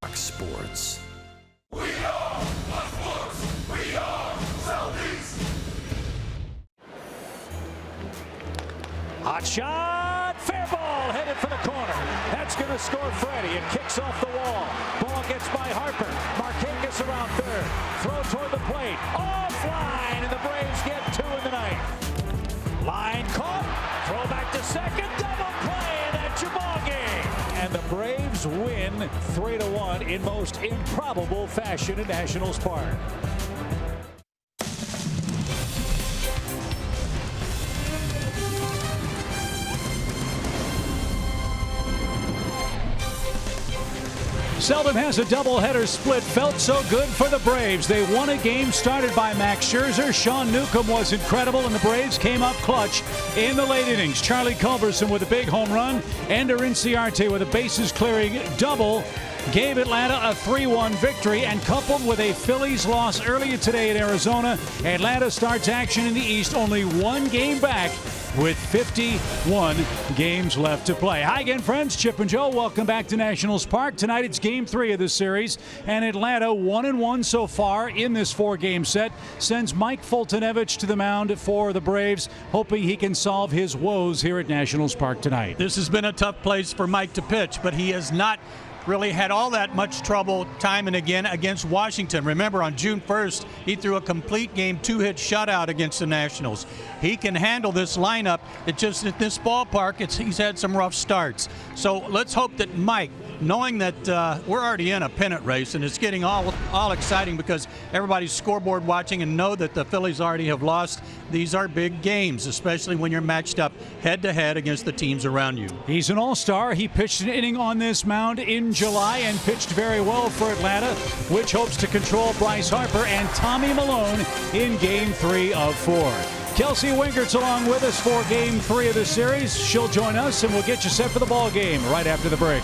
Talk sports. We are sports. We are Southeast. Hot shot, fair ball, headed for the corner. That's going to score Freddie. It kicks off the wall. Ball gets by Harper. Marquez around third. Throw toward the plate. Offline, and the Braves get 2 in the ninth. Line caught. Throw back to second. Double play, and that's your ball game. And the Braves win 3-1 in most improbable fashion in Nationals Park. Seldom has a doubleheader split felt so good for the Braves. They won a game started by Max Scherzer. Sean Newcomb was incredible, and the Braves came up clutch in the late innings. Charlie Culberson with a big home run. Ender Inciarte with a bases-clearing double gave Atlanta a 3-1 victory, and coupled with a Phillies loss earlier today in Arizona, Atlanta starts action in the East only 1 game back with 51 games left to play. Hi again, friends. Chip and Joe, welcome back to Nationals Park. Tonight it's Game 3 of the series, and Atlanta 1-1 so far in this 4-game set sends Mike Foltynewicz to the mound for the Braves, hoping he can solve his woes here at Nationals Park tonight. This has been a tough place for Mike to pitch, but he has not really had all that much trouble time and again against Washington. Remember, on June 1st, he threw a complete game 2-hit shutout against the Nationals. He can handle this lineup. It's just at this ballpark, he's had some rough starts. So let's hope that Mike, knowing that we're already in a pennant race and it's getting all exciting because everybody's scoreboard watching and know that the Phillies already have lost. These are big games, especially when you're matched up head-to-head against the teams around you. He's an all-star. He pitched an inning on this mound in July and pitched very well for Atlanta, which hopes to control Bryce Harper and Tommy Milone in Game 3 of 4. Kelsey Wingert's along with us for Game 3 of the series. She'll join us, and we'll get you set for the ball game right after the break.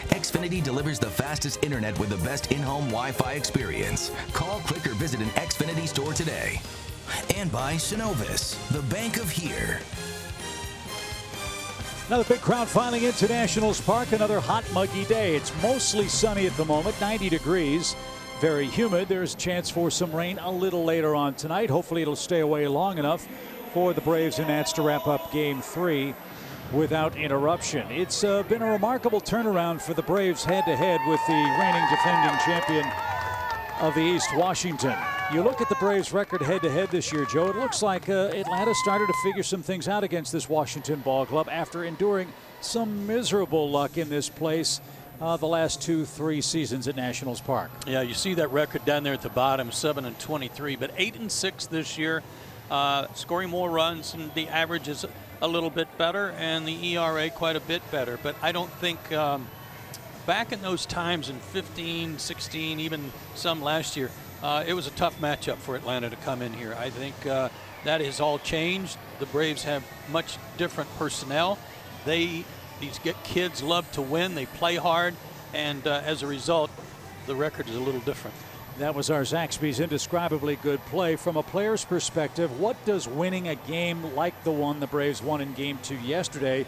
Xfinity delivers the fastest internet with the best in-home Wi-Fi experience. Call, click, or visit an Xfinity store today. And by Synovus, the bank of here. Another big crowd filing into Nationals Park. Another hot, muggy day. It's mostly sunny at the moment, 90 degrees. Very humid. There's a chance for some rain a little later on tonight. Hopefully it'll stay away long enough for the Braves and Nats to wrap up Game 3 without interruption. It's been a remarkable turnaround for the Braves head-to-head with the reigning defending champion of the East, Washington. You look at the Braves record head-to-head this year, Joe, it looks like Atlanta started to figure some things out against this Washington ball club after enduring some miserable luck in this place the last 2-3 seasons at Nationals Park. Yeah, you see that record down there at the bottom, 7-23, but 8-6 this year, scoring more runs, and the average is a little bit better, and the ERA quite a bit better. But I don't think back in those times in 15, 16, even some last year, it was a tough matchup for Atlanta to come in here. I think that has all changed. The Braves have much different personnel. These kids love to win. They play hard, and as a result, the record is a little different. That was our Zaxby's indescribably good play. From a player's perspective, what does winning a game like the one the Braves won in Game 2 yesterday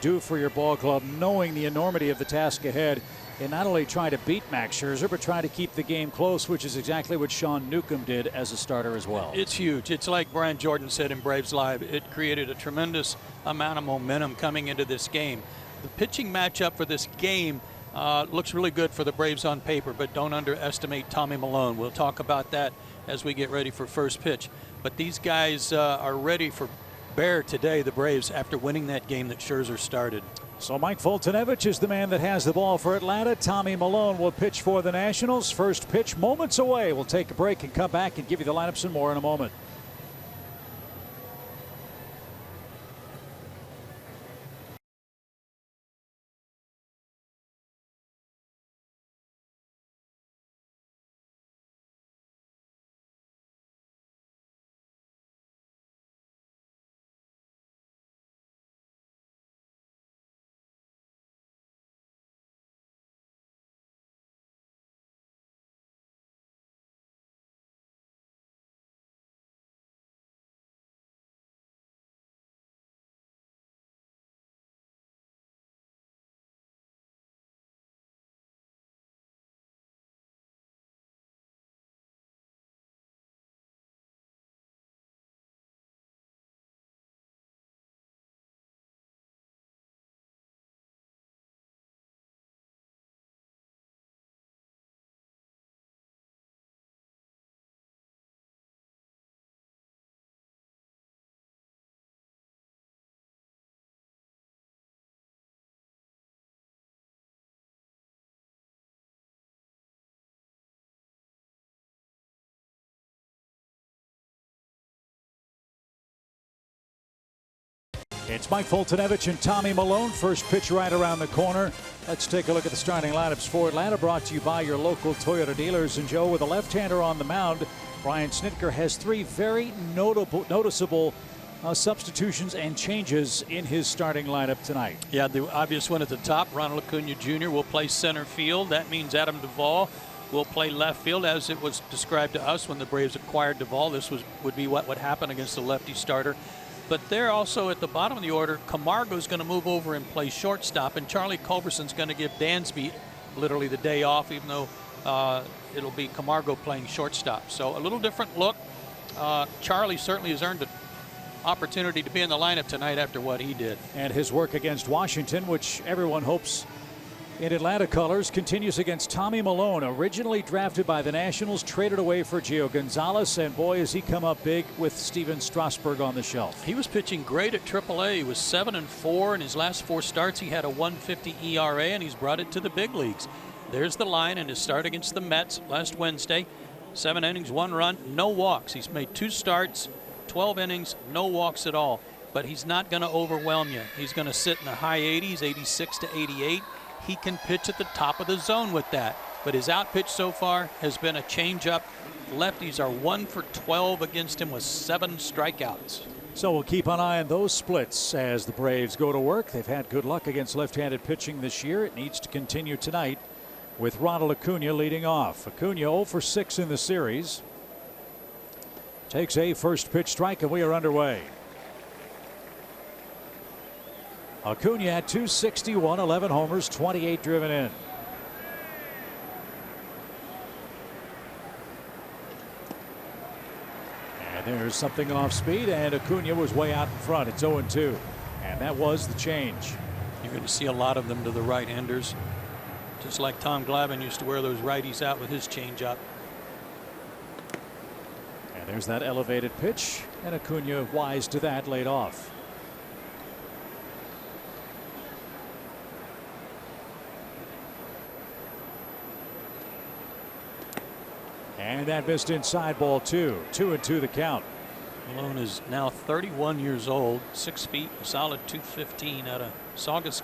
do for your ball club, knowing the enormity of the task ahead and not only trying to beat Max Scherzer, but trying to keep the game close, which is exactly what Sean Newcomb did as a starter as well? It's huge. It's like Brian Jordan said in Braves Live. It created a tremendous amount of momentum coming into this game. The pitching matchup for this game looks really good for the Braves on paper, but don't underestimate Tommy Milone. We'll talk about that as we get ready for first pitch. But these guys are ready for bear today, the Braves, after winning that game that Scherzer started. So Mike Foltynewicz is the man that has the ball for Atlanta. Tommy Milone will pitch for the Nationals. First pitch moments away. We'll take a break and come back and give you the lineups and more in a moment. It's Mike Foltynewicz and Tommy Milone. First pitch right around the corner. Let's take a look at the starting lineups for Atlanta, brought to you by your local Toyota dealers. And Joe, with a left-hander on the mound, Brian Snitker has three very noticeable substitutions and changes in his starting lineup tonight. Yeah, the obvious one at the top, Ronald Acuna Jr. will play center field. That means Adam Duvall will play left field, as it was described to us when the Braves acquired Duvall. This would be what would happen against the lefty starter. But there also at the bottom of the order, Camargo's going to move over and play shortstop, and Charlie Culberson's going to give Dansby literally the day off, even though it'll be Camargo playing shortstop. So a little different look. Charlie certainly has earned an opportunity to be in the lineup tonight after what he did. And his work against Washington, which everyone hopes in Atlanta colors, continues against Tommy Milone, originally drafted by the Nationals, traded away for Gio Gonzalez, and boy, has he come up big with Steven Strasburg on the shelf. He was pitching great at AAA. He was 7-4 in his last 4 starts. He had a 1.50 ERA, and he's brought it to the big leagues. There's the line in his start against the Mets last Wednesday. 7 innings, 1 run, no walks. He's made 2 starts, 12 innings, no walks at all. But he's not going to overwhelm you. He's going to sit in the high 80s, 86 to 88. He can pitch at the top of the zone with that. But his out pitch so far has been a changeup. Lefties are 1 for 12 against him with 7 strikeouts. So we'll keep an eye on those splits as the Braves go to work. They've had good luck against left-handed pitching this year. It needs to continue tonight with Ronald Acuna leading off. Acuna 0 for 6 in the series. Takes a first pitch strike, and we are underway. Acuna at 261, 11 homers, 28 driven in. And there's something off speed, and Acuna was way out in front. It's 0-2, and that was the change. You're going to see a lot of them to the right-handers, just like Tom Glavine used to wear those righties out with his changeup. And there's that elevated pitch, and Acuna, wise to that, laid off. And that missed inside, ball 2. 2-2 the count. Milone is now 31 years old, 6 feet, a solid 215 out of Saugus,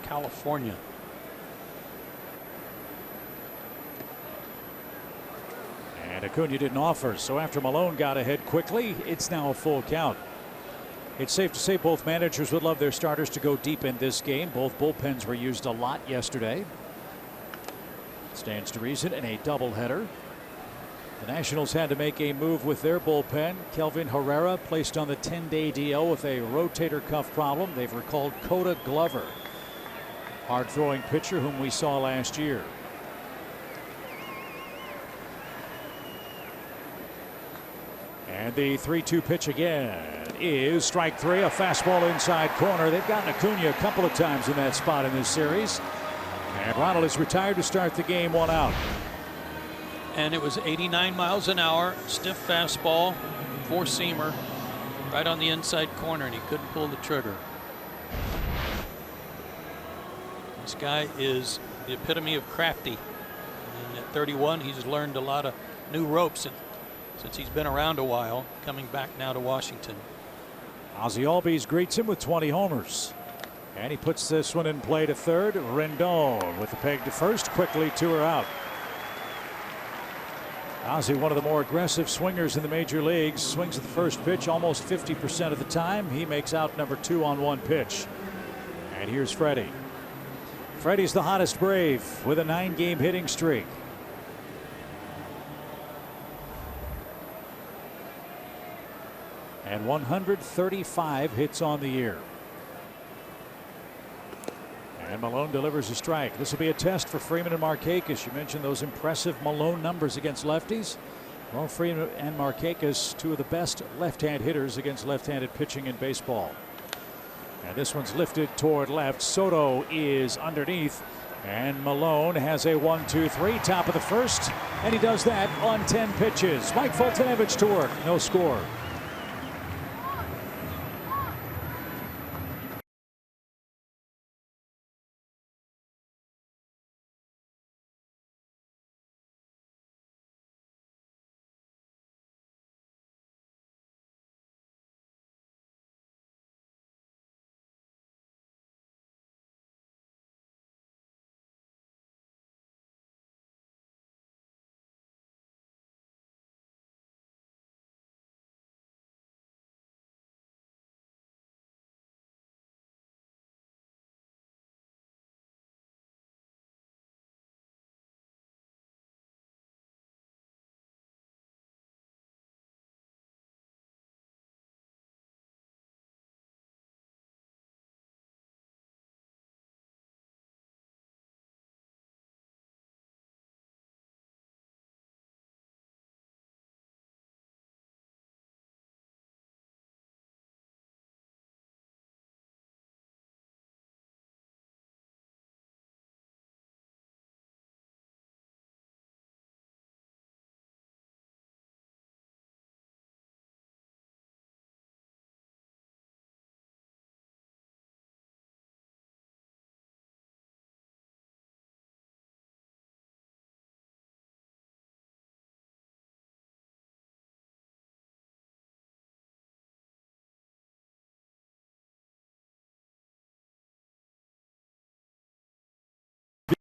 And Acuna didn't offer, so after Malone got ahead quickly, it's now a full count. It's safe to say both managers would love their starters to go deep in this game. Both bullpens were used a lot yesterday. Stands to reason in a doubleheader. The Nationals had to make a move with their bullpen. Kelvin Herrera placed on the 10-day DL with a rotator cuff problem. They've recalled Coda Glover, hard-throwing pitcher whom we saw last year. And the 3-2 pitch again is strike three, a fastball inside corner. They've gotten Acuna a couple of times in that spot in this series. And Ronald is retired to start the game, 1 out. And it was 89 miles an hour, stiff fastball, four-seamer, right on the inside corner, and he couldn't pull the trigger. This guy is the epitome of crafty. And at 31, he's learned a lot of new ropes since he's been around a while, coming back now to Washington. Ozzie Albies greets him with 20 homers. And he puts this one in play to third. Rendon with the peg to first, quickly 2 are out. Ozzie, one of the more aggressive swingers in the major leagues, swings at the first pitch almost 50% of the time. He makes out number 2 on 1 pitch. And here's Freddie. Freddie's the hottest Brave with a 9-game hitting streak. And 135 hits on the year. And Malone delivers a strike. This will be a test for Freeman and Markakis. You mentioned those impressive Malone numbers against lefties. Well, Freeman and Markakis, 2 of the best left-hand hitters against left-handed pitching in baseball. And this one's lifted toward left. Soto is underneath. And Malone has a 1-2-3, top of the first. And he does that on 10 pitches. Mike Foltynewicz to work. No score.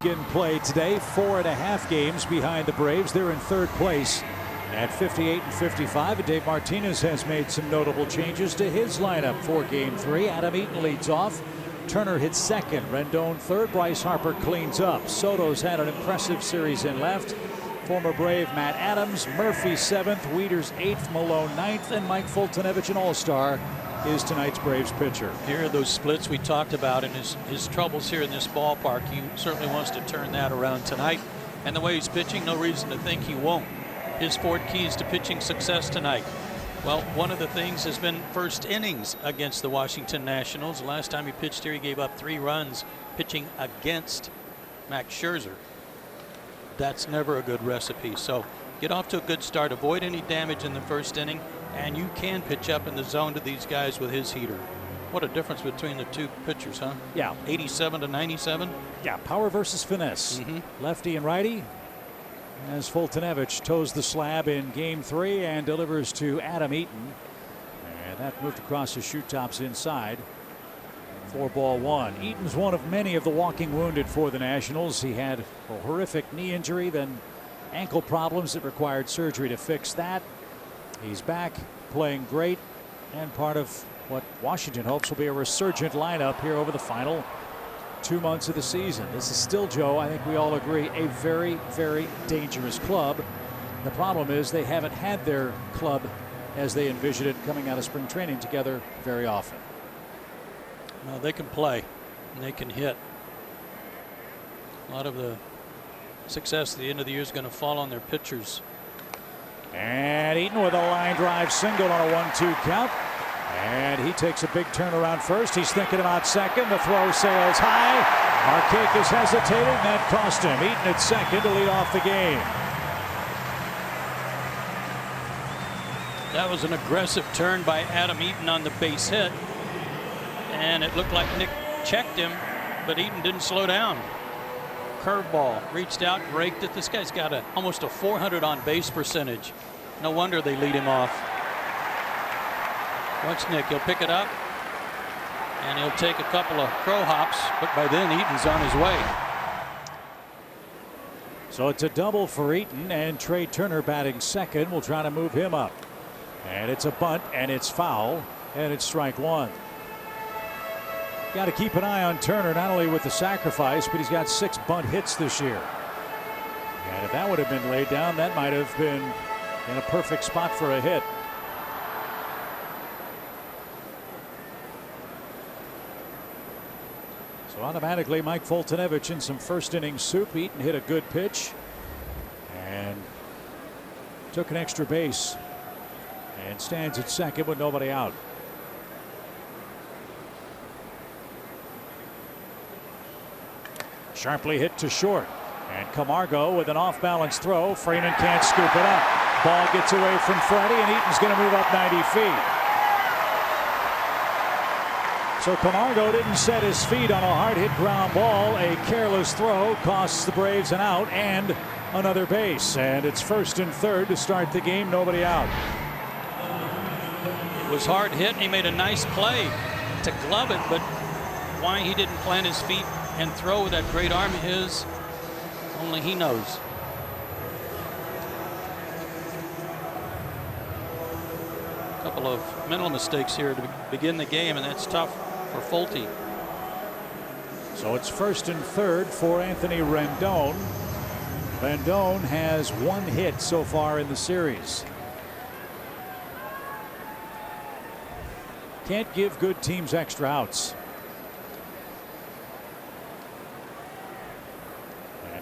Begin play today, 4.5 games behind the Braves. They're in third place at 58 and 55. And Dave Martinez has made some notable changes to his lineup for Game 3. Adam Eaton leads off. Turner hits second. Rendon third. Bryce Harper cleans up. Soto's had an impressive series in left. Former Brave Matt Adams. Murphy 7th. Wieters 8th. Malone 9th. And Mike Foltynewicz, an all-star, is tonight's Braves pitcher. Here are those splits we talked about and his troubles here in this ballpark. He certainly wants to turn that around tonight. And the way he's pitching, no reason to think he won't. His 4 keys to pitching success tonight. Well, one of the things has been first innings against the Washington Nationals. The last time he pitched here, he gave up 3 runs pitching against Max Scherzer. That's never a good recipe. So get off to a good start. Avoid any damage in the first inning. And you can pitch up in the zone to these guys with his heater. What a difference between the 2 pitchers, huh? Yeah. 87 to 97. Yeah, power versus finesse. Lefty and righty. As Foltynewicz toes the slab in Game 3 and delivers to Adam Eaton. And that moved across the shoot tops inside. 4-1. Eaton's one of many of the walking wounded for the Nationals. He had a horrific knee injury, then ankle problems that required surgery to fix that. He's back playing great, and part of what Washington hopes will be a resurgent lineup here over the final 2 months of the season. This is still, Joe, I think we all agree, a very, very dangerous club. The problem is they haven't had their club as they envisioned it coming out of spring training together very often. No, they can play and they can hit. A lot of the success at the end of the year is going to fall on their pitchers. And Eaton with a line drive single on a 1-2 count. And he takes a big turnaround first. He's thinking about second. The throw sails high. Markakis hesitated, and that cost him. Eaton at second to lead off the game. That was an aggressive turn by Adam Eaton on the base hit. And it looked like Nick checked him, but Eaton didn't slow down. Curveball, reached out, raked it. This guy's got almost a 400 on base percentage. No wonder they lead him off. Watch Nick, he'll pick it up and he'll take a couple of crow hops, but by then Eaton's on his way. So it's a double for Eaton, and Trey Turner batting second will try to move him up. And it's a bunt, and it's foul, and it's strike one. Got to keep an eye on Turner, not only with the sacrifice, but he's got 6 bunt hits this year. And if that would have been laid down, that might have been in a perfect spot for a hit. So automatically Mike Foltynewicz in some first inning soup. Eaton hit a good pitch and took an extra base and stands at second with nobody out. Sharply hit to short, and Camargo with an off-balance throw. Freeman can't scoop it up. Ball gets away from Freddie, and Eaton's going to move up 90 feet. So Camargo didn't set his feet on a hard hit ground ball. A careless throw costs the Braves an out and another base, and it's first and third to start the game. Nobody out. It was hard hit, and he made a nice play to glove it, but why he didn't plant his feet and throw with that great arm of his, only he knows. A couple of mental mistakes here to begin the game, and that's tough for Folty. So it's first and third for Anthony Rendon. Rendon has 1 hit so far in the series. Can't give good teams extra outs.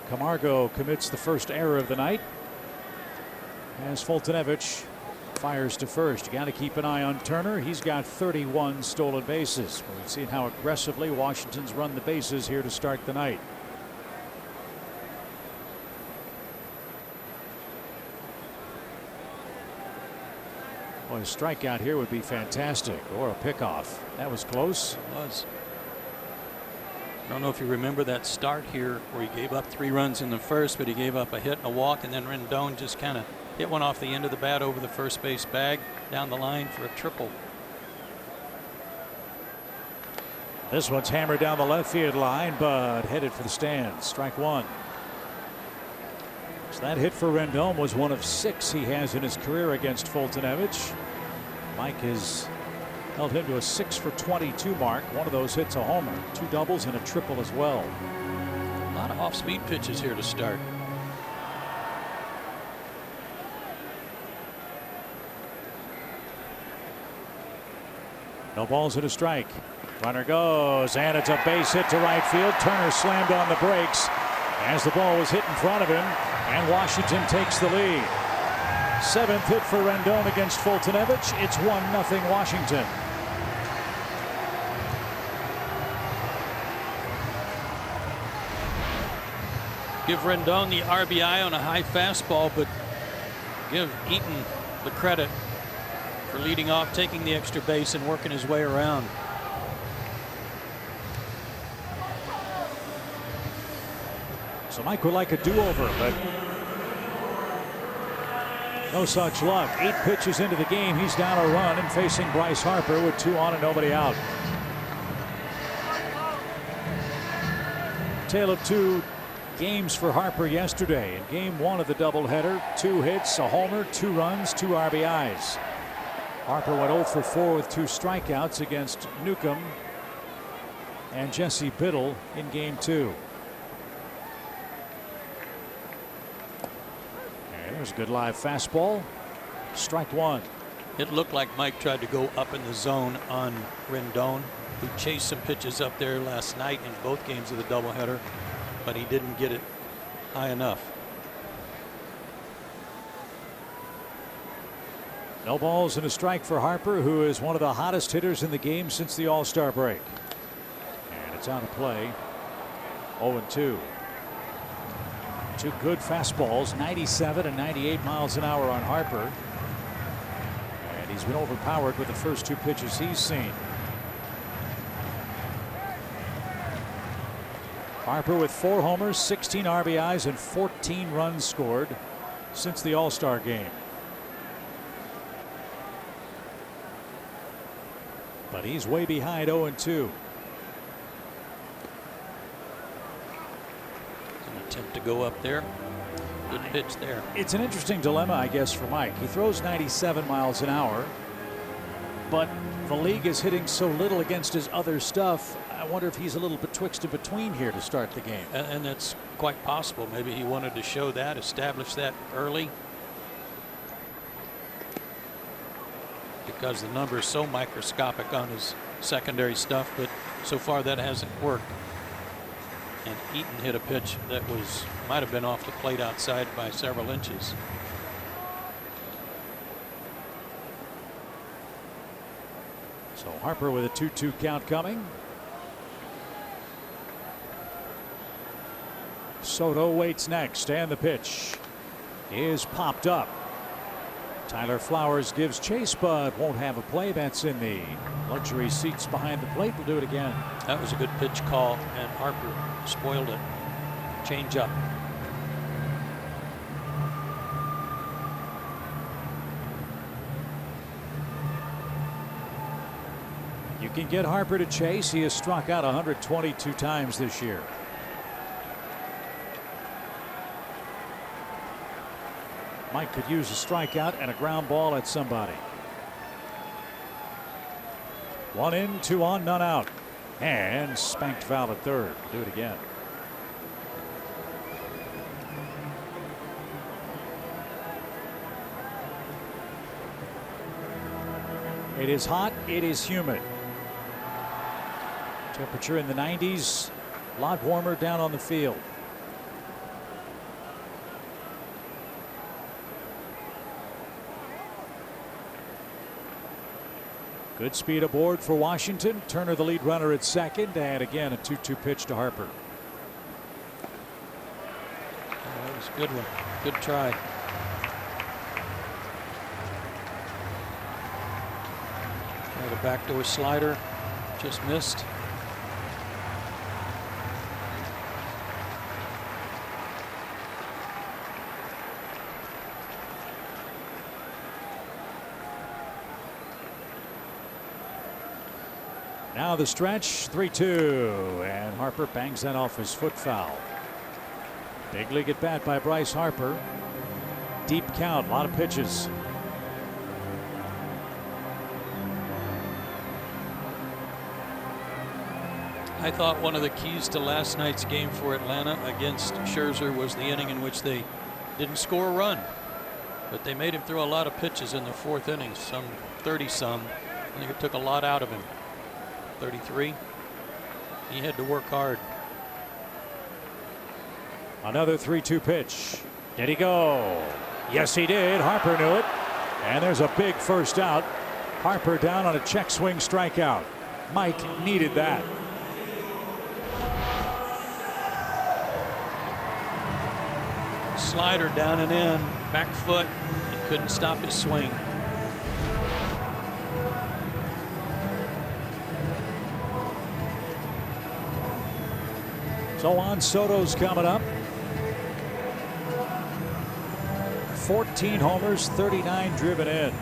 Camargo commits the first error of the night as Foltynewicz fires to first. You got to keep an eye on Turner. He's got 31 stolen bases. We've seen how aggressively Washington's run the bases here to start the night. Boy, a strikeout here would be fantastic, or a pickoff. That was close. It was. I don't know if you remember that start here where he gave up 3 runs in the first, but he gave up a hit and a walk, and then Rendon just kind of hit one off the end of the bat over the first base bag down the line for a triple. This one's hammered down the left field line, but headed for the stands. Strike one. So that hit for Rendon was one of 6 he has in his career against Foltynewicz. Mike has held him to a 6 for 22 mark. One of those hits a homer, 2 doubles and a triple as well. A lot of off-speed pitches here to start. No balls and a strike. Runner goes, and it's a base hit to right field. Turner slammed on the brakes as the ball was hit in front of him, and Washington takes the lead. 7th hit for Rendon against Foltynewicz. It's 1-0 Washington. Give Rendon the RBI on a high fastball, but give Eaton the credit for leading off, taking the extra base, and working his way around. So Mike would like a do-over, but no such luck. 8 pitches into the game, he's down a run and facing Bryce Harper with 2 on and nobody out. Tale of 2 games for Harper yesterday. In game 1 of the doubleheader, 2 hits, a homer, 2 runs, 2 RBIs. Harper went 0 for 4 with 2 strikeouts against Newcomb and Jesse Biddle in game 2. And there's a good live fastball. Strike 1. It looked like Mike tried to go up in the zone on Rendon, who chased some pitches up there last night in both games of the doubleheader, but he didn't get it high enough. No balls and a strike for Harper, who is one of the hottest hitters in the game since the All-Star break. And it's out of play. 0-2. 2 good fastballs, 97 and 98 miles an hour on Harper. And he's been overpowered with the first 2 pitches he's seen. Harper with 4 homers, 16 RBIs, and 14 runs scored since the All-Star game. But he's way behind 0-2. An attempt to go up there. Good pitch there. It's an interesting dilemma, I guess, for Mike. He throws 97 miles an hour, but the league is hitting so little against his other stuff. I wonder if he's a little betwixt and between here to start the game. And that's quite possible. Maybe he wanted to show that, establish that early, because the number is so microscopic on his secondary stuff, but so far that hasn't worked. And Eaton hit a pitch that might have been off the plate outside by several inches. So Harper with a 2-2 count coming. Soto waits next, and the pitch is popped up. Tyler Flowers gives chase, but won't have a play. That's in the luxury seats behind the plate. We'll do it again. That was a good pitch call, and Harper spoiled it. Change up. You can get Harper to chase. He has struck out 122 times this year. Mike could use a strikeout and a ground ball at somebody. 1 in, 2 on, none out. And spanked foul at third. Do it again. It is hot. It is humid. Temperature in the 90s. A lot warmer down on the field. Good speed aboard for Washington. Turner the lead runner at second, and again a 2-2 pitch to Harper. That was a good one. Good try. The backdoor slider just missed. Now the stretch, 3-2, and Harper bangs that off his foot foul. Big league at bat by Bryce Harper. Deep count, a lot of pitches. I thought one of the keys to last night's game for Atlanta against Scherzer was the inning in which they didn't score a run, but they made him throw a lot of pitches in the 4th inning, some 30-some. I think it took a lot out of him. 33. He had to work hard. Another 3-2 pitch. Did he go? Yes, he did. Harper knew it. And there's a big first out. Harper down on a check swing strikeout. Mike needed that. Slider down and in, back foot. He couldn't stop his swing. So on Soto's coming up. 14 homers, 39 driven in.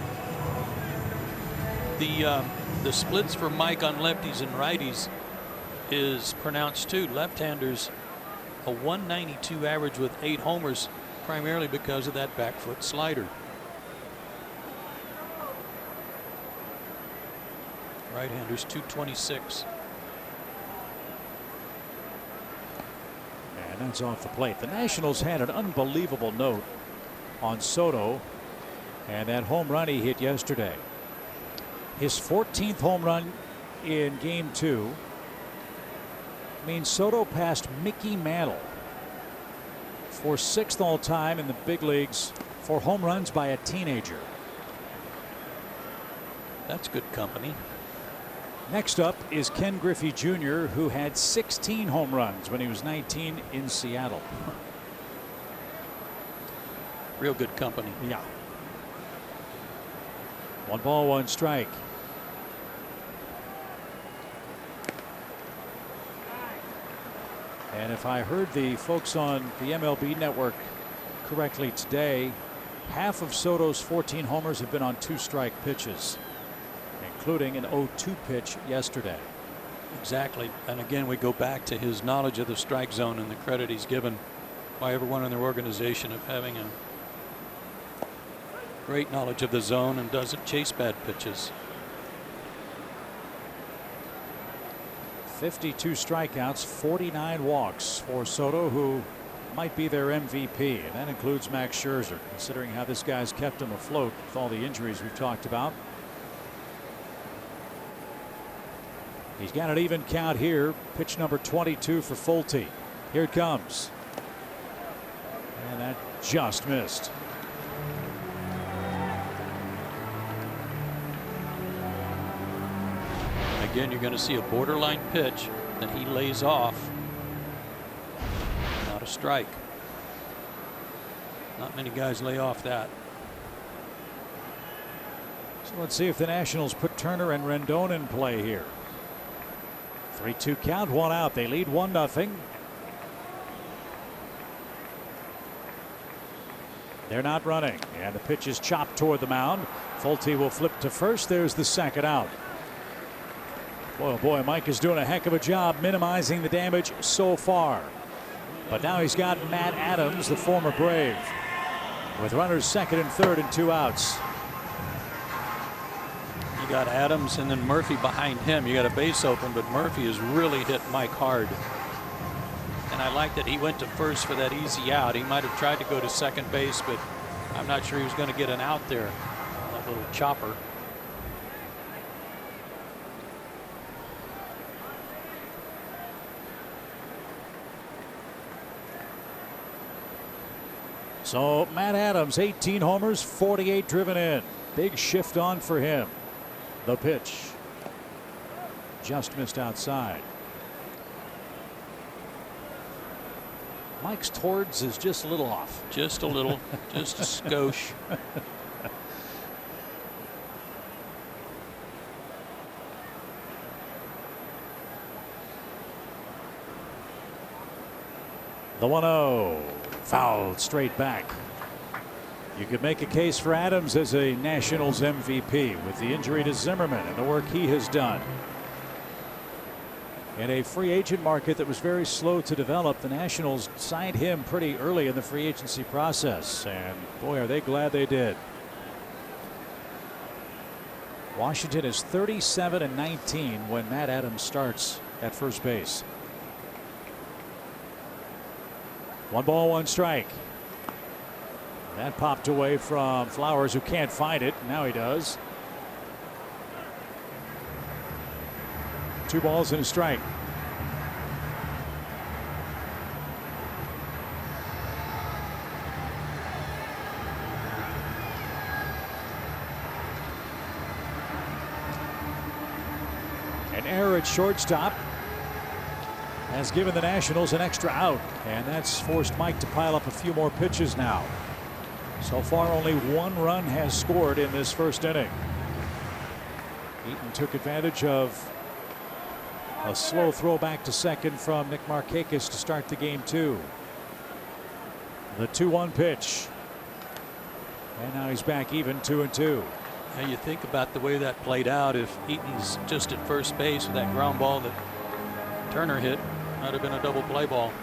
The splits for Mike on lefties and righties is pronounced too. Left-handers a 192 average with 8 homers, primarily because of that back foot slider. Right-handers 226. And that's off the plate. The Nationals had an unbelievable note on Soto and that home run he hit yesterday. His 14th home run in Game 2 means Soto passed Mickey Mantle for 6th all time in the big leagues for home runs by a teenager. That's good company. Next up is Ken Griffey Jr., who had 16 home runs when he was 19 in Seattle. Real good company. Yeah. 1 ball, 1 strike. And if I heard the folks on the MLB network correctly today, half of Soto's 14 homers have been on 2-strike pitches, including an 0-2 pitch yesterday. Exactly. And again, we go back to his knowledge of the strike zone and the credit he's given by everyone in their organization of having a great knowledge of the zone and doesn't chase bad pitches. 52 strikeouts, 49 walks for Soto, who might be their MVP, and that includes Max Scherzer, considering how this guy's kept him afloat with all the injuries we've talked about. He's got an even count here. Pitch number 22 for Fulte. Here it comes. And that just missed. Again, you're going to see a borderline pitch that he lays off. Not a strike. Not many guys lay off that. So let's see if the Nationals put Turner and Rendon in play here. 3-2 count, 1 out. They lead 1-0. They're not running, and the pitch is chopped toward the mound. Fulte will flip to first. There's the second out. Boy, oh boy, Mike is doing a heck of a job minimizing the damage so far. But now he's got Matt Adams, the former Brave, with runners second and third and 2 outs. You got Adams and then Murphy behind him. You got a base open, but Murphy has really hit Mike hard. And I like that he went to first for that easy out. He might have tried to go to second base, but I'm not sure he was going to get an out there. That little chopper. So Matt Adams, 18 homers, 48 driven in. Big shift on for him. The pitch just missed outside. Mike's towards is just a little off. Just a little, just a skosh. The 1-0, fouled straight back. You could make a case for Adams as a Nationals MVP with the injury to Zimmerman and the work he has done. In a free agent market that was very slow to develop, the Nationals signed him pretty early in the free agency process, and boy, are they glad they did. Washington is 37-19 when Matt Adams starts at first base. 1 ball, 1 strike. That popped away from Flowers, who can't find it. Now he does. 2 balls and a strike. An error at shortstop has given the Nationals an extra out, and that's forced Mike to pile up a few more pitches now. So far, only 1 run has scored in this first inning. Eaton took advantage of a slow throw back to second from Nick Markakis to start the game 2. The 2-1 pitch. And now he's back even 2-2. Now you think about the way that played out. If Eaton's just at first base with that ground ball that Turner hit, might have been a double play ball.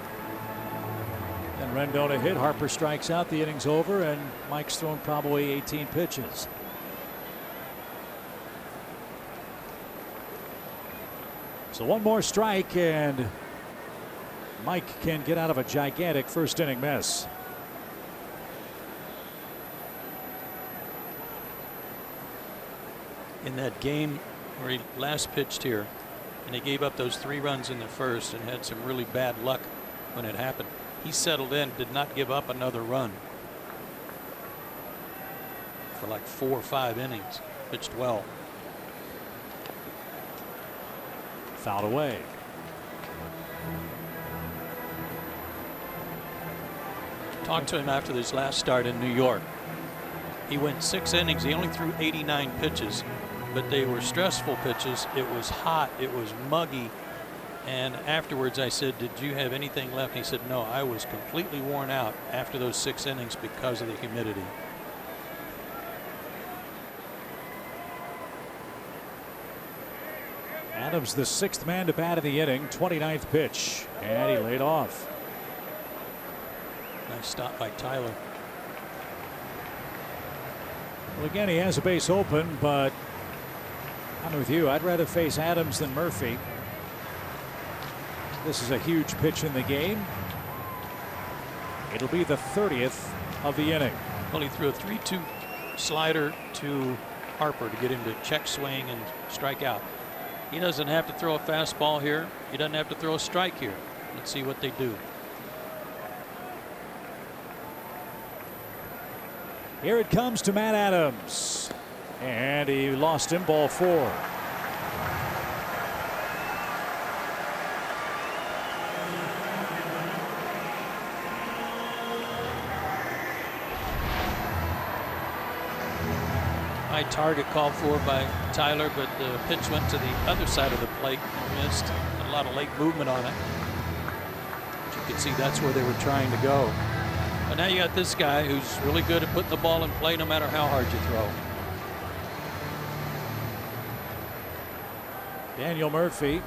And Rendon a hit. Harper strikes out. The inning's over, and Mike's thrown probably 18 pitches. So one more strike, and Mike can get out of a gigantic first inning mess. In that game where he last pitched here, and he gave up those 3 runs in the first and had some really bad luck when it happened, he settled in, did not give up another run for like 4 or 5 innings. Pitched well. Fouled away. Talked to him after this last start in New York. He went 6 innings. He only threw 89 pitches, but they were stressful pitches. It was hot. It was muggy. And afterwards I said, did you have anything left? And he said, no, I was completely worn out after those 6 innings because of the humidity. Adams, the 6th man to bat of the inning, 29th pitch, and he laid off. Nice stop by Tyler. Well, again, he has a base open, but I'm with you. I'd rather face Adams than Murphy. This is a huge pitch in the game. It'll be the 30th of the inning. Well, he threw a 3-2 slider to Harper to get him to check swing and strike out. He doesn't have to throw a fastball here. He doesn't have to throw a strike here. Let's see what they do. Here it comes to Matt Adams, and he lost him. Ball 4. High target called for by Tyler, but the pitch went to the other side of the plate and missed. A lot of late movement on it. But you can see that's where they were trying to go. But now you got this guy who's really good at putting the ball in play no matter how hard you throw. Daniel Murphy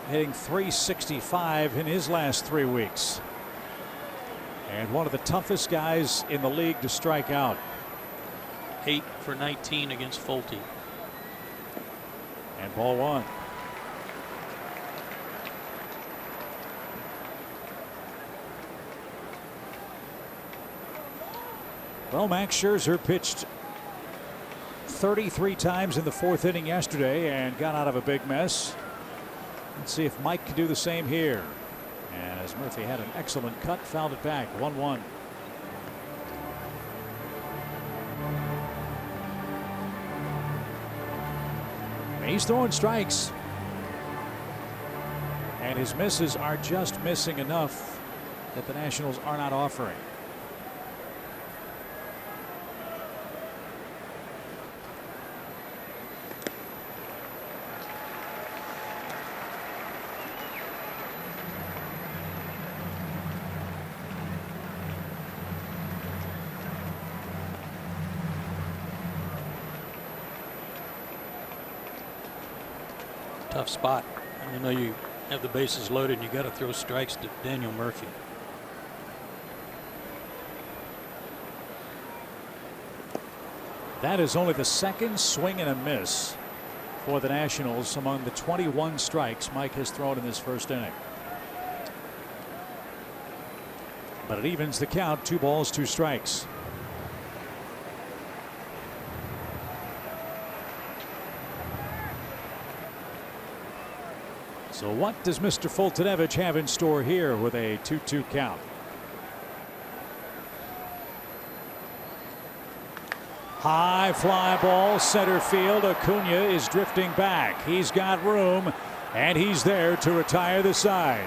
hitting .365 in his last 3 weeks. And one of the toughest guys in the league to strike out. 8 for 19 against Fulte. And ball 1. Well, Max Scherzer pitched 33 times in the 4th inning yesterday and got out of a big mess. Let's see if Mike can do the same here. And as Murphy had an excellent cut, fouled it back. 1-1. He's throwing strikes, and his misses are just missing enough that the Nationals are not offering. Tough spot. And you know you have the bases loaded and you got to throw strikes to Daniel Murphy. That is only the 2nd swing and a miss for the Nationals among the 21 strikes Mike has thrown in this 1st inning. But it evens the count. 2 balls, 2 strikes. So what does Mr. Fultonevich have in store here with a 2-2 count? High fly ball, center field. Acuna is drifting back. He's got room, and he's there to retire the side.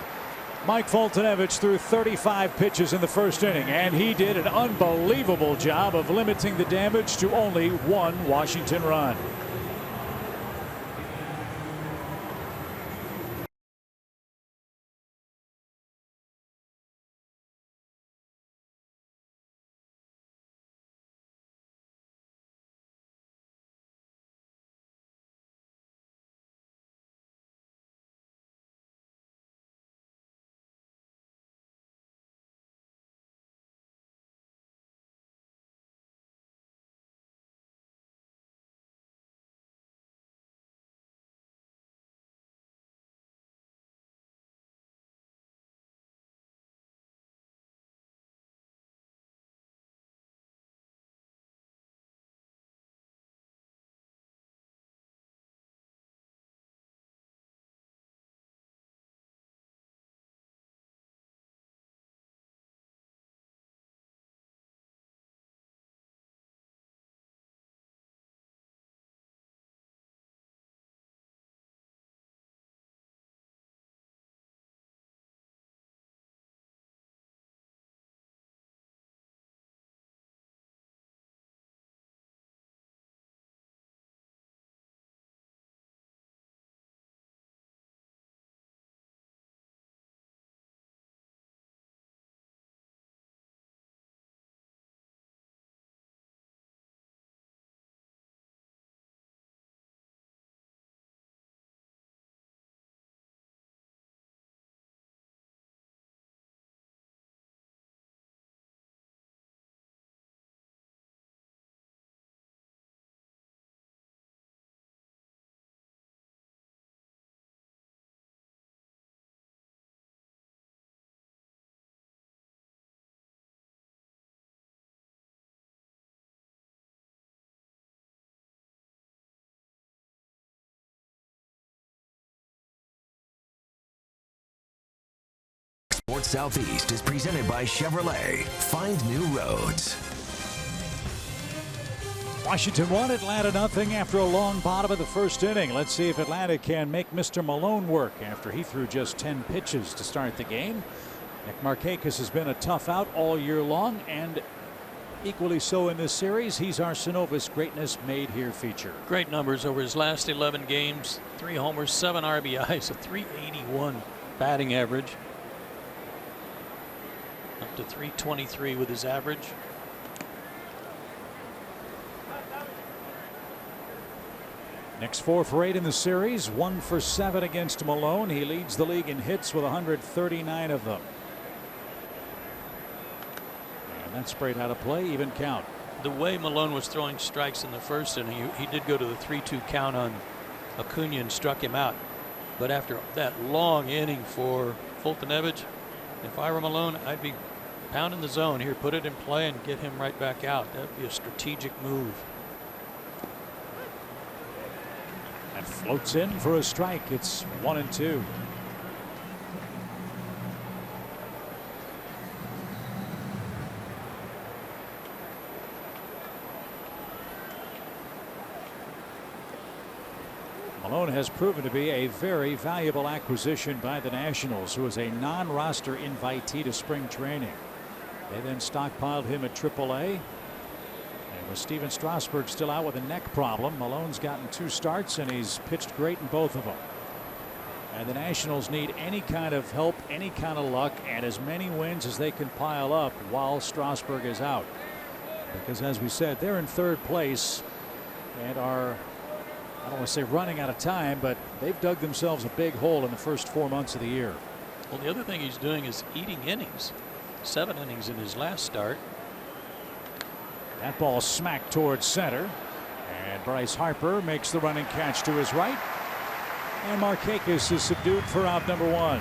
Mike Fultonevich threw 35 pitches in the 1st inning, and he did an unbelievable job of limiting the damage to only 1 Washington run. North Southeast is presented by Chevrolet. Find new roads. Washington won, Atlanta nothing after a long bottom of the first inning. Let's see if Atlanta can make Mr. Malone work after he threw just 10 pitches to start the game. Nick Markakis has been a tough out all year long, and equally so in this series. He's our Synovus Greatness Made Here feature. Great numbers over his last 11 games. 3 homers, 7 RBIs, a .381 batting average. Up to .323 with his average. Next 4 for 8 in the series, 1 for 7 against Malone. He leads the league in hits with 139 of them. And that's sprayed out of play, even count. The way Malone was throwing strikes in the first inning, he did go to the 3-2 count on Acuna and struck him out. But after that long inning for Fultonevich, if I were Malone, I'd be pounding the zone here, put it in play and get him right back out. That would be a strategic move. And floats in for a strike. It's 1-2. Malone has proven to be a very valuable acquisition by the Nationals, who is a non-roster invitee to spring training. They then stockpiled him at AAA. And with Steven Strasburg still out with a neck problem, Malone's gotten 2 starts and he's pitched great in both of them. And the Nationals need any kind of help, any kind of luck, and as many wins as they can pile up while Strasburg is out. Because as we said, they're in 3rd place and are, I don't want to say running out of time, but they've dug themselves a big hole in the first 4 months of the year. Well, the other thing he's doing is eating innings. 7 innings in his last start. That ball smacked towards center, and Bryce Harper makes the running catch to his right, and Markakis is subdued for out number 1.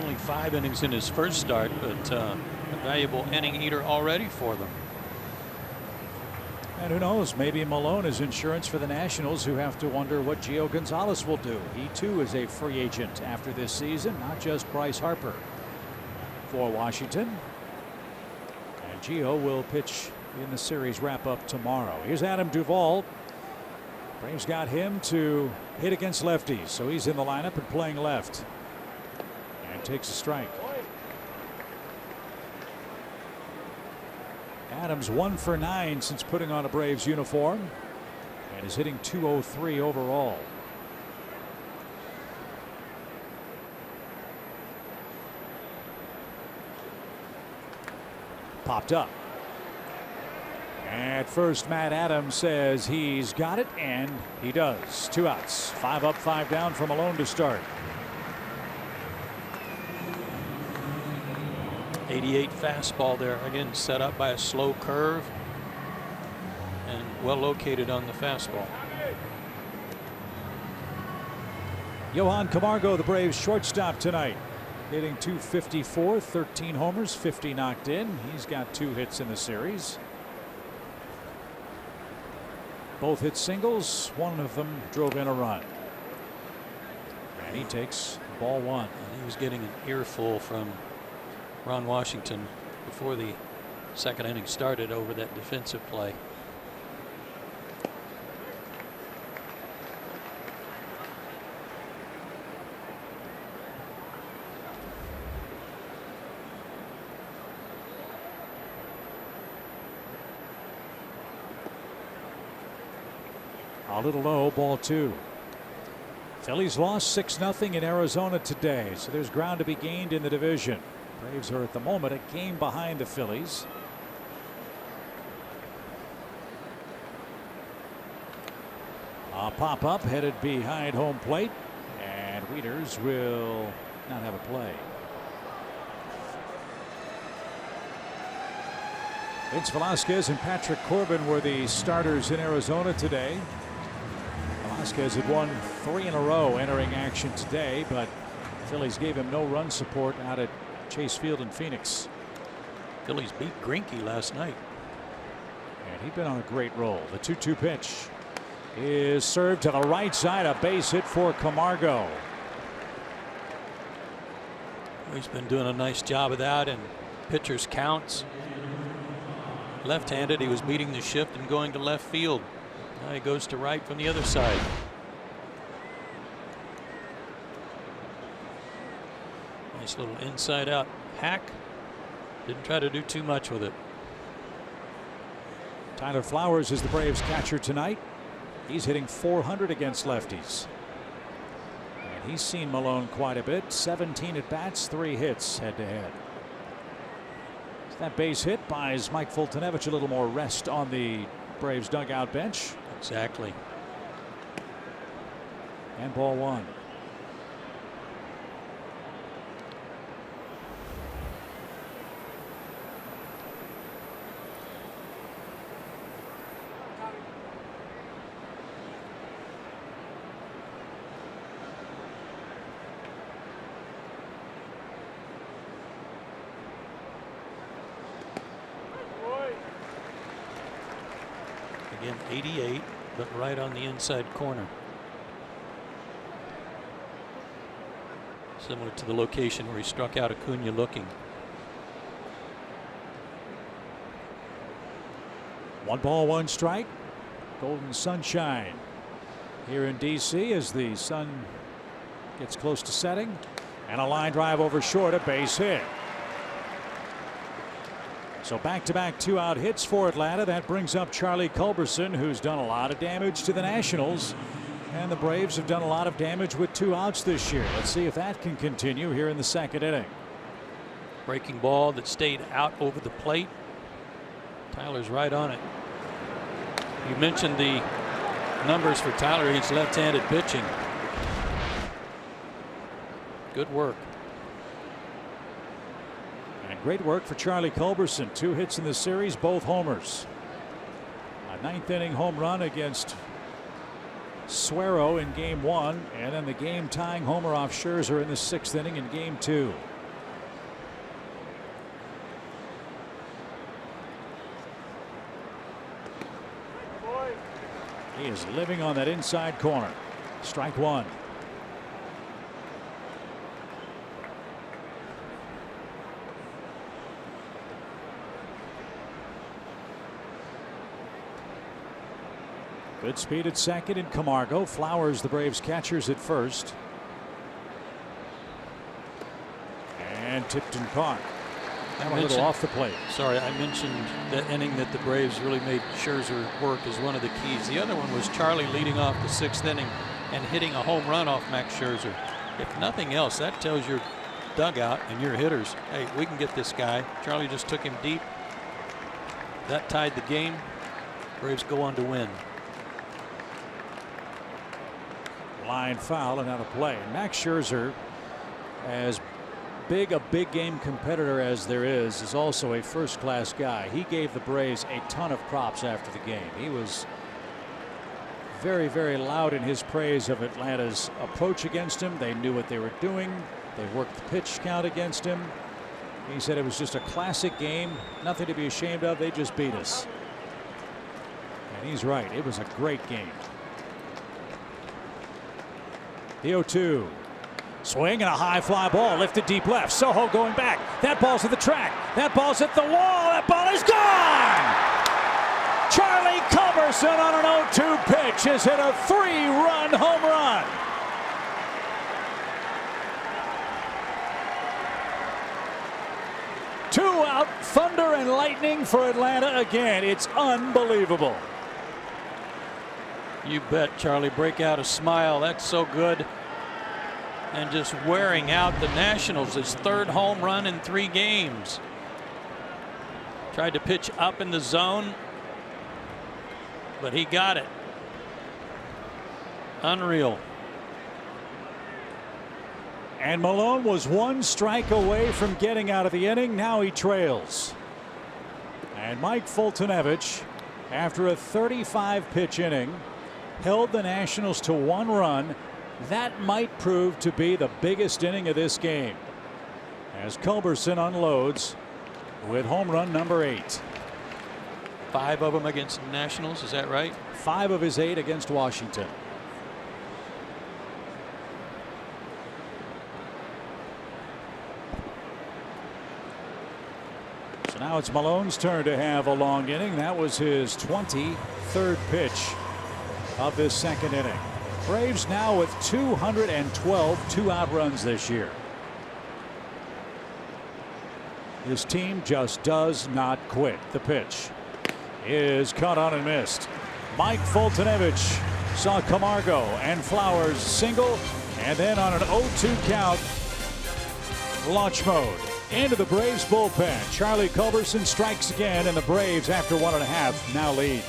Only 5 innings in his first start, but a valuable inning eater already for them. And who knows, maybe Malone is insurance for the Nationals, who have to wonder what Gio Gonzalez will do. He too is a free agent after this season, not just Bryce Harper. For Washington, and Gio will pitch in the series wrap-up tomorrow. Here's Adam Duvall. Braves got him to hit against lefties, so he's in the lineup and playing left, and takes a strike. Adams 1 for 9 since putting on a Braves uniform, and is hitting .203 overall. Popped up. At first, Matt Adams says he's got it, and he does. 2 outs, 5 up, 5 down for Malone to start. 88 fastball there, again set up by a slow curve and well located on the fastball. Johan Camargo, the Braves shortstop tonight, hitting .254, 13 homers, 50 knocked in. He's got 2 hits in the series. Both hit singles. One of them drove in a run. And he takes ball 1. And he was getting an earful from Ron Washington before the second inning started over that defensive play. A little low, ball 2. Phillies lost 6-0 in Arizona today, so there's ground to be gained in the division. Braves are at the moment a game behind the Phillies. A pop up headed behind home plate, and Wieters will not have a play. Vince Velasquez and Patrick Corbin were the starters in Arizona today. Velasquez had won 3 in a row entering action today, but Phillies gave him no run support out at Chase Field in Phoenix. Phillies beat Greinke last night. And he'd been on a great roll. The 2-2 pitch is served to the right side. A base hit for Camargo. He's been doing a nice job of that, and pitchers counts. Left-handed, he was beating the shift and going to left field. Now he goes to right from the other side. Nice little inside-out hack. Didn't try to do too much with it. Tyler Flowers is the Braves catcher tonight. He's hitting .400 against lefties. And he's seen Malone quite a bit. 17 at bats, 3 hits head to head. That base hit buys Mike Fultonevich a little more rest on the Braves dugout bench. Exactly. And ball 1. Again, 88, but right on the inside corner. Similar to the location where he struck out Acuna looking. 1 ball, 1 strike. Golden sunshine here in D.C. as the sun gets close to setting. And a line drive over short, a base hit. So back-to-back 2-out hits for Atlanta. That brings up Charlie Culberson, who's done a lot of damage to the Nationals. And the Braves have done a lot of damage with 2 outs this year. Let's see if that can continue here in the 2nd inning. Breaking ball that stayed out over the plate. Tyler's right on it. You mentioned the numbers for Tyler. He's left-handed pitching. Good work. And great work for Charlie Culberson. 2 hits in the series, both homers. A 9th inning home run against Suero in game 1, and then the game tying homer off Scherzer in the 6th inning in game 2. He is living on that inside corner. Strike 1. Good speed at second in Camargo. Flowers, the Braves catchers, at first. And tipped and caught. A little off the plate. Sorry, I mentioned that inning that the Braves really made Scherzer work as one of the keys. The other one was Charlie leading off the 6th inning and hitting a home run off Max Scherzer. If nothing else, that tells your dugout and your hitters, hey, we can get this guy. Charlie just took him deep. That tied the game. Braves go on to win. Line foul and out of play. Max Scherzer, as big a big game competitor as there is also a first-class guy. He gave the Braves a ton of props after the game. He was very, very loud in his praise of Atlanta's approach against him. They knew what they were doing. They worked the pitch count against him. He said it was just a classic game, nothing to be ashamed of. They just beat us. And he's right. It was a great game. The 0-2. Swing and a high fly ball lifted deep left. Soho going back. That ball's at the track. That ball's at the wall. That ball is gone. Charlie Culberson on an 0-2 pitch has hit a 3-run home run. Two out, thunder and lightning for Atlanta again. It's unbelievable. You bet, Charlie. Break out a smile. That's so good. And just wearing out the Nationals. His 3rd home run in 3 games. Tried to pitch up in the zone, but he got it. Unreal. And Malone was 1 strike away from getting out of the inning. Now he trails. And Mike Fultonevich, after a 35-pitch inning, held the Nationals to 1 run. That might prove to be the biggest inning of this game, as Culberson unloads with home run number 8. 5 of them against the Nationals, is that right? 5 of his 8 against Washington. it's Malone's turn to have a long inning. That was his 23rd pitch of this second inning. Braves now with 212 two-out runs this year. This team just does not quit. The pitch is caught on and missed. Mike Foltynewicz saw Camargo and Flowers single, and then on an 0-2 count, launch mode into the Braves bullpen. Charlie Culberson strikes again, and the Braves, after 1.5, now lead.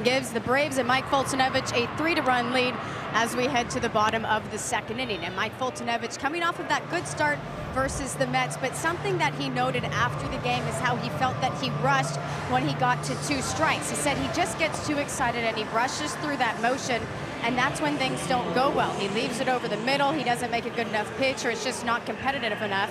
Gives the Braves and Mike Foltynewicz a 3-to-run lead as we head to the bottom of the second inning. And Mike Foltynewicz coming off of that good start versus the Mets, but something that he noted after the game is how he felt that he rushed when he got to 2 strikes. He said he just gets too excited and he rushes through that motion, and that's when things don't go well. He leaves it over the middle, he doesn't make a good enough pitch, or it's just not competitive enough.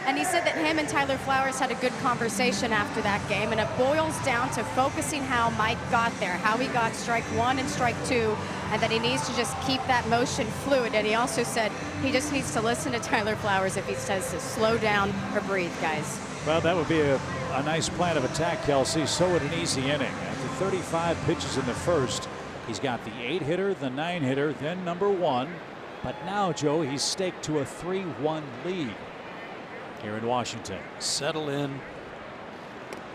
And he said that him and Tyler Flowers had a good conversation after that game, and it boils down to focusing how Mike got there, how he got strike 1 and strike 2, and that he needs to just keep that motion fluid. And he also said he just needs to listen to Tyler Flowers if he says to slow down or breathe, guys. Well, that would be a nice plan of attack, Kelsey. So would an easy inning. After 35 pitches in the first, he's got the 8-hitter, the 9-hitter, then number 1. But now, Joe, he's staked to a 3-1 lead here in Washington. Settle in,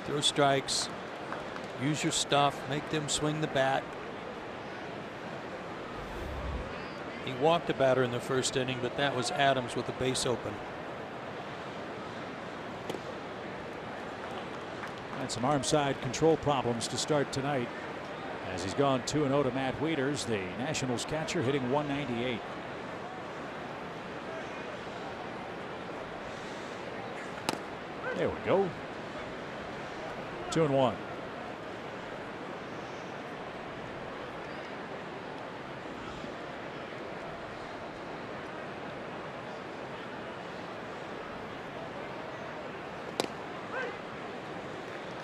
throw strikes, use your stuff, make them swing the bat. He walked a batter in the first inning, but that was Adams with the base open. And some arm side control problems to start tonight, as he's gone 2-0 to Matt Wieters, the Nationals catcher, hitting 198. There we go. 2-1.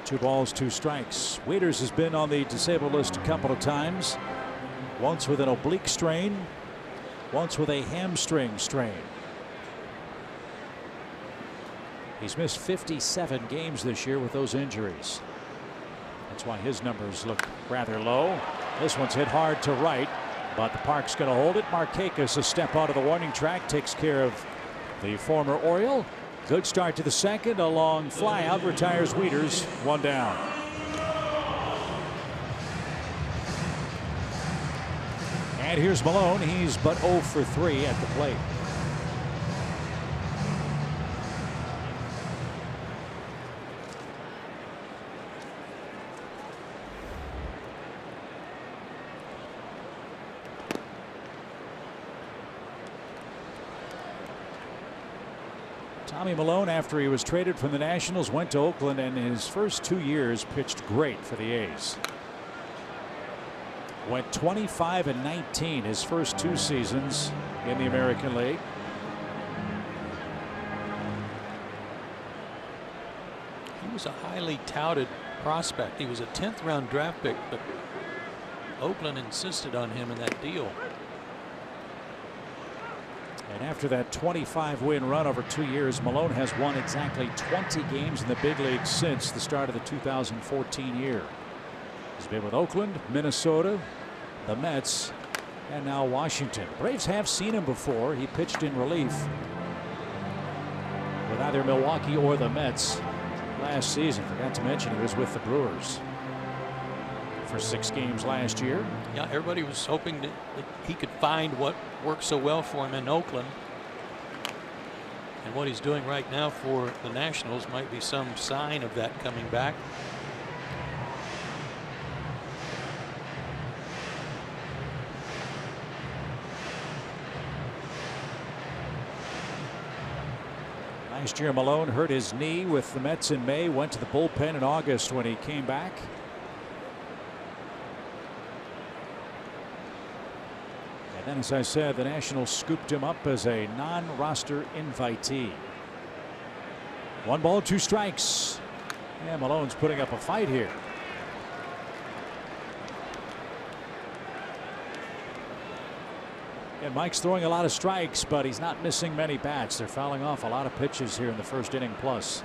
Two balls, 2 strikes. Wieters has been on the disabled list a couple of times. Once with an oblique strain, once with a hamstring strain. He's missed 57 games this year with those injuries. That's why his numbers look rather low. This one's hit hard to right, but the park's going to hold it. Markakis a step onto the warning track, takes care of the former Oriole. Good start to the second. A long fly out retires Wieters. 1 down. And here's Malone. He's but 0 for 3 at the plate. Tommy Milone, after he was traded from the Nationals, went to Oakland, and in his first 2 years pitched great for the A's. Went 25-19 his first 2 seasons in the American League. He was a highly touted prospect. He was a 10th round draft pick, but Oakland insisted on him in that deal. And after that 25-win run over 2 years, Milone has won exactly 20 games in the big leagues since the start of the 2014 year. He's been with Oakland, Minnesota, the Mets, and now Washington. Braves have seen him before. He pitched in relief with either Milwaukee or the Mets last season. Forgot to mention he was with the Brewers for 6 games last year. Yeah, everybody was hoping that he could find what worked so well for him in Oakland. And what he's doing right now for the Nationals might be some sign of that coming back. Last year, Milone hurt his knee with the Mets in May, went to the bullpen in August when he came back. And then, as I said, the Nationals scooped him up as a non-roster invitee. 1 ball, 2 strikes. And Malone's putting up a fight here. And Mike's throwing a lot of strikes, but he's not missing many bats. They're fouling off a lot of pitches here in the first inning plus.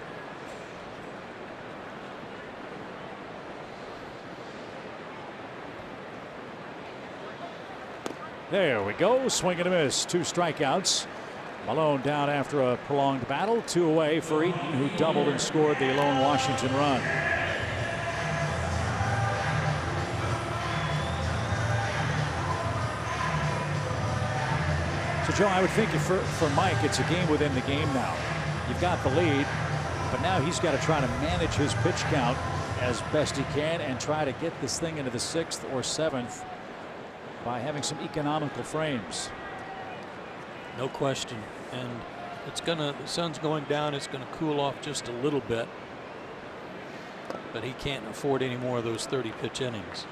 There we go. Swing and a miss. 2 strikeouts. Milone down after a prolonged battle. 2 away for Eaton, who doubled and scored the lone Washington run. So, Joe, I would think for Mike, it's a game within the game now. You've got the lead, but now he's got to try to manage his pitch count as best he can and try to get this thing into the 6th or 7th by having some economical frames. No question. And the sun's going down. It's going to cool off just a little bit. But he can't afford any more of those 30 pitch innings.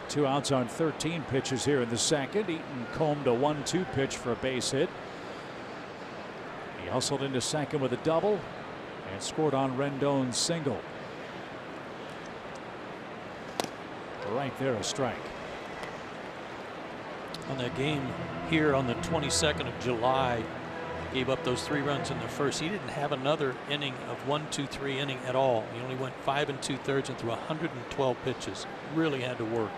Two outs on 13 pitches here in the second. Eaton combed a 1-2 pitch for a base hit. He hustled into second with a double and scored on Rendon's single. Right there, a strike. On that game here on the 22nd of July, gave up those 3 runs in the first. He didn't have another inning of 1-2-3 inning at all. He only went 5 2/3 and threw 112 pitches. Really had to work.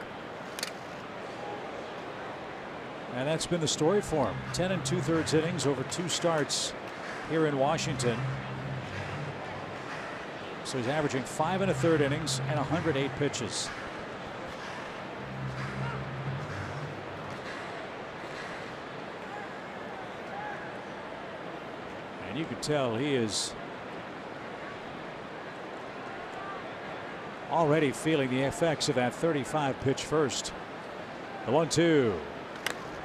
And that's been the story for him. 10 2/3 innings over 2 starts here in Washington. So he's averaging 5 1/3 innings and 108 pitches. And you can tell he is already feeling the effects of that 35 pitch first. The 1-2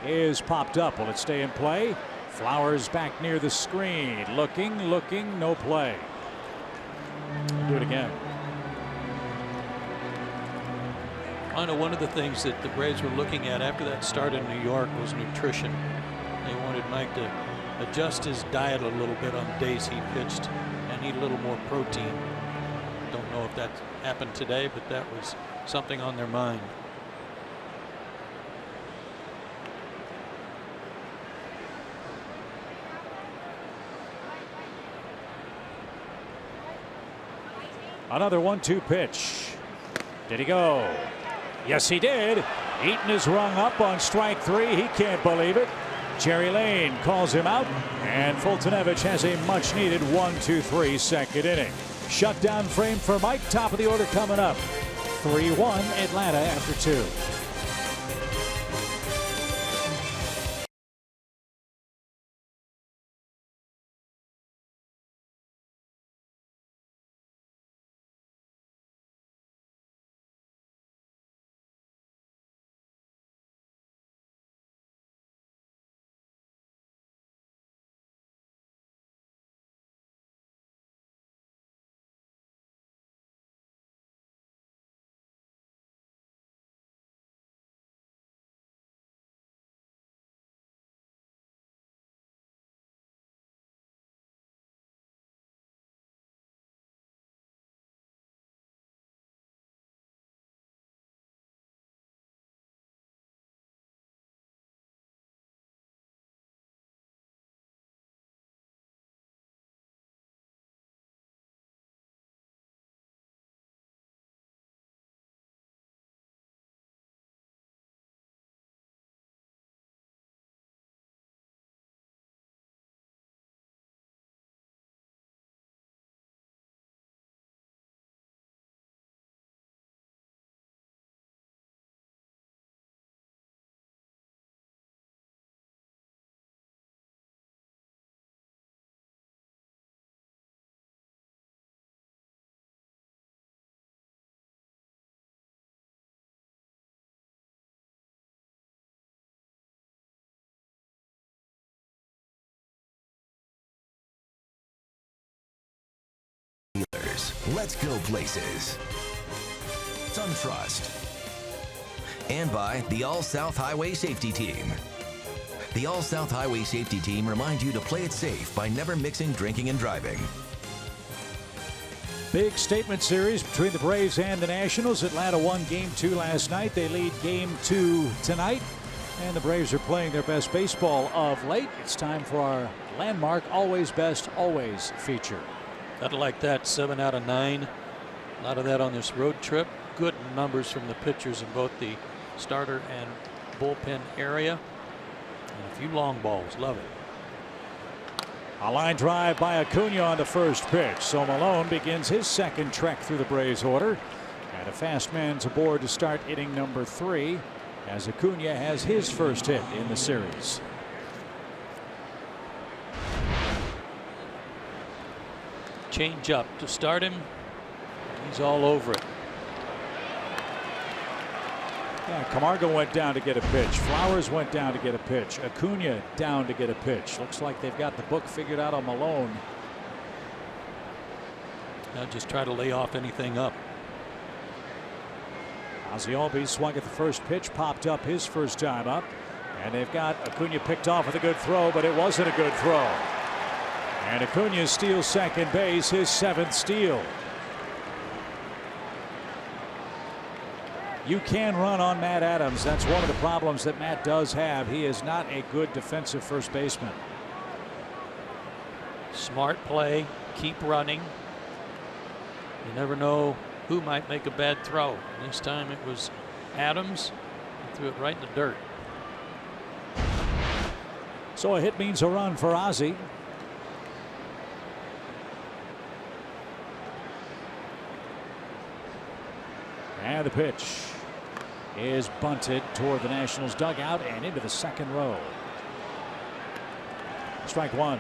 is popped up. Will it stay in play? Flowers back near the screen. Looking, no play. Do it again. I know one of the things that the Braves were looking at after that start in New York was nutrition. They wanted Mike to adjust his diet a little bit on days he pitched and eat a little more protein. Don't know if that happened today, but that was something on their mind. Another 1-2 pitch. Did he go? Yes, he did. Eaton is rung up on strike 3. He can't believe it. Jerry Lane calls him out, and Fultonevich has a much needed 1-2-3 second inning. Shutdown frame for Mike. Top of the order coming up. 3-1 Atlanta after 2. Let's go places. SunTrust. And by the All-South Highway Safety Team. The All-South Highway Safety Team reminds you to play it safe by never mixing drinking and driving. Big statement series between the Braves and the Nationals. Atlanta won Game 2 last night. They lead Game 2 tonight. And the Braves are playing their best baseball of late. It's time for our landmark Always Best Always feature. I'd like that. 7 out of 9. A lot of that on this road trip. Good numbers from the pitchers in both the starter and bullpen area. And a few long balls. Love it. A line drive by Acuna on the first pitch. So Malone begins his second trek through the Braves order. And a fast man's aboard to start inning number 3 as Acuna has his first hit in the series. Change up to start him. He's all over it. Yeah, Camargo went down to get a pitch. Flowers went down to get a pitch. Acuna down to get a pitch. Looks like they've got the book figured out on Malone. Now just try to lay off anything up. Ozzie Albies swung at the first pitch, popped up his first time up. And they've got Acuna picked off with a good throw, but it wasn't a good throw. And Acuna steals second base, his 7th steal. You can run on Matt Adams. That's one of the problems that Matt does have. He is not a good defensive first baseman. Smart play. Keep running. You never know who might make a bad throw. This time it was Adams. He threw it right in the dirt. So a hit means a run for Ozzie. And the pitch is bunted toward the Nationals dugout and into the second row. Strike one.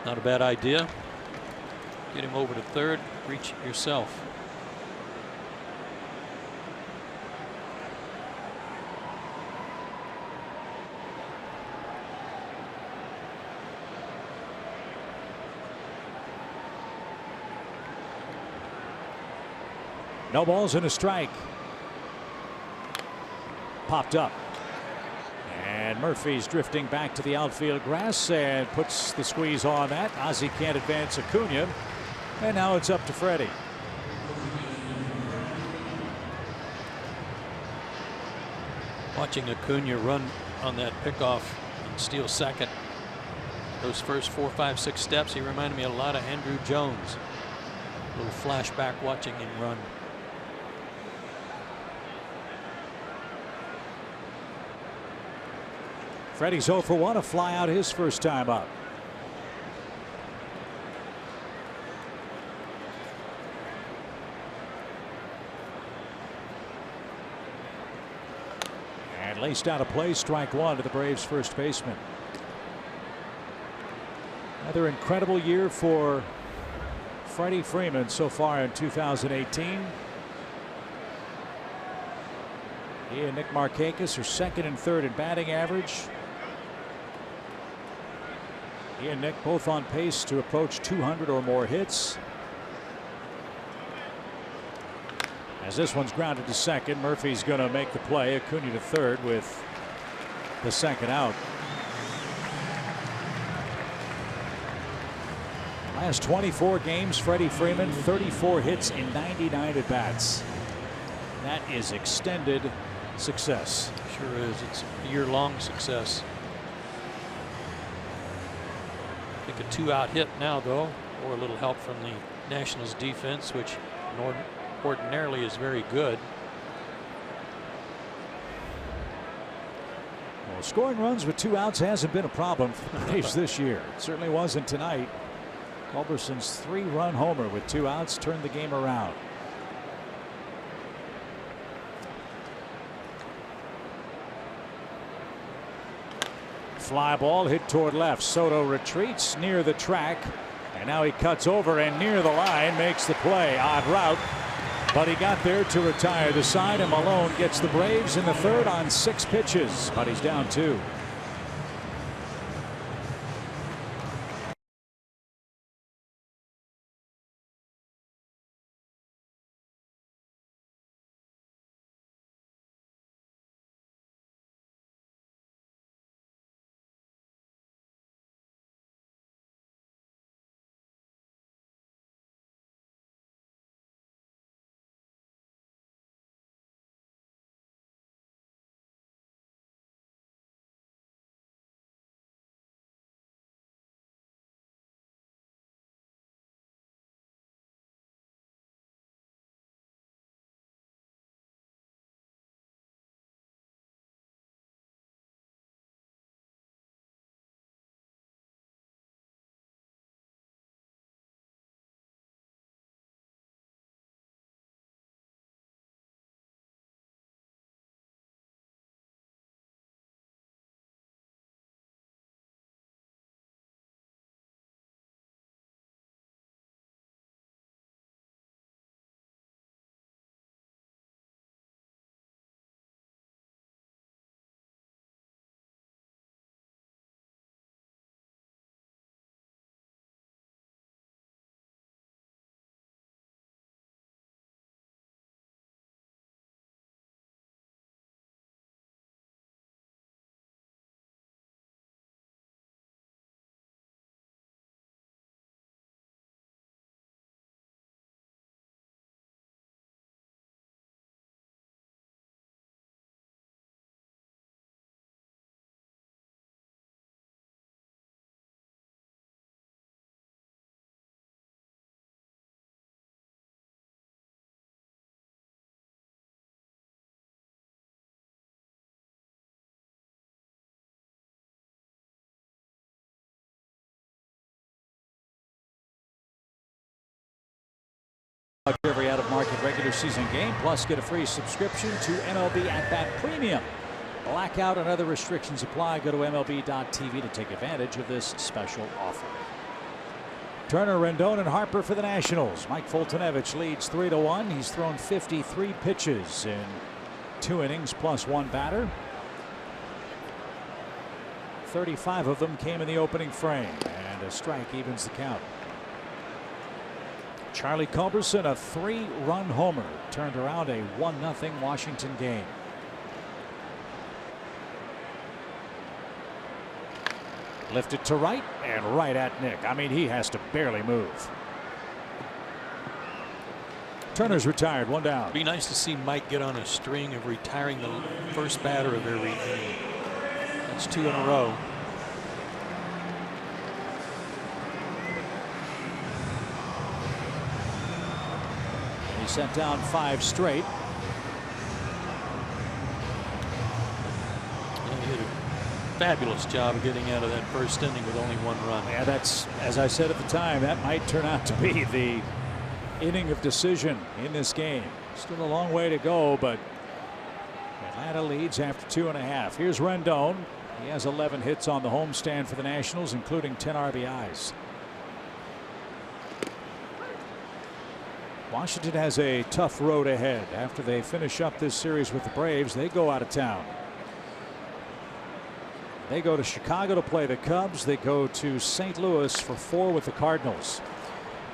Not a bad idea. Get him over to third. Reach it yourself. No balls and a strike. Popped up. And Murphy's drifting back to the outfield grass and puts the squeeze on that. Ozzie can't advance Acuna. And now it's up to Freddie. Watching Acuna run on that pickoff and steal second. Those first 4, 5, 6 steps, he reminded me a lot of Andrew Jones. A little flashback watching him run. Freddie's 0 for 1, a fly out his first time up. And laced out of play, strike one to the Braves first baseman. Another incredible year for Freddie Freeman so far in 2018. He and Nick Markakis are second and third in batting average. He and Nick both on pace to approach 200 or more hits. As this one's grounded to second, Murphy's going to make the play. Acuna to third with the second out. Last 24 games, Freddie Freeman, 34 hits in 99 at bats. That is extended success. Sure is. It's a year-long success. I think a 2-out hit now, though, or a little help from the Nationals defense, which ordinarily is very good. Well, scoring runs with 2 outs hasn't been a problem for the Braves this year. It certainly wasn't tonight. Culberson's 3-run homer with 2 outs turned the game around. Fly ball hit toward left. Soto retreats near the track, and now he cuts over and near the line makes the play. Odd route, but he got there to retire the side, and Malone gets the Braves in the third on 6 pitches, but he's down 2. Every out-of-market regular season game, plus get a free subscription to MLB At Bat Premium. Blackout and other restrictions apply. Go to MLB.tv to take advantage of this special offer. Turner, Rendon, and Harper for the Nationals. Mike Foltynewicz leads 3-1. He's thrown 53 pitches in 2 innings plus 1 batter. 35 of them came in the opening frame, and a strike evens the count. Charlie Culberson, a 3-run homer, turned around a 1-0 Washington game. Lifted to right and right at Nick. I mean, he has to barely move. Turner's retired, 1 down. Be nice to see Mike get on a string of retiring the first batter of every inning. That's 2 in a row. He sent down 5 straight. He did a fabulous job of getting out of that first inning with only 1 run. Yeah, that's, as I said at the time, that might turn out to be the inning of decision in this game. Still a long way to go, but Atlanta leads after 2.5. Here's Rendon. He has 11 hits on the homestand for the Nationals, including 10 RBIs. Washington has a tough road ahead. After they finish up this series with the Braves, they go out of town. They go to Chicago to play the Cubs. They go to St. Louis for 4 with the Cardinals.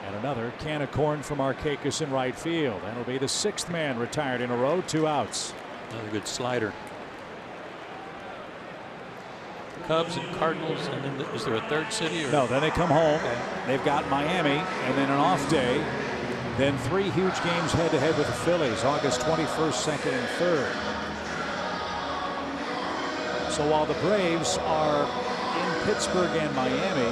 And another can of corn from Markakis in right field. That'll be the 6th man retired in a row. 2 outs. Another good slider. Cubs and Cardinals, and then is there a 3rd city? Or? No, then they come home. Okay. They've got Miami, and then an off day. Then 3 huge games head-to-head with the Phillies, August 21st, 2nd, and 3rd. So while the Braves are in Pittsburgh and Miami,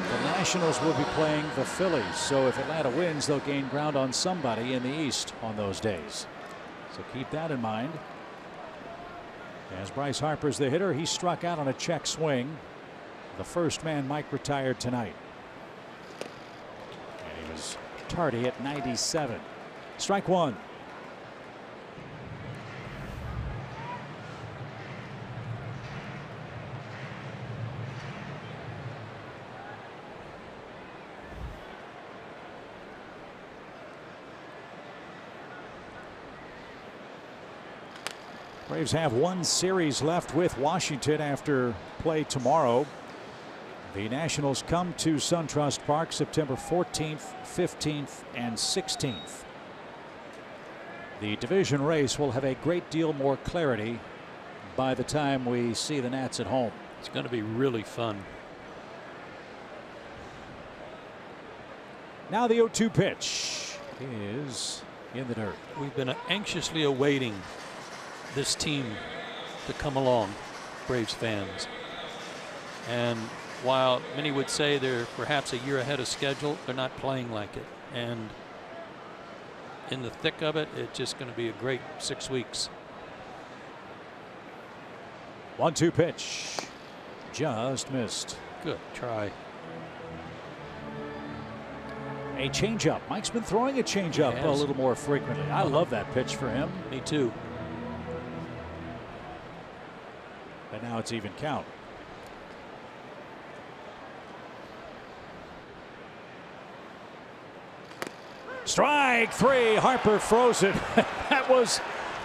the Nationals will be playing the Phillies. So if Atlanta wins, they'll gain ground on somebody in the East on those days. So keep that in mind. As Bryce Harper's the hitter, he struck out on a check swing. The first man Mike retired tonight. And he was tardy at 97. Strike 1. Braves have 1 series left with Washington after play tomorrow. The Nationals come to SunTrust Park September 14th, 15th, and 16th. The division race will have a great deal more clarity by the time we see the Nats at home. It's going to be really fun. Now the 0-2 pitch is in the dirt. We've been anxiously awaiting this team to come along, Braves fans. And while many would say they're perhaps a year ahead of schedule, they're not playing like it. And in the thick of it, it's just going to be a great 6 weeks. 1-2 pitch. Just missed. Good try. A changeup. Mike's been throwing a changeup a little more frequently. I love that pitch for him. Me too. And now it's even count. Strike 3. Harper froze it. That was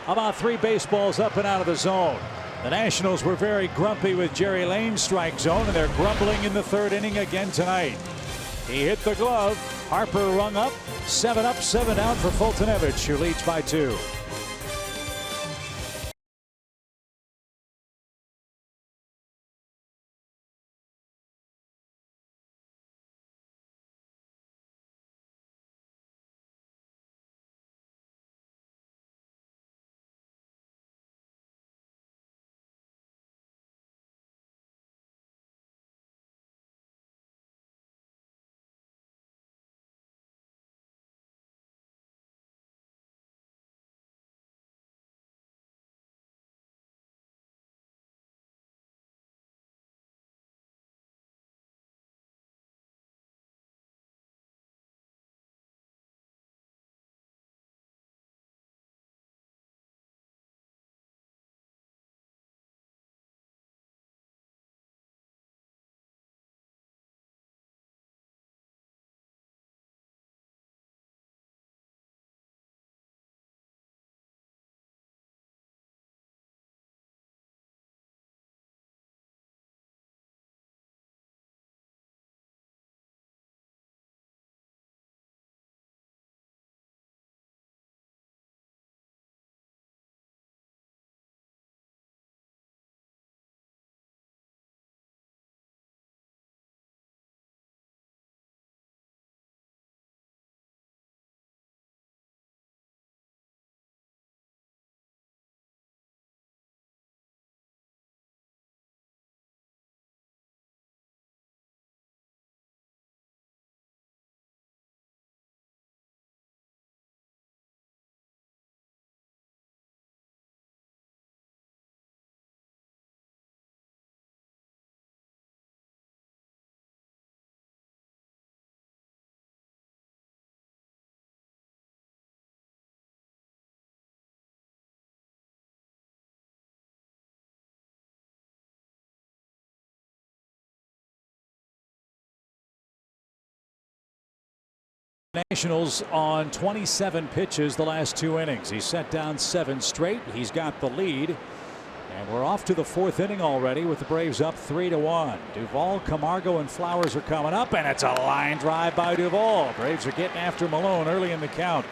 about 3 baseballs up and out of the zone. The Nationals were very grumpy with Jerry Lane's strike zone, and they're grumbling in the 3rd inning again tonight. He hit the glove. Harper rung up. 7 up, 7 down for Foltynewicz, who leads by 2. Nationals on 27 pitches the last 2 innings. He set down 7 straight. He's got the lead. And we're off to the 4th inning already with the Braves up 3-1. Duvall, Camargo, and Flowers are coming up, and it's a line drive by Duvall. Braves are getting after Malone early in the count.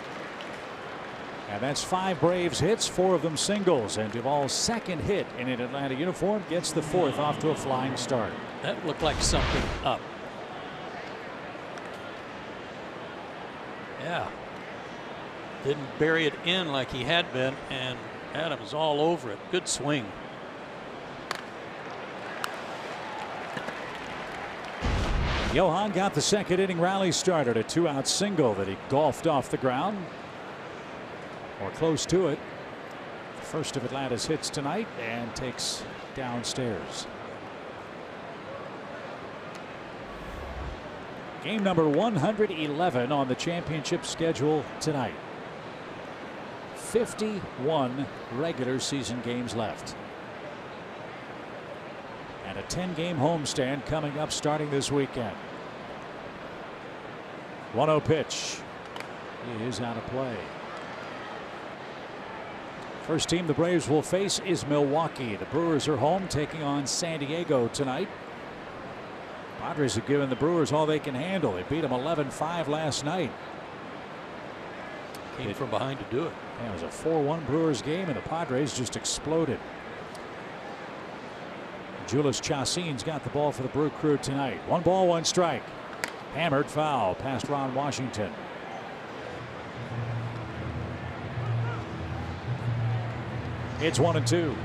And that's 5 Braves hits, 4 of them singles. And Duvall's second hit in an Atlanta uniform gets the 4th off to a flying start. That looked like something up. Yeah. Didn't bury it in like he had been, and Adams all over it. Good swing. Johan got the second inning rally started, a 2-out single that he golfed off the ground, or close to it. The first of Atlanta's hits tonight, and takes downstairs. Game number 111 on the championship schedule tonight. 51 regular season games left. And a 10-game homestand coming up starting this weekend. 1-0 pitch. He is out of play. First team the Braves will face is Milwaukee. The Brewers are home taking on San Diego tonight. Padres have given the Brewers all they can handle. They beat them 11-5 last night. Came from behind to do it. Yeah, it was a 4-1 Brewers game, and the Padres just exploded. Julius Chacin's got the ball for the Brew Crew tonight. 1 ball, 1 strike. Hammered foul past Ron Washington. It's 1-2.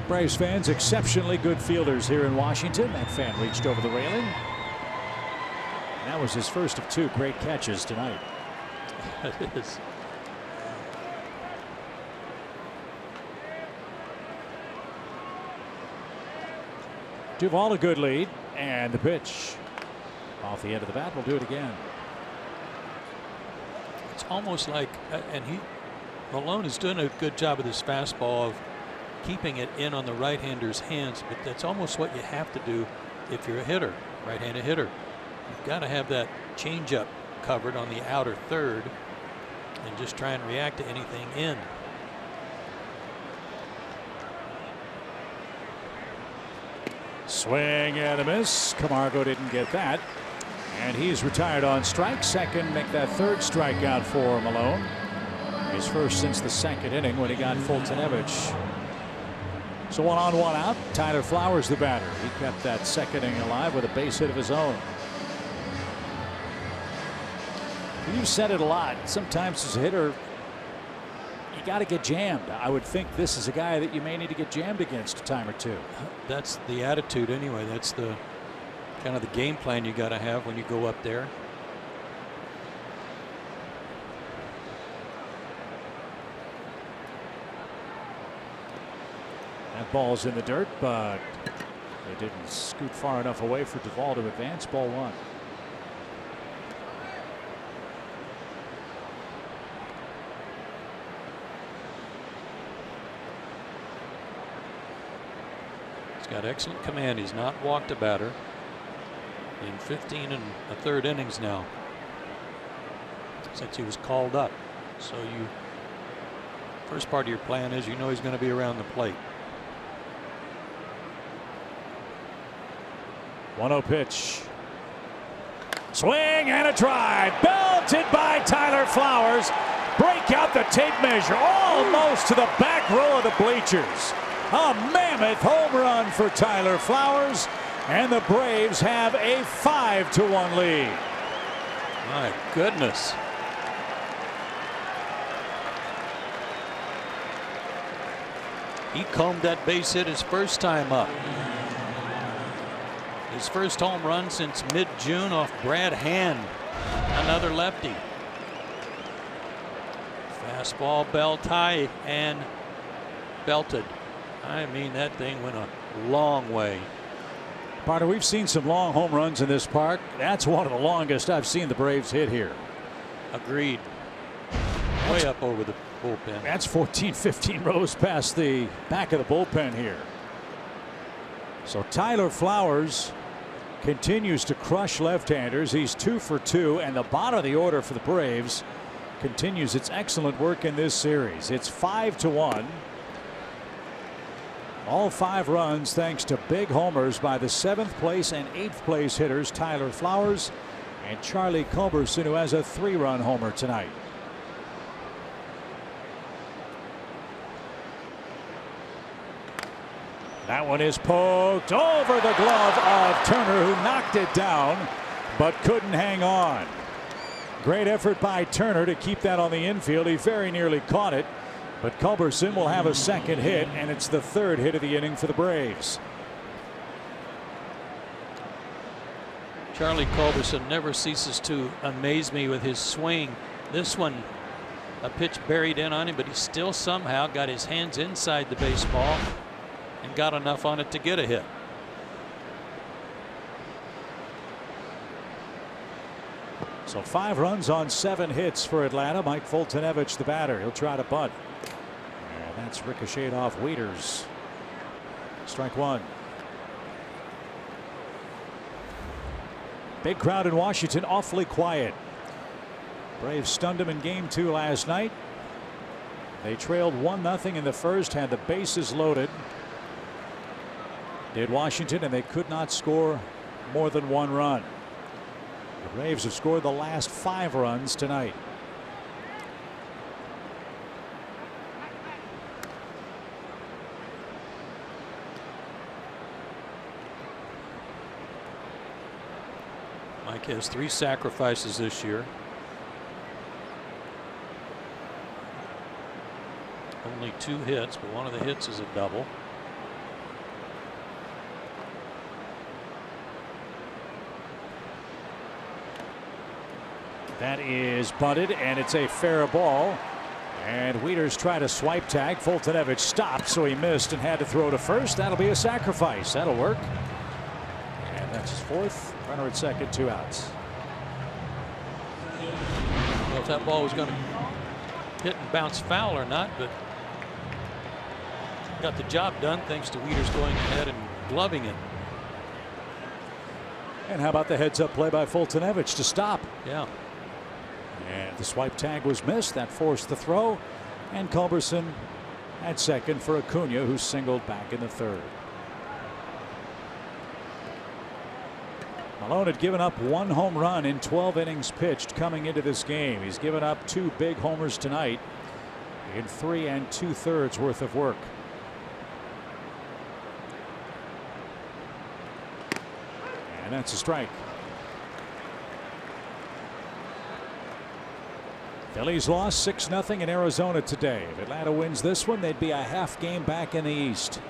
Braves fans exceptionally good fielders here in Washington. That fan reached over the railing. And that was his first of 2 great catches tonight. It is. Duvall a good lead, and the pitch off the end of the bat will do it again. It's almost like, Malone is doing a good job with his fastball of keeping it in on the right-hander's hands, but that's almost what you have to do if you're a hitter, right-handed hitter. You've got to have that changeup covered on the outer third and just try and react to anything in. Swing and a miss. Camargo didn't get that, and he's retired on strike. Second, make that 3rd strikeout for Malone. His first since the 2nd inning when he got Fultonevich. So 1 on, 1 out. Tyler Flowers the batter. He kept that 2nd inning alive with a base hit of his own. You've said it a lot. Sometimes as a hitter, you got to get jammed. I would think this is a guy that you may need to get jammed against a time or 2. That's the attitude anyway. That's the kind of the game plan you got to have when you go up there. That ball's in the dirt, but it didn't scoot far enough away for Duvall to advance. Ball 1. He's got excellent command. He's not walked a batter in 15 1/3 innings now since he was called up. So first part of your plan is you know he's going to be around the plate. 1-0 pitch. Swing and a drive. Belted by Tyler Flowers. Break out the tape measure almost to the back row of the bleachers. A mammoth home run for Tyler Flowers, and the Braves have a 5-1 lead. My goodness. He combed that base hit his first time up. His first home run since mid-June off Brad Hand, another lefty. Fastball belt high and belted. I mean, that thing went a long way. Partner, we've seen some long home runs in this park. That's one of the longest I've seen the Braves hit here. Agreed. Way up over the bullpen. That's 14-15 rows past the back of the bullpen here. So Tyler Flowers continues to crush left-handers. He's 2 for 2, and the bottom of the order for the Braves continues its excellent work in this series. It's 5-1. All 5 runs thanks to big homers by the 7th place and 8th place hitters Tyler Flowers and Charlie Culberson, who has a 3-run homer tonight. That one is poked over the glove of Turner, who knocked it down but couldn't hang on. Great effort by Turner to keep that on the infield. He very nearly caught it, but Culberson will have a second hit, and it's the 3rd hit of the inning for the Braves. Charlie Culberson never ceases to amaze me with his swing. This one, a pitch buried in on him, but he still somehow got his hands inside the baseball and got enough on it to get a hit. So 5 runs on 7 hits for Atlanta. Mike Foltynewicz, the batter. He'll try to bunt. And that's ricocheted off Wieters. Strike 1. Big crowd in Washington, awfully quiet. Braves stunned them in Game 2 last night. They trailed 1-0 in the first, had the bases loaded. Did Washington, and they could not score more than 1 run. The Braves have scored the last 5 runs tonight. Mike has 3 sacrifices this year. Only 2 hits, but one of the hits is a double. That is bunted, and it's a fair ball. And Wieters tried a swipe tag. Foltynewicz stopped, so he missed and had to throw to first. That'll be a sacrifice. That'll work. And that's his 4th. Runner at second, 2 outs. Well, if that ball was going to hit and bounce foul or not, but got the job done thanks to Wieters going ahead and gloving it. And how about the heads-up play by Foltynewicz to stop? Yeah. And the swipe tag was missed. That forced the throw. And Culberson at second for Acuna, who singled back in the 3rd. Malone had given up 1 home run in 12 innings pitched coming into this game. He's given up 2 big homers tonight in 3 2/3 worth of work. And that's a strike. Phillies lost 6-0 in Arizona today. If Atlanta wins this one, they'd be a half game back in the East.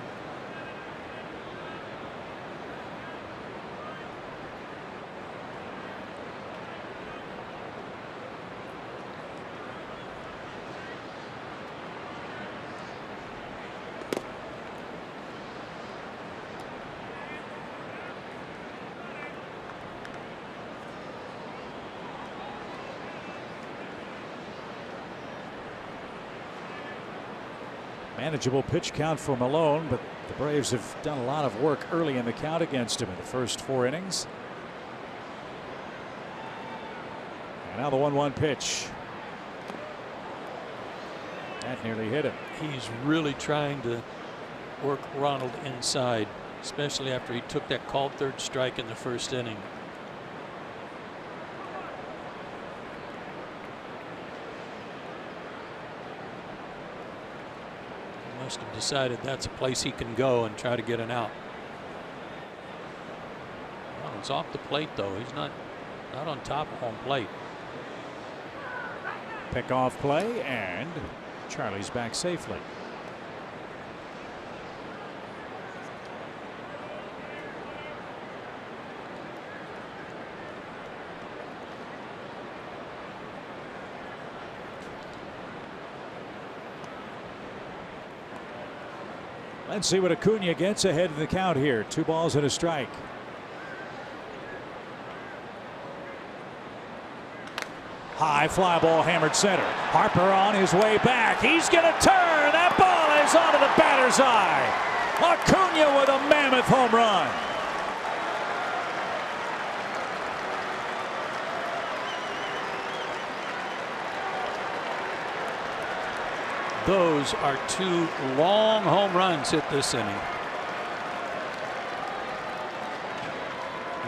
Manageable pitch count for Malone, but the Braves have done a lot of work early in the count against him in the first 4 innings. And now the 1-1 pitch. That nearly hit him. He's really trying to work Ronald inside, especially after he took that called 3rd strike in the first inning. Must have decided that's a place he can go and try to get an out. Well, it's off the plate though. He's not on top of home plate. Pick off play, and Charlie's back safely. Let's see what Acuna gets ahead of the count here. 2 balls and a strike. High fly ball hammered center. Harper on his way back. He's going to turn. That ball is onto the batter's eye. Acuna with a mammoth home run. Those are 2 long home runs hit this inning.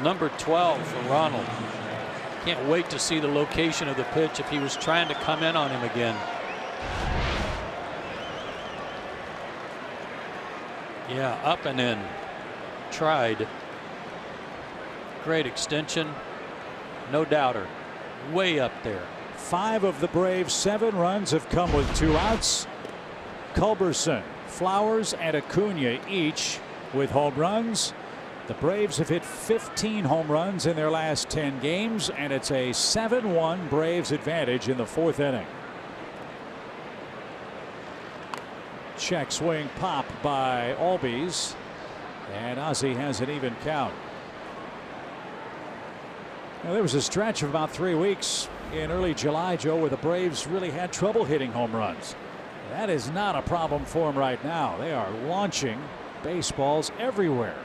Number 12 for Ronald. Can't wait to see the location of the pitch if he was trying to come in on him again. Yeah, up and in. Tried. Great extension. No doubter. Way up there. 5 of the Braves' 7 runs have come with 2 outs. Culberson, Flowers, and Acuna each with home runs. The Braves have hit 15 home runs in their last 10 games, and it's a 7-1 Braves advantage in the 4th inning. Check swing pop by Albies, and Ozzie has an even count. Now, there was a stretch of about 3 weeks in early July, Joe, where the Braves really had trouble hitting home runs. That is not a problem for them right now. They are launching baseballs everywhere.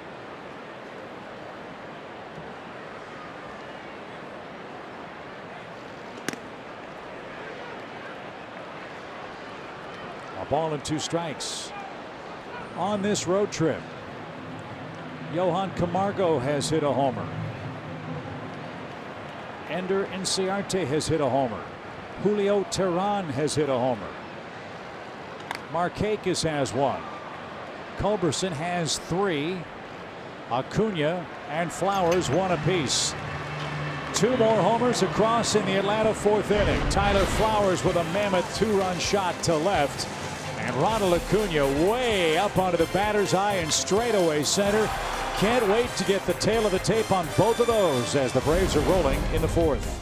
A ball and 2 strikes. On this road trip, Johan Camargo has hit a homer. Ender Inciarte has hit a homer. Julio Teheran has hit a homer. Markakis has 1. Culberson has 3. Acuna and Flowers 1 apiece. 2 more homers across in the Atlanta 4th inning. Tyler Flowers with a mammoth 2-run shot to left. And Ronald Acuna way up onto the batter's eye and straightaway center. Can't wait to get the tail of the tape on both of those as the Braves are rolling in the 4th.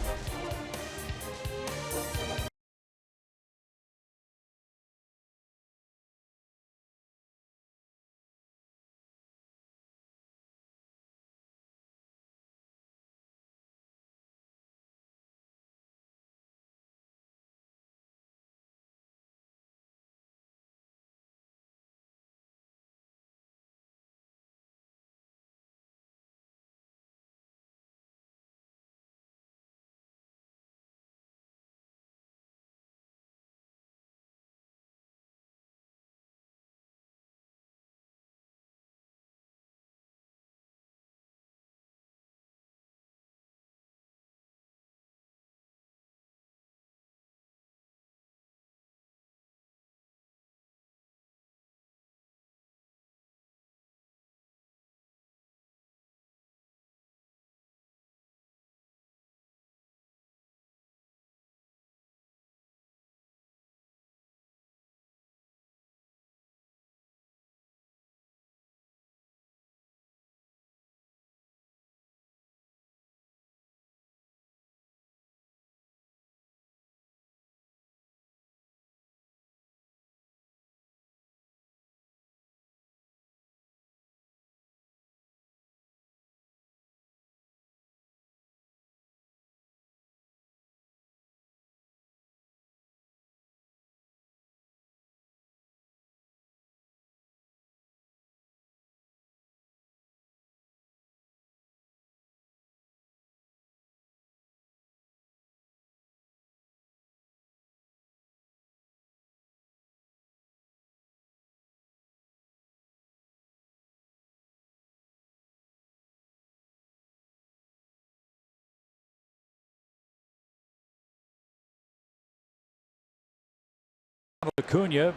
Acuna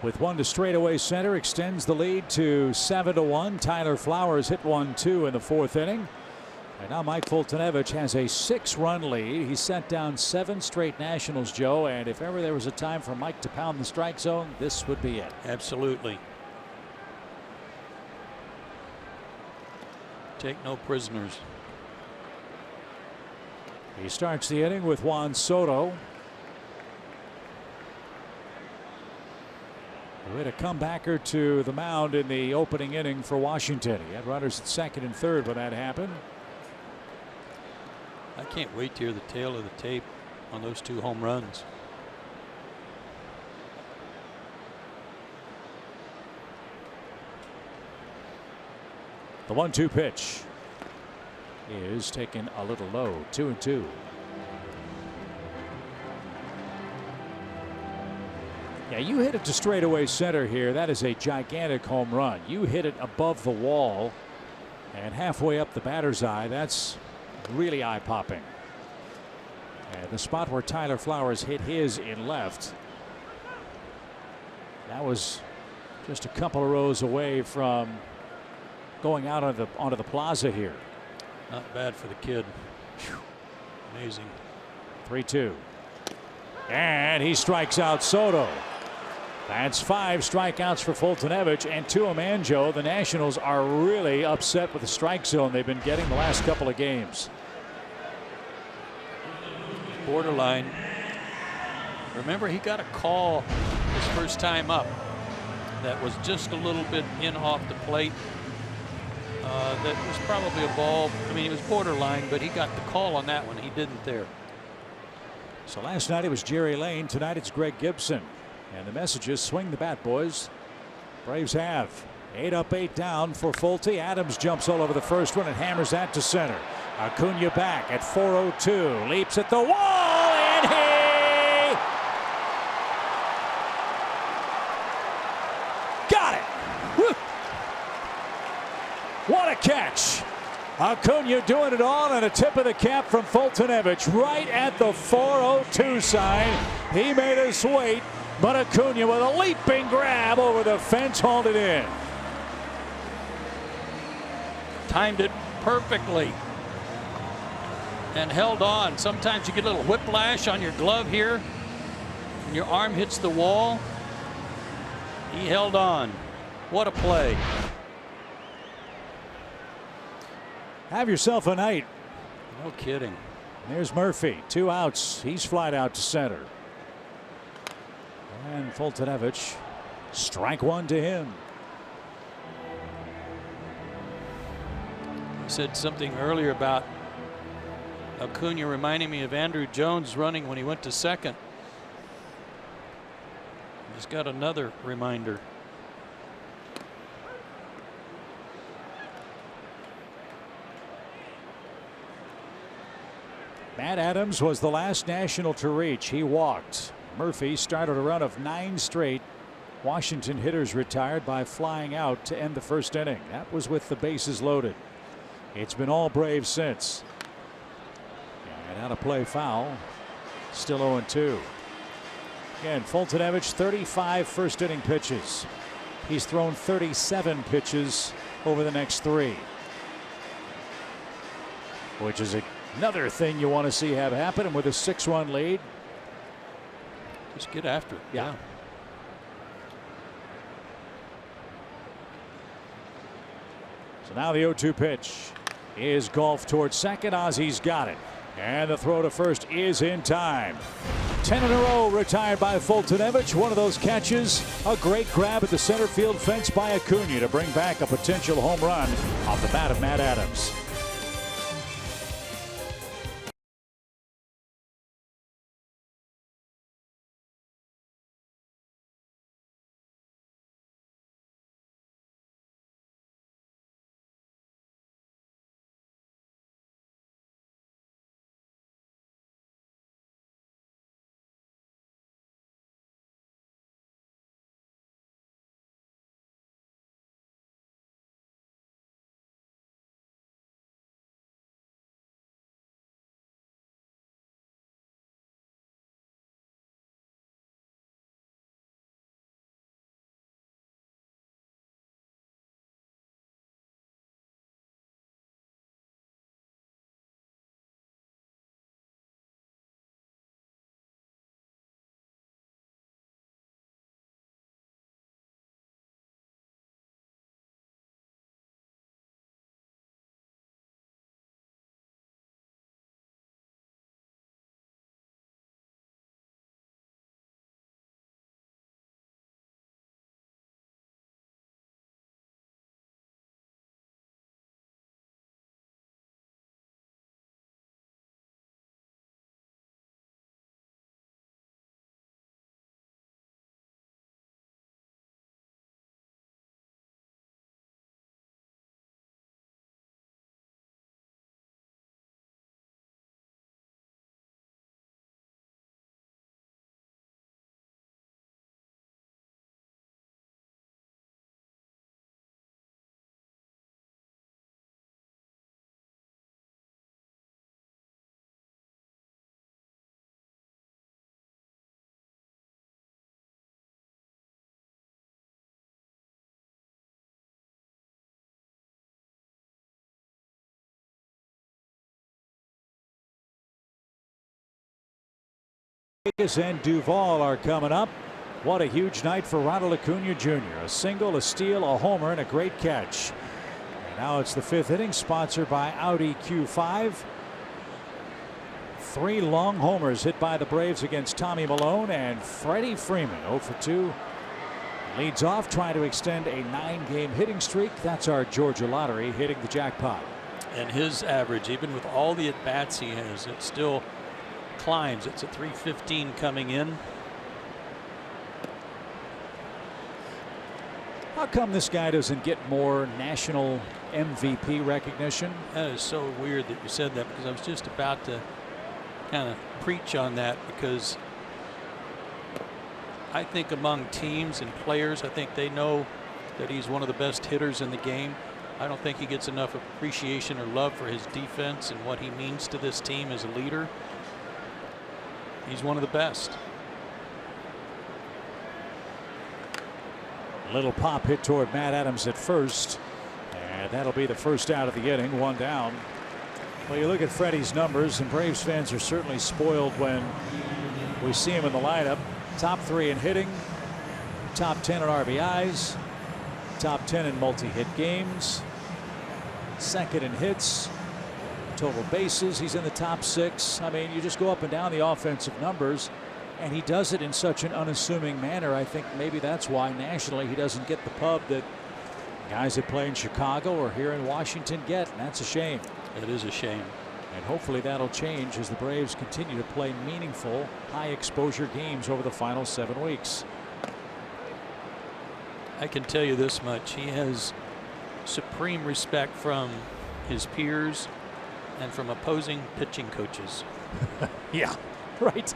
with 1 to straightaway center extends the lead to 7-1. Tyler Flowers hit 1-2 in the 4th inning. And now Mike Fultonevich has a 6-run lead. He sent down 7 straight Nationals, Joe, and if ever there was a time for Mike to pound the strike zone, this would be it. Absolutely. Take no prisoners. He starts the inning with Juan Soto. We had a comebacker to the mound in the opening inning for Washington. He had runners at 2nd and 3rd when that happened. I can't wait to hear the tail of the tape on those 2 home runs. The 1-2 pitch is taken a little low. 2-2. Yeah, you hit it to straightaway center here. That is a gigantic home run. You hit it above the wall and halfway up the batter's eye. That's really eye-popping. And the spot where Tyler Flowers hit his in left, that was just a couple of rows away from going out onto the plaza here. Not bad for the kid. Whew. Amazing. 3-2. And he strikes out Soto. That's 5 strikeouts for Fultonevich and 2 Manjo. The Nationals are really upset with the strike zone they've been getting the last couple of games. Borderline. Remember, he got a call his first time up that was just a little bit in off the plate. That was probably a ball. I mean, it was borderline, but he got the call on that one. He didn't there. So last night it was Jerry Lane. Tonight it's Greg Gibson. And the message is swing the bat, boys. Braves have 8 up, 8 down for Fulte. Adams jumps all over the first one and hammers that to center. Acuna back at 4:02. Leaps at the wall, and he got it. Woo. What a catch. Acuna doing it all, and a tip of the cap from Fultonevich right at the 4:02 sign. He made us wait, but Acuna with a leaping grab over the fence hauled it in. Timed it perfectly and held on. Sometimes you get a little whiplash on your glove here and your arm hits the wall. He held on. What a play. Have yourself a night. No kidding. There's Murphy, 2 outs. He's flied out to center. And Fultonevich, strike 1 to him. I said something earlier about Acuna reminding me of Andrew Jones running when he went to second. He's got another reminder. Matt Adams was the last National to reach. He walked. Murphy started a run of 9 straight Washington hitters retired by flying out to end the first inning. That was with the bases loaded. It's been all Braves since. And out of play foul. Still 0-2. Again, Fultonevich 35 first inning pitches. He's thrown 37 pitches over the next 3. Which is another thing you want to see have happen. And with a 6-1 lead. Just get after it. Yeah. So now the 0-2 pitch is golf towards second. Ozzy's got it. And the throw to first is in time. 10 in a row retired by Fultonevich. One of those catches, a great grab at the center field fence by Acuna to bring back a potential home run off the bat of Matt Adams. Markakis and Duvall are coming up. What a huge night for Ronald Acuna Jr. A single, a steal, a homer, and a great catch. And now it's the 5th inning, sponsored by Audi Q5. 3 long homers hit by the Braves against Tommy Milone, and Freddie Freeman 0 for 2. Leads off, trying to extend a 9-game hitting streak. That's our Georgia Lottery hitting the jackpot. And his average, even with all the at-bats he has, it still climbs. It's a .315 coming in. How come this guy doesn't get more national MVP recognition? That is so weird that you said that, because I was just about to kind of preach on that, because I think among teams and players, I think they know that he's one of the best hitters in the game. I don't think he gets enough appreciation or love for his defense and what he means to this team as a leader. He's one of the best. Little pop hit toward Matt Adams at first, and that'll be the first out of the inning, 1 down. Well, you look at Freddie's numbers, and Braves fans are certainly spoiled when we see him in the lineup. Top 3 in hitting, top 10 in RBIs, top 10 in multi-hit games, 2nd in hits, total bases. He's in the top 6. I mean, you just go up and down the offensive numbers, and he does it in such an unassuming manner. I think maybe that's why nationally he doesn't get the pub that guys that play in Chicago or here in Washington get, and that's a shame. It is a shame. And hopefully that'll change as the Braves continue to play meaningful, high exposure games over the final 7 weeks. I can tell you this much: he has supreme respect from his peers and from opposing pitching coaches. Yeah, right.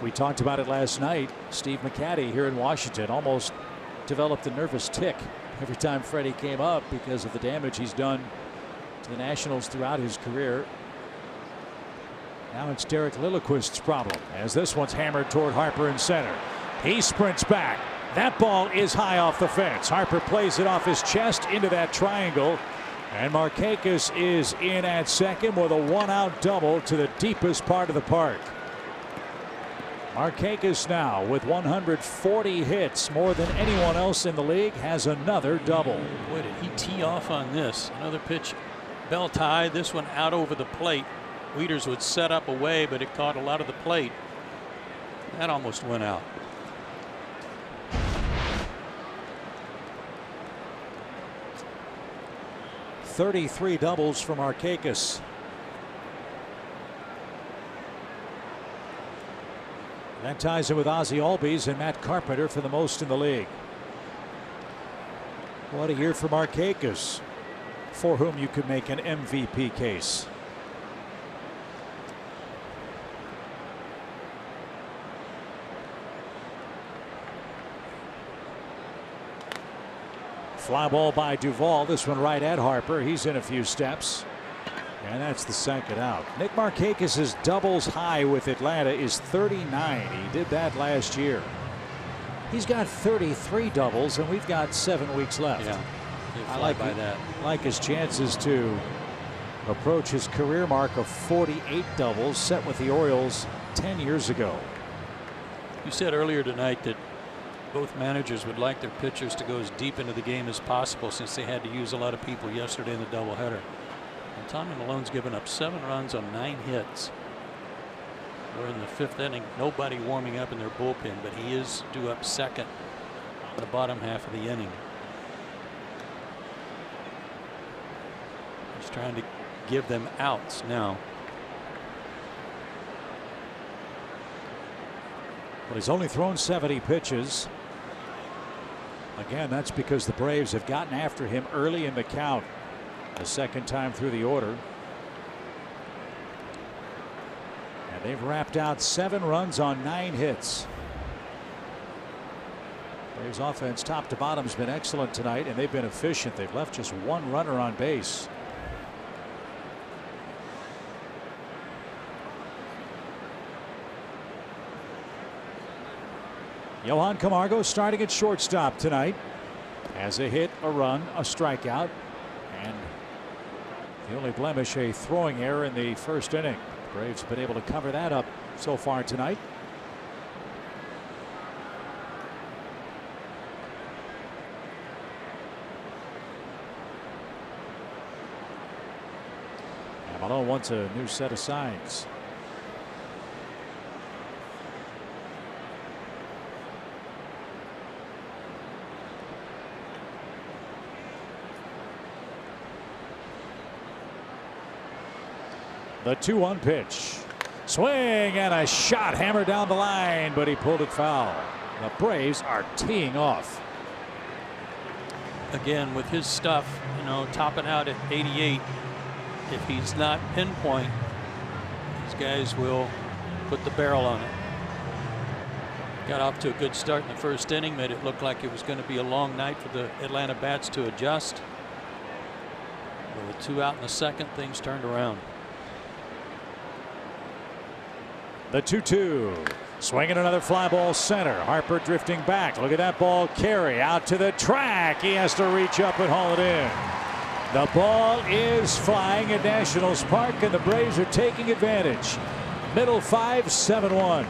We talked about it last night. Steve McCaddy here in Washington almost developed a nervous tick every time Freddie came up because of the damage he's done to the Nationals throughout his career. Now it's Derek Lilliquist's problem, as this one's hammered toward Harper in center. He sprints back. That ball is high off the fence. Harper plays it off his chest into that triangle, and Markakis is in at second with a 1-out double to the deepest part of the park. Markakis now with 140 hits, more than anyone else in the league, has another double. Boy, did he tee off on this. Another pitch, belt high, this one out over the plate. Wieters would set up away, but it caught a lot of the plate. That almost went out. .33 doubles from Markakis. That ties him with Ozzie Albies and Matt Carpenter for the most in the league. What a year for Markakis, for whom you could make an MVP case. Fly ball by Duvall. This one right at Harper. He's in a few steps. And that's the 2nd out. Nick Markakis' doubles high with Atlanta is 39. He did that last year. He's got 33 doubles, and we've got 7 weeks left. Yeah, I like his chances to approach his career mark of 48 doubles set with the Orioles 10 years ago. You said earlier tonight that both managers would like their pitchers to go as deep into the game as possible, since they had to use a lot of people yesterday in the doubleheader. And Tommy Milone's given up 7 runs on 9 hits. We're in the 5th inning. Nobody warming up in their bullpen, but he is due up second in the bottom half of the inning. He's trying to give them outs now. Well, he's only thrown 70 pitches. Again, that's because the Braves have gotten after him early in the count. The 2nd time through the order. And they've wrapped out 7 runs on 9 hits. Braves offense top to bottom has been excellent tonight, and they've been efficient. They've left just 1 runner on base. Johan Camargo starting at shortstop tonight. Has a hit, a run, a strikeout, and The only blemish, a throwing error in the first inning. Braves been able to cover that up so far tonight. Malone wants a new set of signs. The 2-1 pitch. Swing and a shot hammered down the line, but he pulled it foul. The Braves are teeing off. Again, with his stuff, you know, topping out at 88. If he's not pinpoint, these guys will put the barrel on it. Got off to a good start in the first inning, made it look like it was going to be a long night for the Atlanta bats to adjust. But with 2 out in the second, things turned around. The 2-2. Swinging another fly ball center. Harper drifting back. Look at that ball carry out to the track. He has to reach up and haul it in. The ball is flying at Nationals Park, and the Braves are taking advantage. Middle 5, 7-1.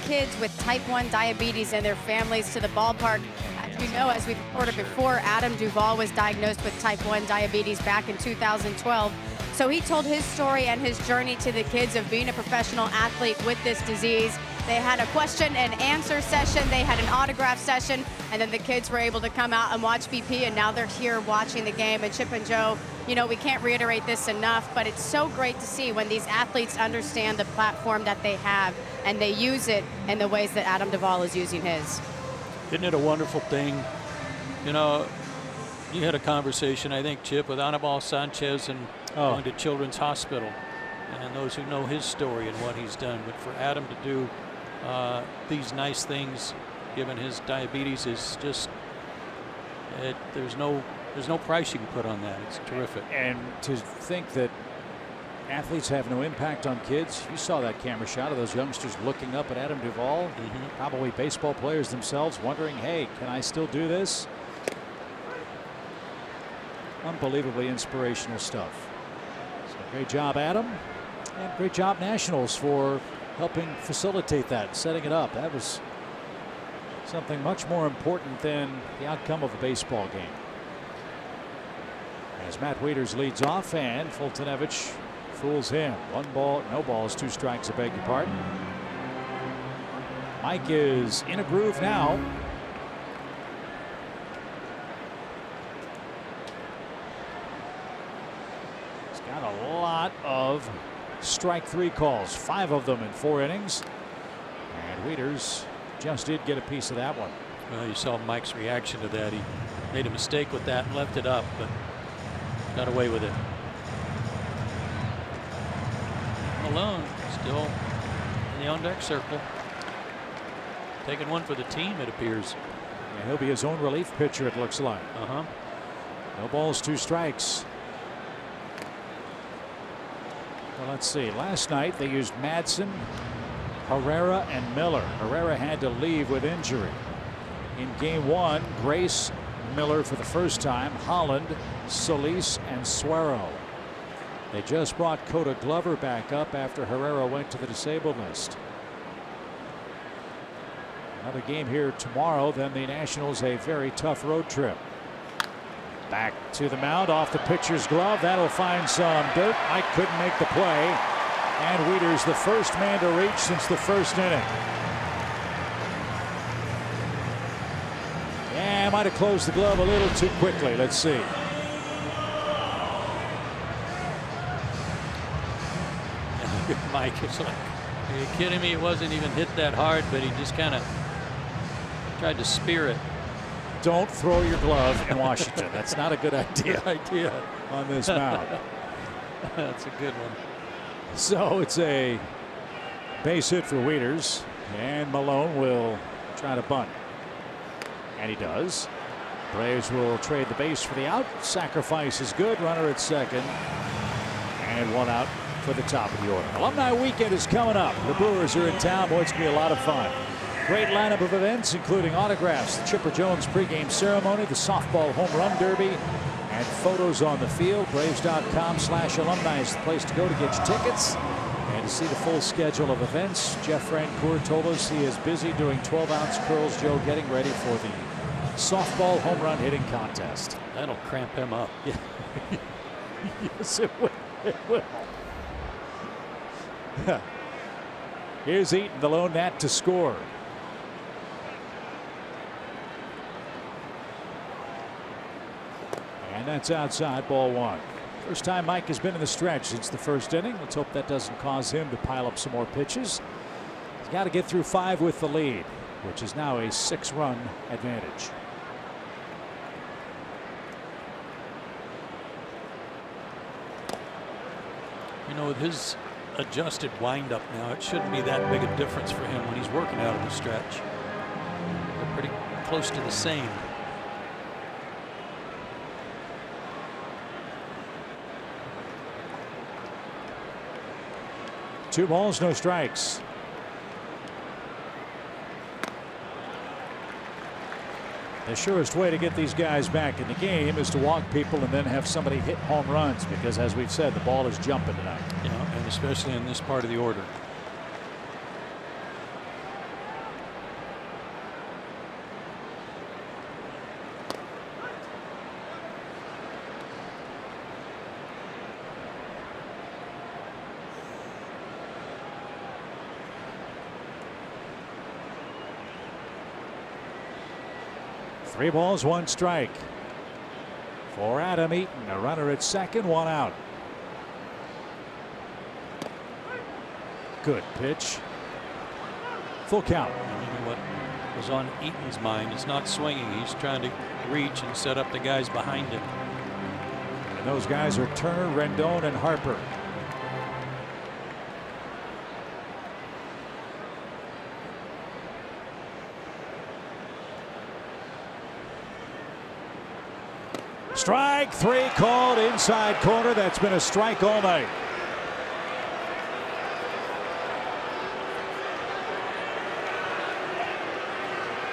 Kids with type 1 diabetes and their families to the ballpark. As you know, as we've reported before, Adam Duvall was diagnosed with type 1 diabetes back in 2012. So he told his story and his journey to the kids of being a professional athlete with this disease. They had a question and answer session, they had an autograph session, and then the kids were able to come out and watch BP, and now they're here watching the game. And Chip and Joe, you know, we can't reiterate this enough, but it's so great to see when these athletes understand the platform that they have and they use it in the ways that Adam Duvall is using his. Isn't it a wonderful thing? You know, you had a conversation, I think, Chip, with Anibal Sanchez and going to Children's Hospital, and those who know his story and what he's done. But for Adam to do these nice things, given his diabetes, is just there's no price you can put on that. It's terrific. And to think that athletes have no impact on kids. You saw that camera shot of those youngsters looking up at Adam Duvall. Probably baseball players themselves wondering, hey, can I still do this? Unbelievably inspirational stuff. So great job, Adam. And great job, Nationals, for helping facilitate that, setting it up. That was something much more important than the outcome of a baseball game. As Matt Wieters leads off, and Fultonevich fools him. 1 ball, no balls, 2 strikes, I beg your pardon. Mike is in a groove now. He's got a lot of strike 3 calls, 5 of them in 4 innings. And Wieters just did get a piece of that one. Well, you saw Mike's reaction to that. He made a mistake with that and left it up, but got away with it. Malone still in the on-deck circle. Taking one for the team, it appears. Yeah, he'll be his own relief pitcher, it looks like. No balls, 2 strikes. Well, let's see. Last night they used Madsen, Herrera, and Miller. Herrera had to leave with injury. In game 1, Grace, Miller for the first time, Holland, Solis, and Suero. They just brought Coda Glover back up after Herrera went to the disabled list. Another game here tomorrow, then the Nationals a very tough road trip. Back to the mound, off the pitcher's glove. That'll find some dirt. Mike couldn't make the play. And Wieters the first man to reach since the first inning. Yeah, might have closed the glove a little too quickly. Let's see. Mike, it's like, are you kidding me? It wasn't even hit that hard, but he just kind of tried to spear it. Don't throw your glove in Washington. That's not a good idea. On this mound. That's a good one. So it's a base hit for Wieters, and Malone will try to bunt. And he does. Braves will trade the base for the out. Sacrifice is good. Runner at second. And 1 out for the top of the order. Alumni weekend is coming up. The Brewers are in town. Boy, it's going to be a lot of fun. Great lineup of events, including autographs, the Chipper Jones pregame ceremony, the softball home run derby, and photos on the field. Braves.com/alumni is the place to go to get your tickets and to see the full schedule of events. Jeff Francoeur told us he is busy doing 12-ounce curls. Joe getting ready for the softball home run hitting contest. That'll cramp him up. Yeah. Yes, it will. It will. Here's Eaton, the lone Nat to score. And that's outside, ball 1. First time Mike has been in the stretch since the first inning. Let's hope that doesn't cause him to pile up some more pitches. He's got to get through 5 with the lead, which is now a 6-run advantage. You know, with his adjusted windup now, it shouldn't be that big a difference for him when he's working out of the stretch. They're pretty close to the same. Two balls, no strikes. The surest way to get these guys back in the game is to walk people and then have somebody hit home runs, because as we've said, the ball is jumping tonight. Yeah, and especially in this part of the order. Three balls, 1 strike. For Adam Eaton, a runner at second, 1 out. Good pitch. Full count. You know what was on Eaton's mind? It's not swinging. He's trying to reach and set up the guys behind him. And those guys are Turner, Rendon, and Harper. Strike 3 called inside corner. That's been a strike all night.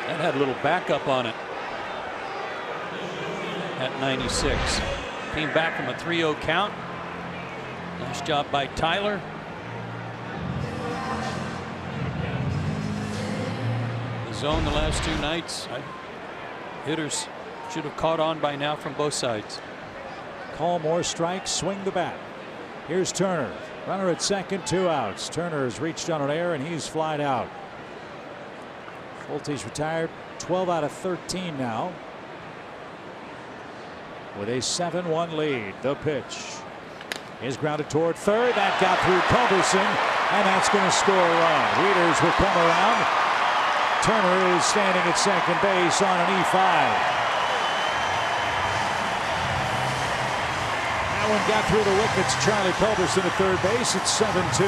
That had a little backup on it at 96. Came back from a 3-0 count. Nice job by Tyler. The zone the last 2 nights. Hitters should have caught on by now from both sides. Call more strikes, swing the bat. Here's Turner. Runner at second, 2 outs. Turner has reached on an error and he's flied out. Fulte's retired, 12 out of 13 now. With a 7-1 lead. The pitch is grounded toward third. That got through Culberson, and that's going to score a run. Wieters will come around. Turner is standing at second base on an E5. That one got through the wickets. Charlie Culberson at third base. It's 7-2.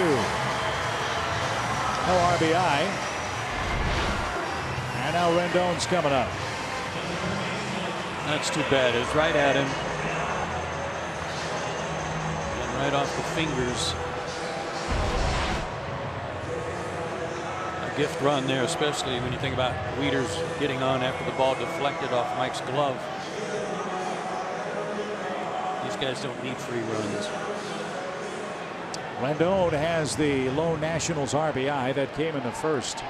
No RBI. And now Rendon's coming up. That's too bad. It's right at him. And right off the fingers. A gift run there, especially when you think about Wieters getting on after the ball deflected off Mike's glove. These guys don't need free runs. Rendon has the lone Nationals RBI that came in the first.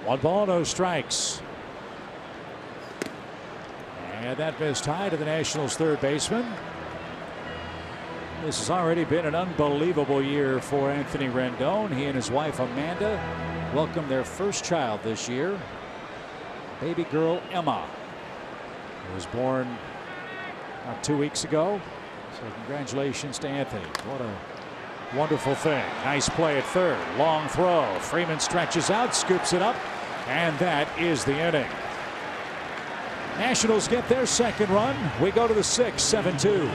One ball, no strikes. And that missed high to the Nationals' third baseman. This has already been an unbelievable year for Anthony Rendon. He and his wife Amanda welcomed their first child this year, baby girl Emma, who was born about 2 weeks ago. So congratulations to Anthony. What a wonderful thing. Nice play at third. Long throw. Freeman stretches out, scoops it up, and that is the inning. Nationals get their second run. We go to the sixth, 7-2.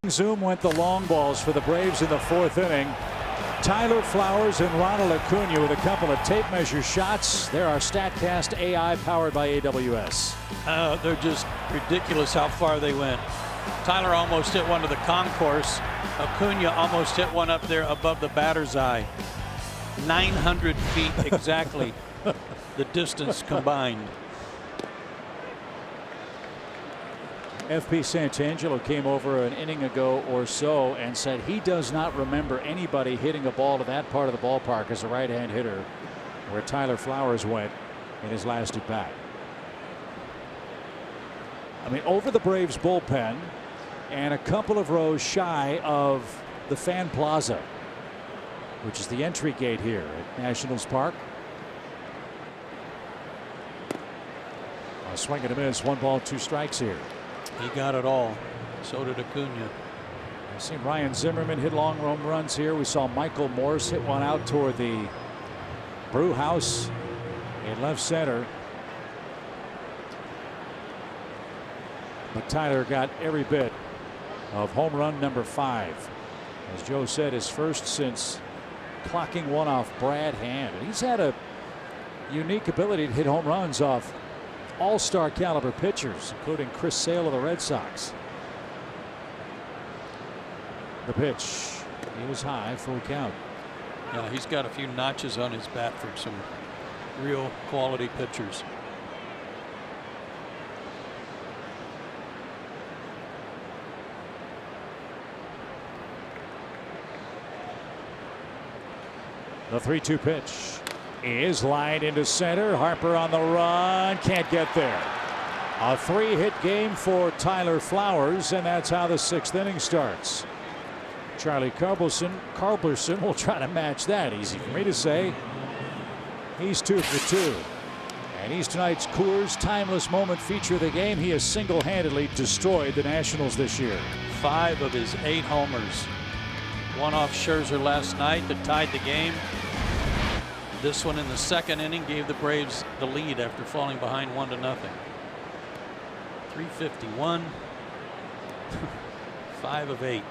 Zoom went the long balls for the Braves in the fourth inning. Tyler Flowers and Ronald Acuna with a couple of tape measure shots. There are StatCast AI powered by AWS. They're just ridiculous how far they went. Tyler almost hit one to the concourse. Acuna almost hit one up there above the batter's eye. 900 feet exactly the distance combined. FP Santangelo came over an inning ago or so and said he does not remember anybody hitting a ball to that part of the ballpark as a right-hand hitter where Tyler Flowers went in his last at bat. I mean, over the Braves bullpen and a couple of rows shy of the Fan Plaza, which is the entry gate here at Nationals Park. A swing and a miss, 1 ball, 2 strikes here. He got it all. So did Acuna. I've seen Ryan Zimmerman hit long home runs here. We saw Michael Morse hit one out toward the brew house in left center. But Tyler got every bit of home run number 5. As Joe said, his first since clocking one off Brad Hand. And he's had a unique ability to hit home runs off all-star caliber pitchers, including Chris Sale of the Red Sox. The pitch is high, full count. Yeah, he's got a few notches on his bat from some real quality pitchers. The 3-2 pitch is lined into center. Harper on the run, can't get there. A 3-hit game for Tyler Flowers, and that's how the 6th inning starts. Charlie Culberson will try to match that. Easy for me to say. He's 2 for 2. And he's tonight's Coors Timeless Moment feature of the game. He has single-handedly destroyed the Nationals this year. 5 of his 8 homers. One off Scherzer last night that tied the game. This one in the 2nd inning gave the Braves the lead after falling behind 1-0. 351. 5 of 8.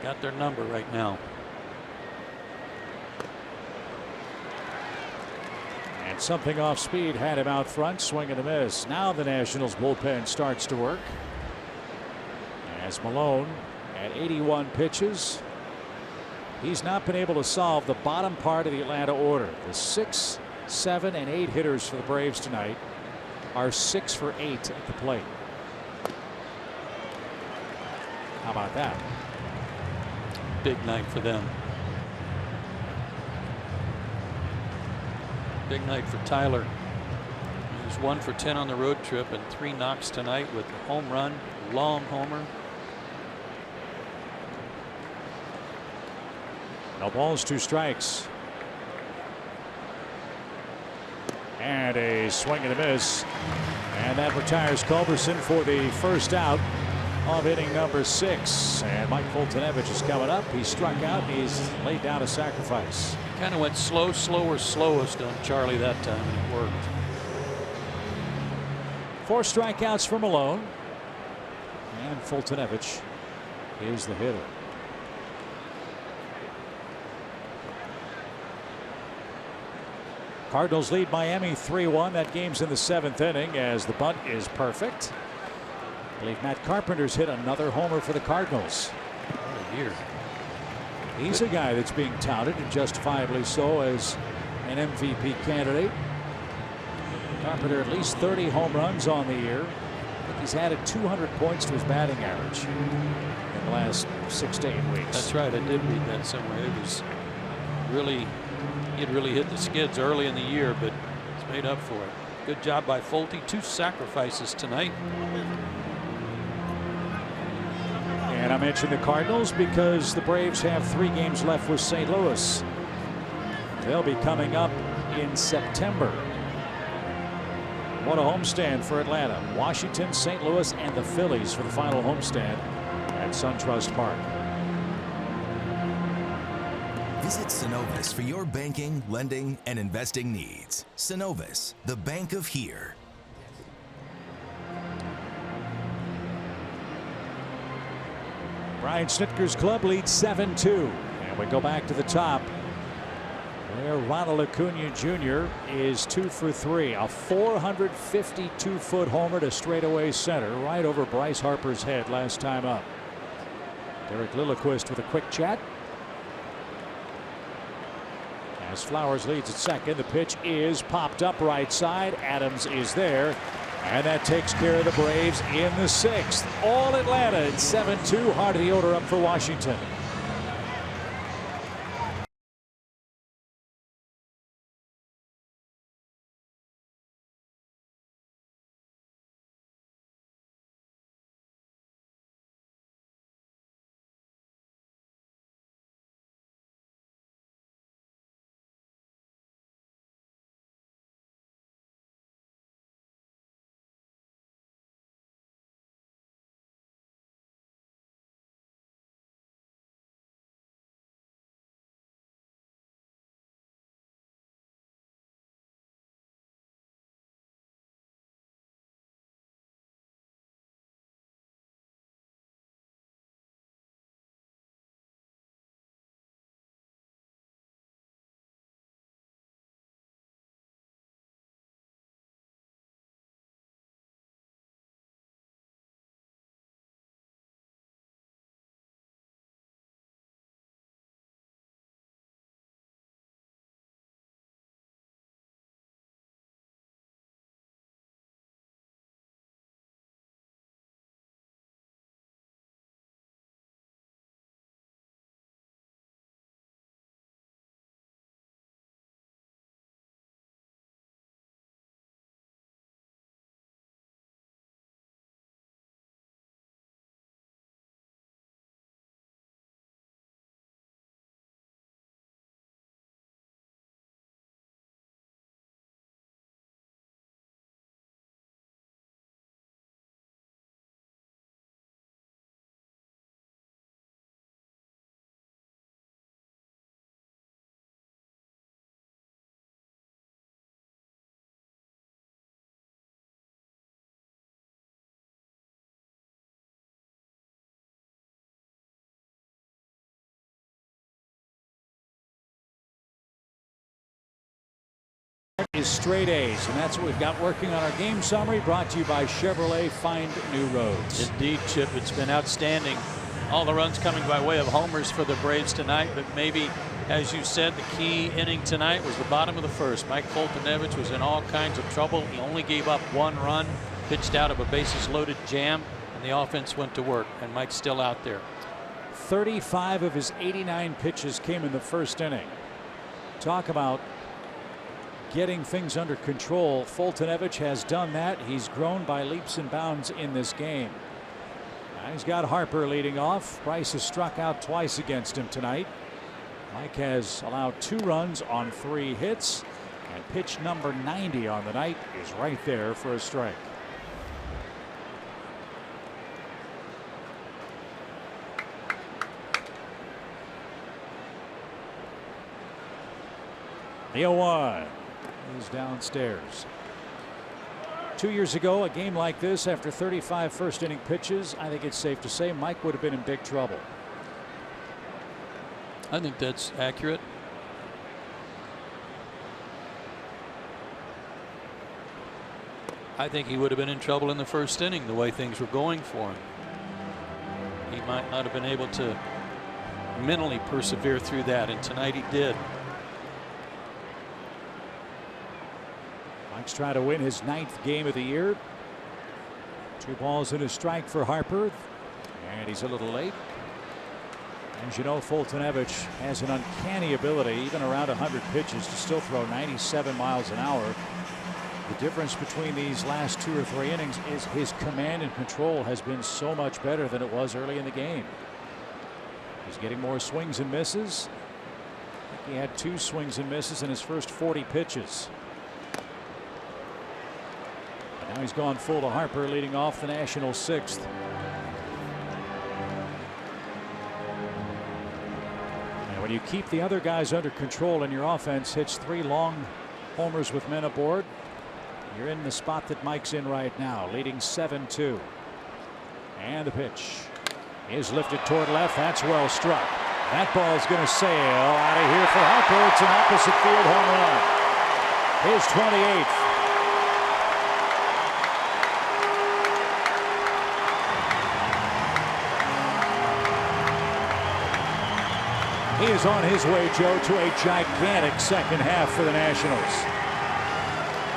Got their number right now. And something off speed had him out front, swing and a miss. Now the Nationals bullpen starts to work. As Malone at 81 pitches. He's not been able to solve the bottom part of the Atlanta order. The 6, 7, and 8 hitters for the Braves tonight are 6 for 8 at the plate. How about that? Big night for them. Big night for Tyler. He was 1 for 10 on the road trip and 3 knocks tonight with a home run, long homer. No balls, 2 strikes. And a swing and a miss. And that retires Culberson for the first out of inning number 6. And Mike Foltynewicz is coming up. He struck out and he's laid down a sacrifice. Kind of went slow, slower, slowest on Charlie that time, and it worked. 4 strikeouts for Malone. And Foltynewicz is the hitter. Cardinals lead Miami 3-1. That game's in the 7th inning as the bunt is perfect. I believe Matt Carpenter's hit another homer for the Cardinals. What a year. He's a guy that's being touted, and justifiably so, as an MVP candidate. Carpenter at least 30 home runs on the year. I think he's added 200 points to his batting average in the last 6 to 8 weeks. That's right. I did read that somewhere. It was really, he had really hit the skids early in the year, but it's made up for it. Good job by Folty. 2 sacrifices tonight. And I mentioned the Cardinals because the Braves have 3 games left with St. Louis. They'll be coming up in September. What a homestand for Atlanta. Washington, St. Louis, and the Phillies for the final homestand at SunTrust Park. Visit Synovus for your banking, lending, and investing needs. Synovus, the bank of here. Brian Snitker's club leads 7-2. And we go back to the top, where Ronald Acuna Jr. is 2 for 3. A 452-foot homer to straightaway center, right over Bryce Harper's head last time up. Derek Lilliquist with a quick chat. As Flowers leads at second, the pitch is popped up right side. Adams is there. And that takes care of the Braves in the 6th. All Atlanta at 7-2. Heart of the order up for Washington. is straight A's, and that's what we've got working on our game summary, brought to you by Chevrolet. Find new roads. Indeed, Chip, it's been outstanding. All the runs coming by way of homers for the Braves tonight, but maybe, as you said, the key inning tonight was the bottom of the first. Mike Foltynewicz was in all kinds of trouble. He only gave up 1 run, pitched out of a bases loaded jam, and the offense went to work, and Mike's still out there. 35 of his 89 pitches came in the first inning. Talk about getting things under control. Foltynewicz has done that. He's grown by leaps and bounds in this game. Now he's got Harper leading off. Price has struck out twice against him tonight. Mike has allowed 2 runs on 3 hits, and pitch number 90 on the night is right there for a strike. The 0-1 is downstairs. 2 years ago, a game like this, after 35 first inning pitches, I think it's safe to say Mike would have been in big trouble. I think that's accurate. I think he would have been in trouble in the first inning the way things were going for him. He might not have been able to mentally persevere through that, and tonight he did. Mike's trying to win his 9th game of the year. 2 balls and a strike for Harper, and he's a little late. As you know, Foltynewicz has an uncanny ability, even around 100 pitches, to still throw 97 miles an hour. The difference between these last 2 or 3 innings is his command and control has been so much better than it was early in the game. He's getting more swings and misses. I think he had 2 swings and misses in his first 40 pitches. And now he's gone full to Harper, leading off the Nationals' 6th. And when you keep the other guys under control and your offense hits 3 long homers with men aboard, you're in the spot that Mike's in right now, leading 7-2. And the pitch is lifted toward left. That's well struck. That ball's going to sail out of here for Harper. It's an opposite field home run. His 28th. He is on his way, Joe, to a gigantic second half for the Nationals.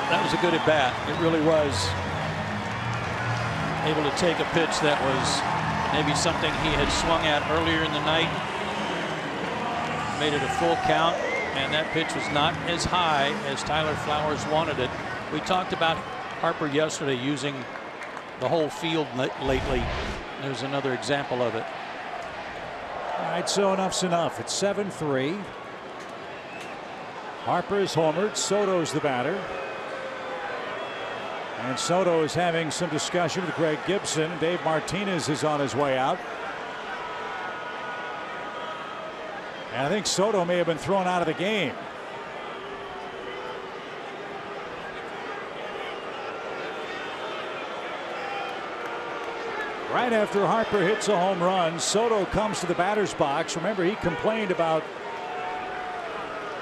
That was a good at bat. It really was. Able to take a pitch that was maybe something he had swung at earlier in the night. Made it a full count, and that pitch was not as high as Tyler Flowers wanted it. We talked about Harper yesterday using the whole field lately. There's another example of it. All right, so enough's enough. It's 7-3. Harper is homered. Soto's the batter. And Soto is having some discussion with Greg Gibson. Dave Martinez is on his way out. And I think Soto may have been thrown out of the game. Right after Harper hits a home run, Soto comes to the batter's box. Remember, he complained about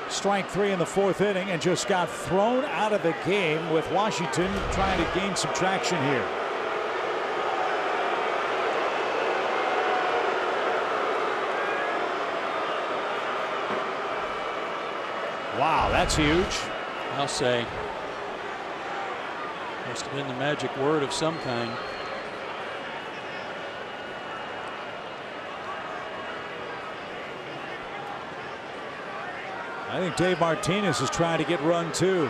strike 3 in the 4th inning and just got thrown out of the game, with Washington trying to gain some traction here. Wow, that's huge. I'll say. Must have been the magic word of some kind. I think Dave Martinez is trying to get run too.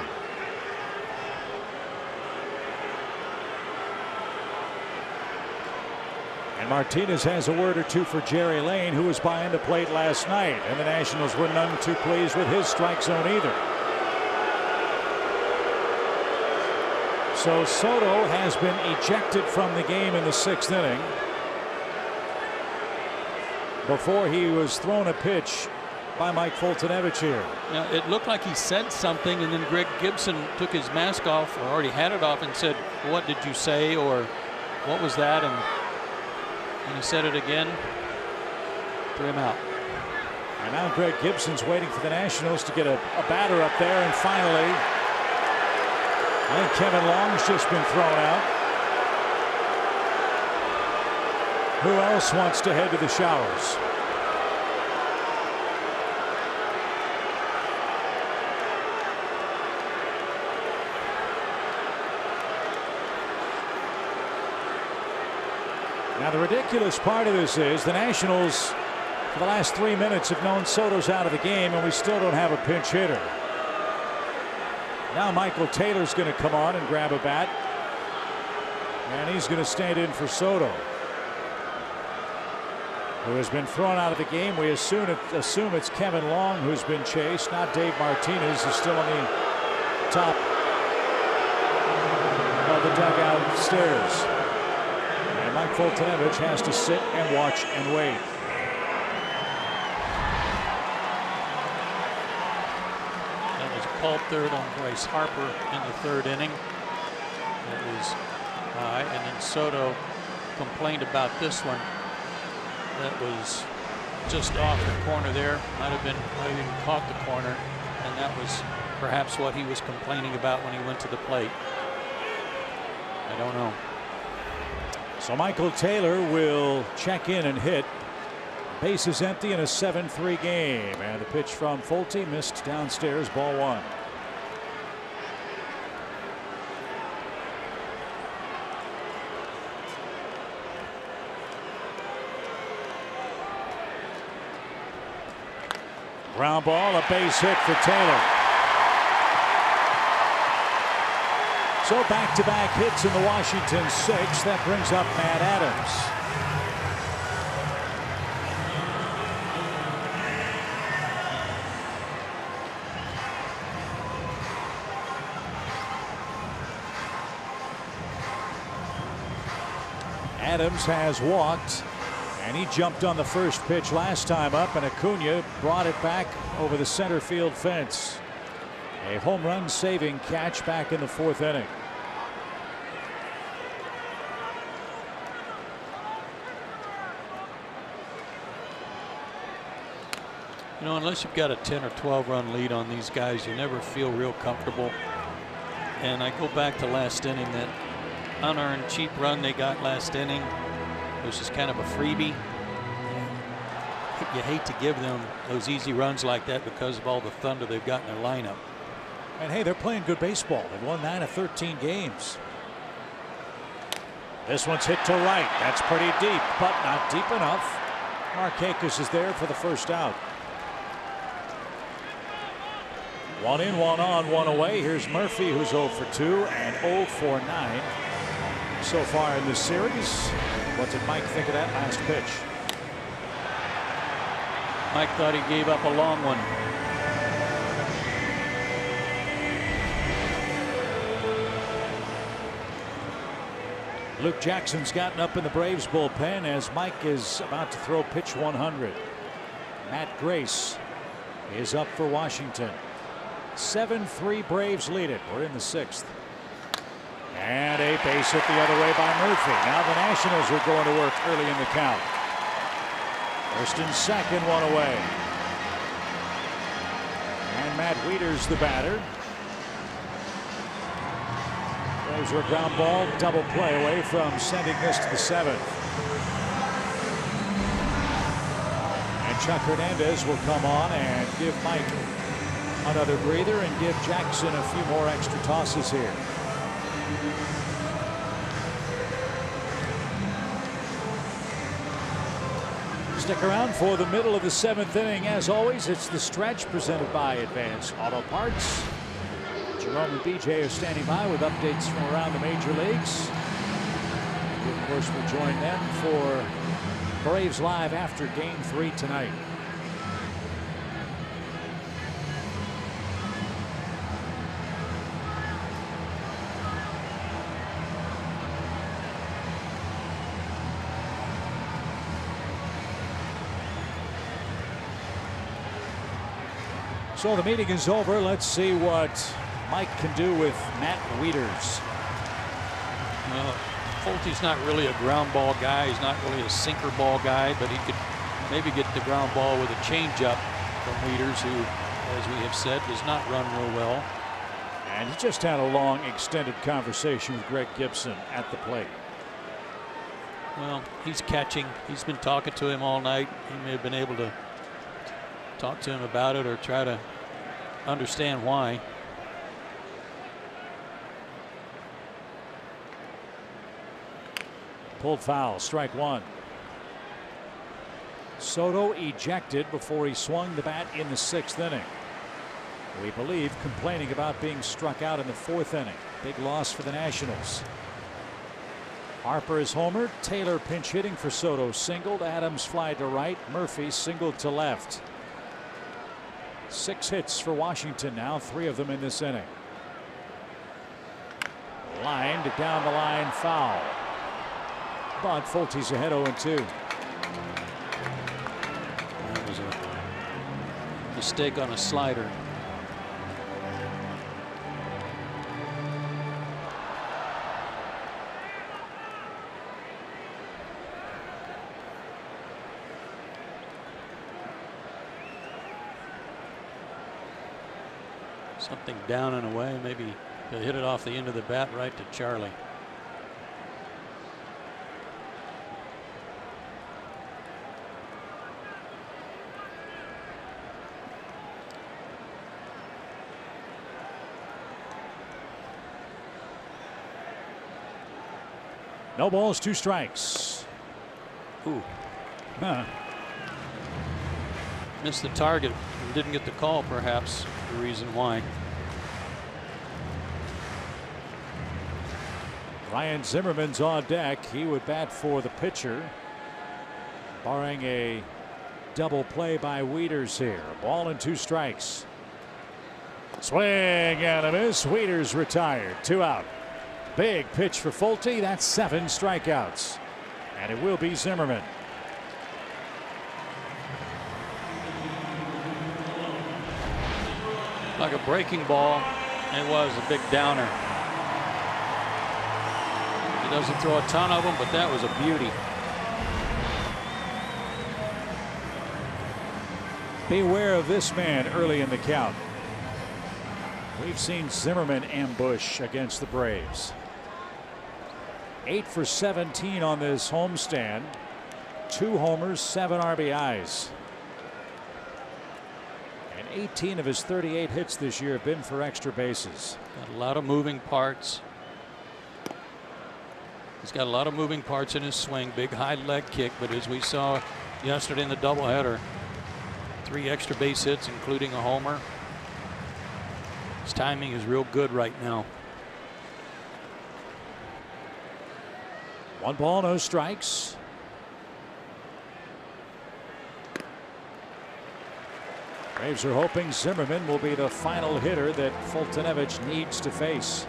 And Martinez has a word or two for Jerry Lane, who was behind the plate last night, and the Nationals were none too pleased with his strike zone either. So Soto has been ejected from the game in the 6th inning before he was thrown a pitch by Mike Foltynewicz here. Now, it looked like he said something, and then Greg Gibson took his mask off, or already had it off, and said, "What did you say?" or "What was that?" And he said it again. Threw him out. And now Greg Gibson's waiting for the Nationals to get a batter up there, and finally I think Kevin Long's just been thrown out. Who else wants to head to the showers? Now the ridiculous part of this is the Nationals for the last 3 minutes have known Soto's out of the game, and we still don't have a pinch hitter. Now Michael Taylor's going to come on and grab a bat, and he's going to stand in for Soto, who has been thrown out of the game. We assume it's Kevin Long who's been chased, not Dave Martinez, who's still on the top of the dugout stairs. And Mike Foltynewicz has to sit and watch and wait. That was a called third on Bryce Harper in the third inning. That was high, and then Soto complained about this one. That was just off the corner there. Might have even caught the corner, and that was perhaps what he was complaining about when he went to the plate. I don't know. So Michael Taylor will check in and hit. Base is empty in a 7-3 game, and the pitch from Folty missed downstairs, ball one. Ground ball, a base hit for Taylor. So back-to-back hits in the Washington sixth. That brings up Matt Adams. Adams has walked, and he jumped on the first pitch last time up, and Acuna brought it back over the center field fence. A home run saving catch back in the fourth inning. You know, unless you've got a 10 or 12 run lead on these guys, you never feel real comfortable. And I go back to last inning, that unearned cheap run they got last inning, which is kind of a freebie. You hate to give them those easy runs like that because of all the thunder they've got in their lineup. And hey, they're playing good baseball. They've won 9 of 13 games. This one's hit to right. That's pretty deep, but not deep enough. Markakis is there for the first out. 1 in, 1 on, 1 away. Here's Murphy, who's 0 for 2 and 0 for 9 so far in this series. What did Mike think of that last pitch? Mike thought he gave up a long one. Luke Jackson's gotten up in the Braves bullpen as Mike is about to throw pitch 100. Matt Grace is up for Washington. 7-3 Braves lead it. We're in the sixth. And a base hit the other way by Murphy. Now the Nationals are going to work early in the count. First and second, 1 away. And Matt Wieters the batter. Braves are a ground ball, double play away from sending this to the seventh. And Chuck Hernandez will come on and give Mike another breather and give Jackson a few more extra tosses here. Stick around for the middle of the seventh inning. As always, it's the stretch presented by Advance Auto Parts. Jerome and BJ are standing by with updates from around the major leagues. We, of course, will join them for Braves Live after Game 3 tonight. So the meeting is over. Let's see what Mike can do with Matt Wieters. Well, Folty's not really a ground ball guy. He's not really a sinker ball guy, but he could maybe get the ground ball with a changeup from Wieters, who, as we have said, does not run real well. And he just had a long extended conversation with Greg Gibson at the plate. Well, he's catching. He's been talking to him all night. He may have been able to talk to him about it or try to understand why. Pulled foul, strike one. Soto ejected before he swung the bat in the 6th inning. We believe complaining about being struck out in the 4th inning. Big loss for the Nationals. Harper is homered. Taylor pinch hitting for Soto. Singled. Adams fly to right. Murphy singled to left. 6 hits for Washington now. 3 of them in this inning. Lined down the line, foul. But Fulte's ahead 0-2. That was a mistake on a slider. Something down and away. Maybe he'll hit it off the end of the bat right to Charlie. No balls, 2 strikes. Ooh. Huh. Missed the target and didn't get the call, perhaps the reason why. Ryan Zimmerman's on deck. He would bat for the pitcher, barring a double play by Wieters here. Ball and 2 strikes. Swing and a miss. Wieters retired. 2 out. Big pitch for Fulte. That's 7 strikeouts. And it will be Zimmerman. Like a breaking ball. It was a big downer. He doesn't throw a ton of them, but that was a beauty. Beware of this man early in the count. We've seen Zimmerman ambush against the Braves. 8 for 17 on this homestand. 2 homers, 7 RBIs. And 18 of his 38 hits this year have been for extra bases. Got a lot of moving parts. He's got a lot of moving parts in his swing. Big high leg kick, but as we saw yesterday in the doubleheader, 3 extra base hits, including a homer. His timing is real good right now. 1 ball, no strikes. Braves are hoping Zimmerman will be the final hitter that Fultonevich needs to face.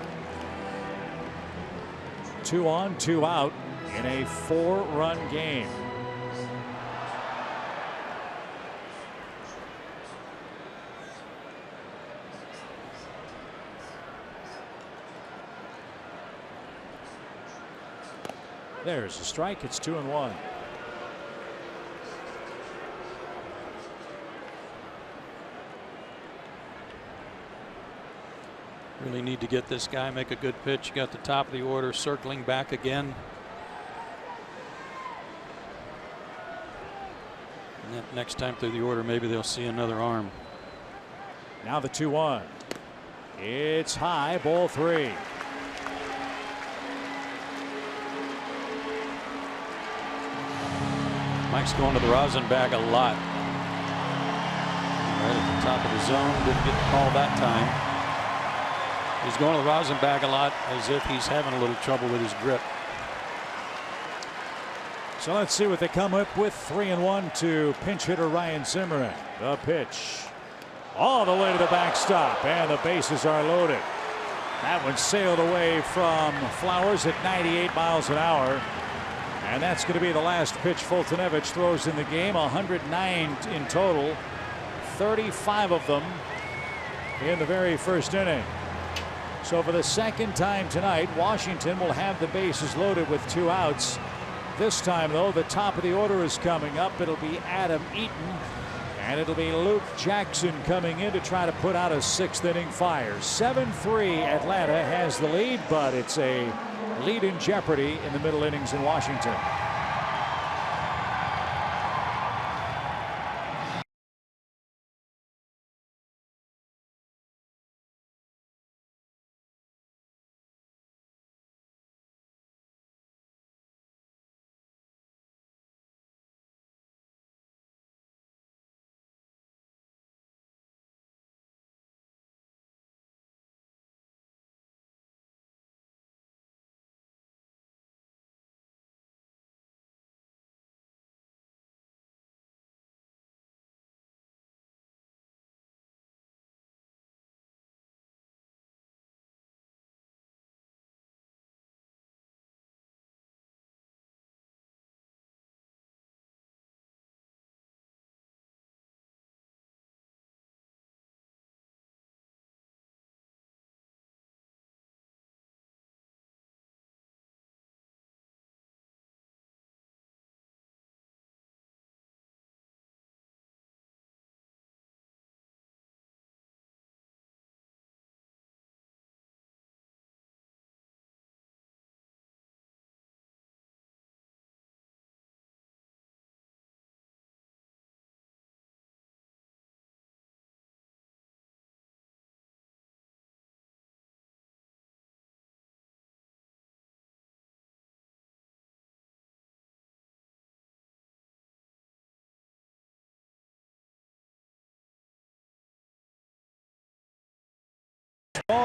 2 on, 2 out in a 4-run game. There's a strike. It's 2-1. Really need to get this guy, make a good pitch. You got the top of the order circling back again. And then next time through the order, maybe they'll see another arm. Now the 2-1. It's high, ball 3. Mike's going to the rosin bag a lot. Right at the top of the zone. Didn't get the call that time. He's going to the rosin bag a lot, as if he's having a little trouble with his grip. So let's see what they come up with. 3-1 to pinch hitter Ryan Zimmerman. The pitch all the way to the backstop, and the bases are loaded. That one sailed away from Flowers at 98 miles an hour. And that's going to be the last pitch Fultonevich throws in the game. 109 in total, 35 of them in the very first inning. So for the second time tonight, Washington will have the bases loaded with 2 outs. This time, though, the top of the order is coming up. It'll be Adam Eaton, And it'll be Luke Jackson coming in to try to put out a 6th inning fire. 7-3 Atlanta has the lead, but it's a lead in jeopardy in the middle innings in Washington.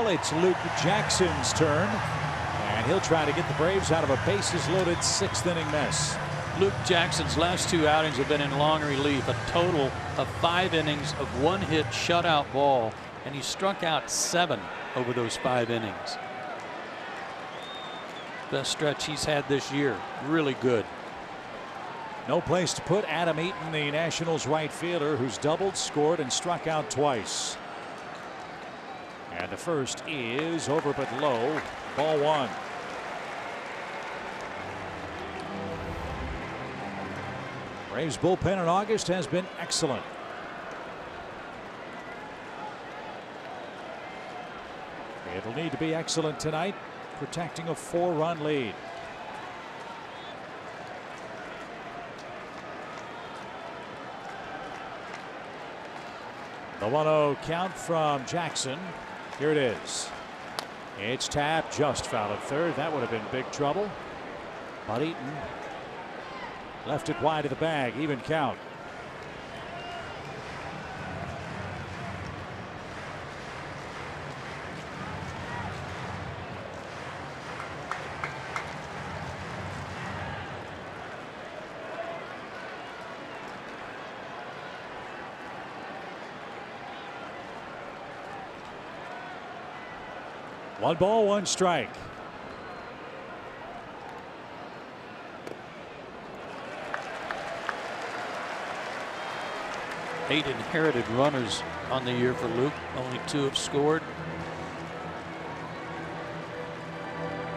It's Luke Jackson's turn, and he'll try to get the Braves out of a bases-loaded 6th inning mess. Luke Jackson's last 2 outings have been in long relief, a total of 5 innings of 1-hit shutout ball, and he struck out 7 over those 5 innings. Best stretch he's had this year. Really good. No place to put Adam Eaton, the Nationals right fielder, who's doubled, scored, and struck out twice. And the first is over but low. Ball 1. Braves bullpen in August has been excellent. It'll need to be excellent tonight, protecting a 4-run lead. The 1-0 count from Jackson. Here it is. It's tapped, just foul at third. That would have been big trouble. But Eaton left it wide of the bag. Even count. One ball, one strike. Eight inherited runners on the year for Luke. Only 2 have scored.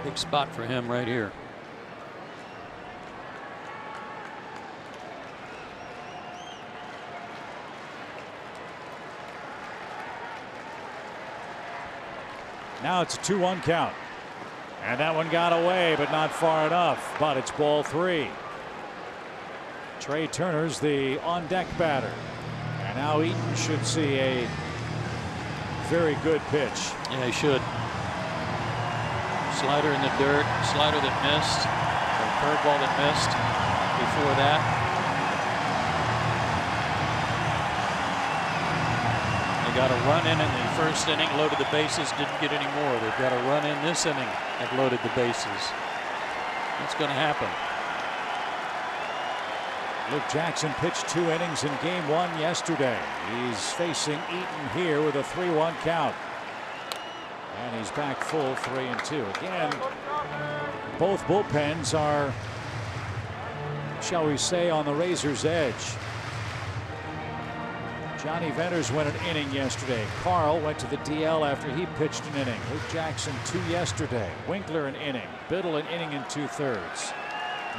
Big spot for him right here. Now it's a 2-1 count. And that one got away, but not far enough. But it's ball 3. Trey Turner's the on-deck batter. And now Eaton should see a very good pitch. Yeah, he should. Slider in the dirt, slider that missed, or curveball that missed before that. They got a run in the first inning, loaded the bases, didn't get any more. They've got a run in this inning and loaded the bases. What's going to happen? Luke Jackson pitched 2 innings in game 1 yesterday. He's facing Eaton here with a 3-1 count. And he's back full 3-2. Again, both bullpens are, shall we say, on the razor's edge. Johnny Venters went an inning yesterday. Carl went to the DL after he pitched an inning. Luke Jackson 2 yesterday. Winkler an inning. Biddle an inning and 2/3.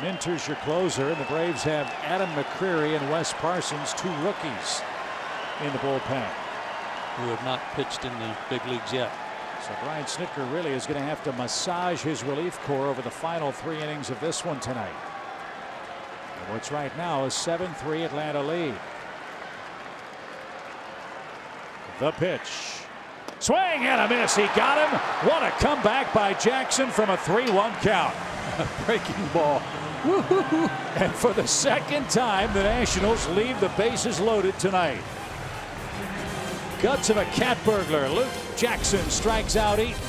Minter's your closer, and the Braves have Adam McCreary and Wes Parsons, 2 rookies. in the bullpen. Who have not pitched in the big leagues yet. So Brian Snitker really is going to have to massage his relief corps over the final 3 innings of this one tonight. And what's right now is 7-3 Atlanta lead. The pitch. Swing and a miss. He got him. What a comeback by Jackson from a 3-1 count. Breaking ball. And for the second time, the Nationals leave the bases loaded tonight. Guts of a cat burglar. Luke Jackson strikes out Eaton.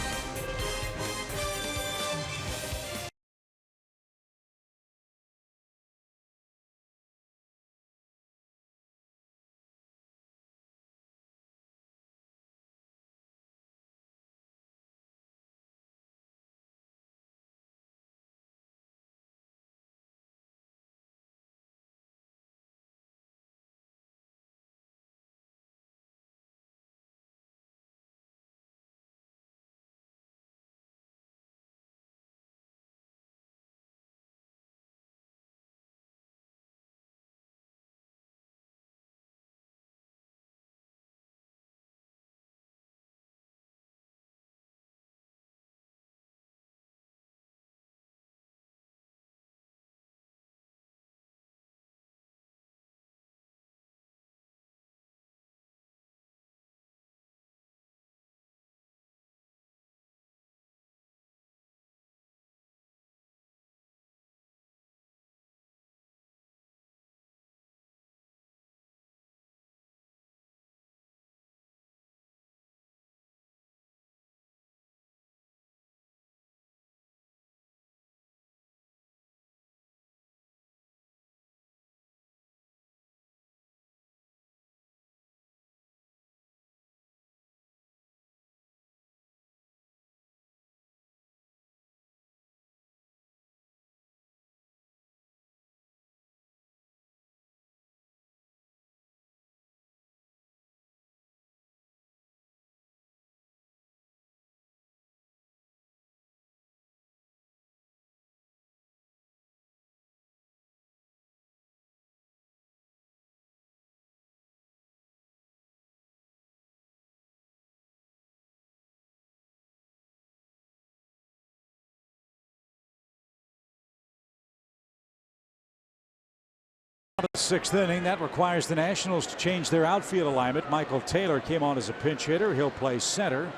The 6th inning, that requires the Nationals to change their outfield alignment. Michael Taylor came on as a pinch hitter. He'll play center.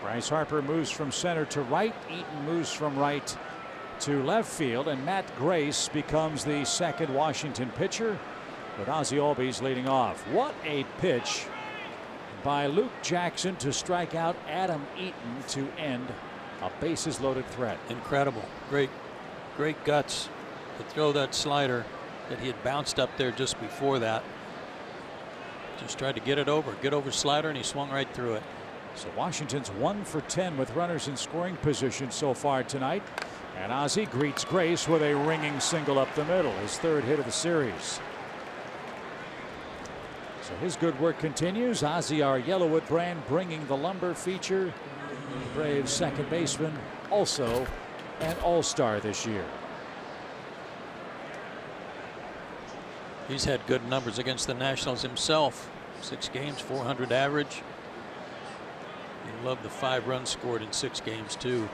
Bryce Harper moves from center to right. Eaton moves from right to left field, and Matt Grace becomes the second Washington pitcher, with Ozzie Albies leading off. What a pitch by Luke Jackson to strike out Adam Eaton to end a bases loaded threat. Incredible. Great guts to throw that slider that he had bounced up there just before that. Just tried to get over slider, and he swung right through it. So Washington's 1 for 10 with runners in scoring position so far tonight. And Ozzie greets Grace with a ringing single up the middle, his 3rd hit of the series. So his good work continues. Ozzie, our Yellowwood brand, bringing the lumber feature. Braves second baseman, also an all-star this year. He's had good numbers against the Nationals himself. 6 games, 400 average. You love the 5 runs scored in 6 games too.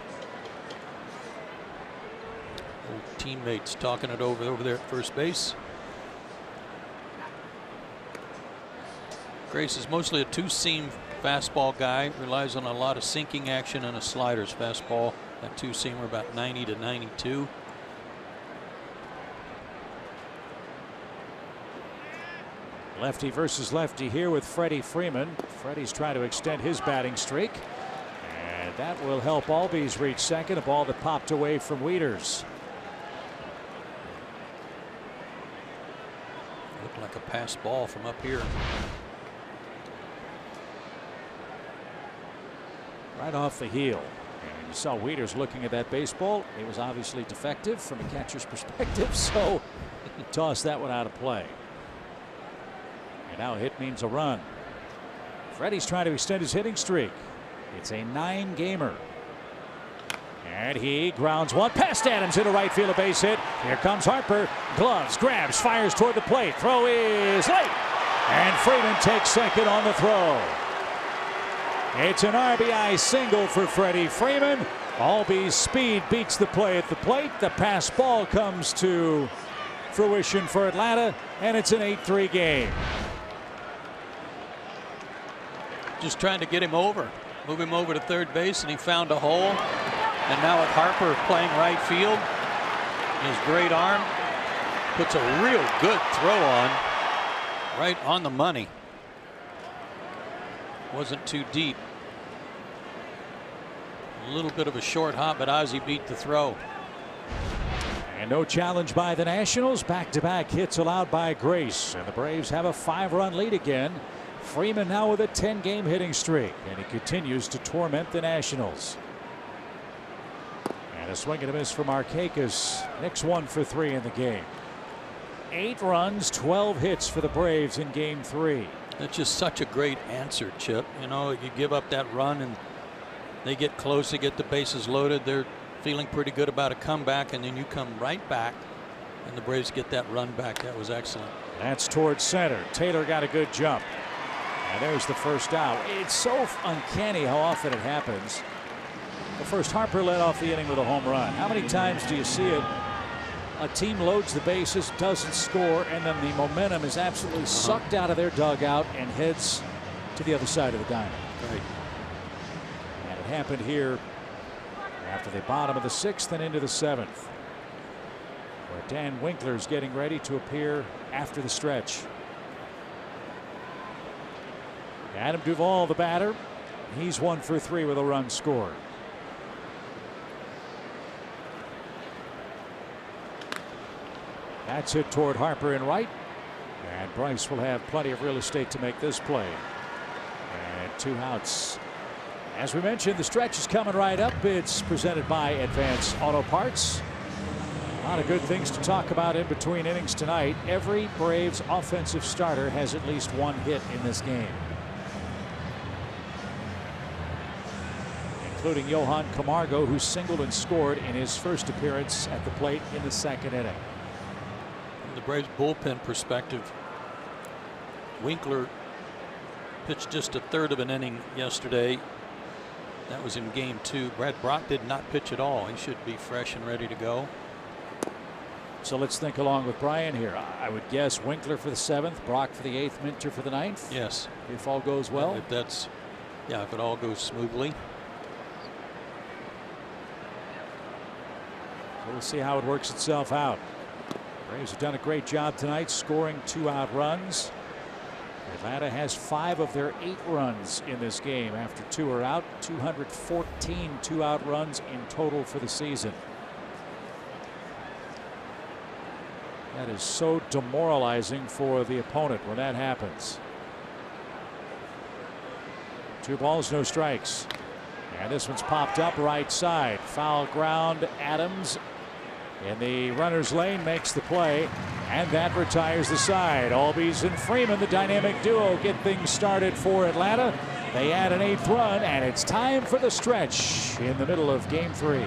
Old teammates talking it over there at first base. Grace is mostly a 2-seam fastball guy. Relies on a lot of sinking action and a sliders fastball. That 2-seamer about 90 to 92. Lefty versus lefty here with Freddie Freeman. Freddie's trying to extend his batting streak, and that will help Albies reach second. A ball that popped away from Wieters. Looked like a pass ball from up here. Right off the heel. And you saw Wieters looking at that baseball. It was obviously defective from a catcher's perspective, so toss that one out of play. And now a hit means a run. Freddie's trying to extend his hitting streak. It's a 9-gamer. And he grounds one past Adams into right field, a base hit. Here comes Harper. Gloves, grabs, fires toward the plate. Throw is late. And Freeman takes second on the throw. It's an RBI single for Freddie Freeman. Albies' speed beats the play at the plate. The pass ball comes to fruition for Atlanta, and it's an 8-3 game. Just trying to get him over, move him over to third base, and he found a hole. And now with Harper playing right field, his great arm puts a real good throw on, right on the money. Wasn't too deep. A little bit of a short hop, but Ozzie beat the throw. And no challenge by the Nationals. Back-to-back hits allowed by Grace. And the Braves have a 5-run lead again. Freeman now with a 10-game hitting streak. And he continues to torment the Nationals. And a swing and a miss from Markakis. Nick's 1 for 3 in the game. 8 runs, 12 hits for the Braves in game 3. That's just such a great answer, Chip. You know, you give up that run and they get close, they get the bases loaded, they're feeling pretty good about a comeback, and then you come right back and the Braves get that run back. That was excellent. That's towards center. Taylor got a good jump. And there's the first out. It's so uncanny how often it happens. The first, Harper led off the inning with a home run. How many times do you see it? A team loads the bases, doesn't score, and then the momentum is absolutely sucked out of their dugout and heads to the other side of the diamond. Right. And it happened here after the bottom of the 6th and into the 7th, where Dan Winkler's getting ready to appear after the stretch. Adam Duvall, the batter. He's 1 for 3 with a run scored. That's hit toward Harper in right. And Bryce will have plenty of real estate to make this play. And 2 outs. As we mentioned, the stretch is coming right up. It's presented by Advance Auto Parts. A lot of good things to talk about in between innings tonight. Every Braves offensive starter has at least 1 hit in this game, including Johan Camargo, who singled and scored in his first appearance at the plate in the 2nd inning. From the Braves bullpen perspective, Winkler pitched just a third of an inning yesterday. That was in game 2. Brad Brock did not pitch at all. He should be fresh and ready to go. So let's think along with Brian here. I would guess Winkler for the 7th, Brock for the 8th, Minter for the 9th. Yes. If all goes well. If that's, yeah, if it all goes smoothly. So we'll see how it works itself out. Braves have done a great job tonight, scoring 2-out runs. Atlanta has 5 of their 8 runs in this game after 2 are out. 214 2-out runs in total for the season. That is so demoralizing for the opponent when that happens. 2 balls, no strikes. And this one's popped up right side. Foul ground. Adams in the runner's lane makes the play, and that retires the side. Albies and Freeman, the dynamic duo, get things started for Atlanta. They add an 8th run, and it's time for the stretch in the middle of game 3.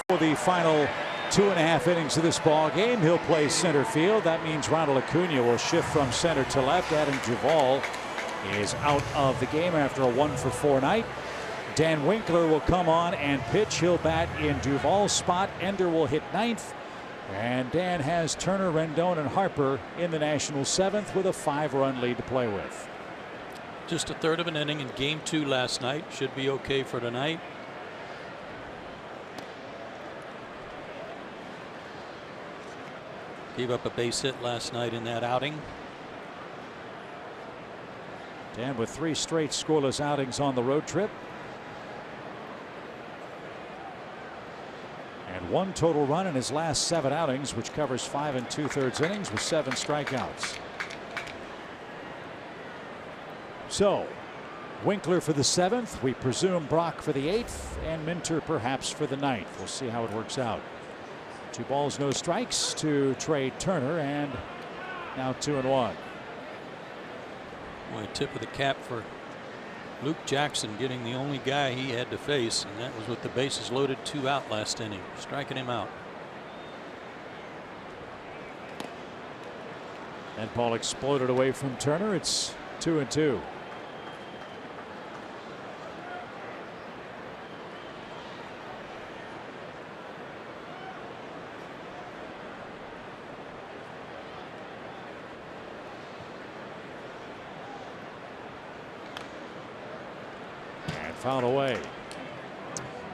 For the final 2.5 innings of this ball game, he'll play center field. That means Ronald Acuna will shift from center to left. Adam Duvall is out of the game after a 1-for-4 night. Dan Winkler will come on and pitch. He'll bat in Duvall's spot. Ender will hit ninth. And Dan has Turner, Rendon, and Harper in the Nationals' seventh with a 5-run lead to play with. Just a third of an inning in game 2 last night. Should be okay for tonight. Gave up a base hit last night in that outing. Dan with 3 straight scoreless outings on the road trip. And 1 total run in his last 7 outings, which covers 5 2/3 innings with 7 strikeouts. So Winkler for the 7th. We presume Brock for the 8th and Minter perhaps for the 9th. We'll see how it works out. 2 balls, no strikes to Trey Turner, and now 2-1. Boy, tip of the cap for Luke Jackson getting the only guy he had to face, and that was with the bases loaded, 2 out last inning, striking him out. That ball exploded away from Turner. It's 2-2. Fouled away.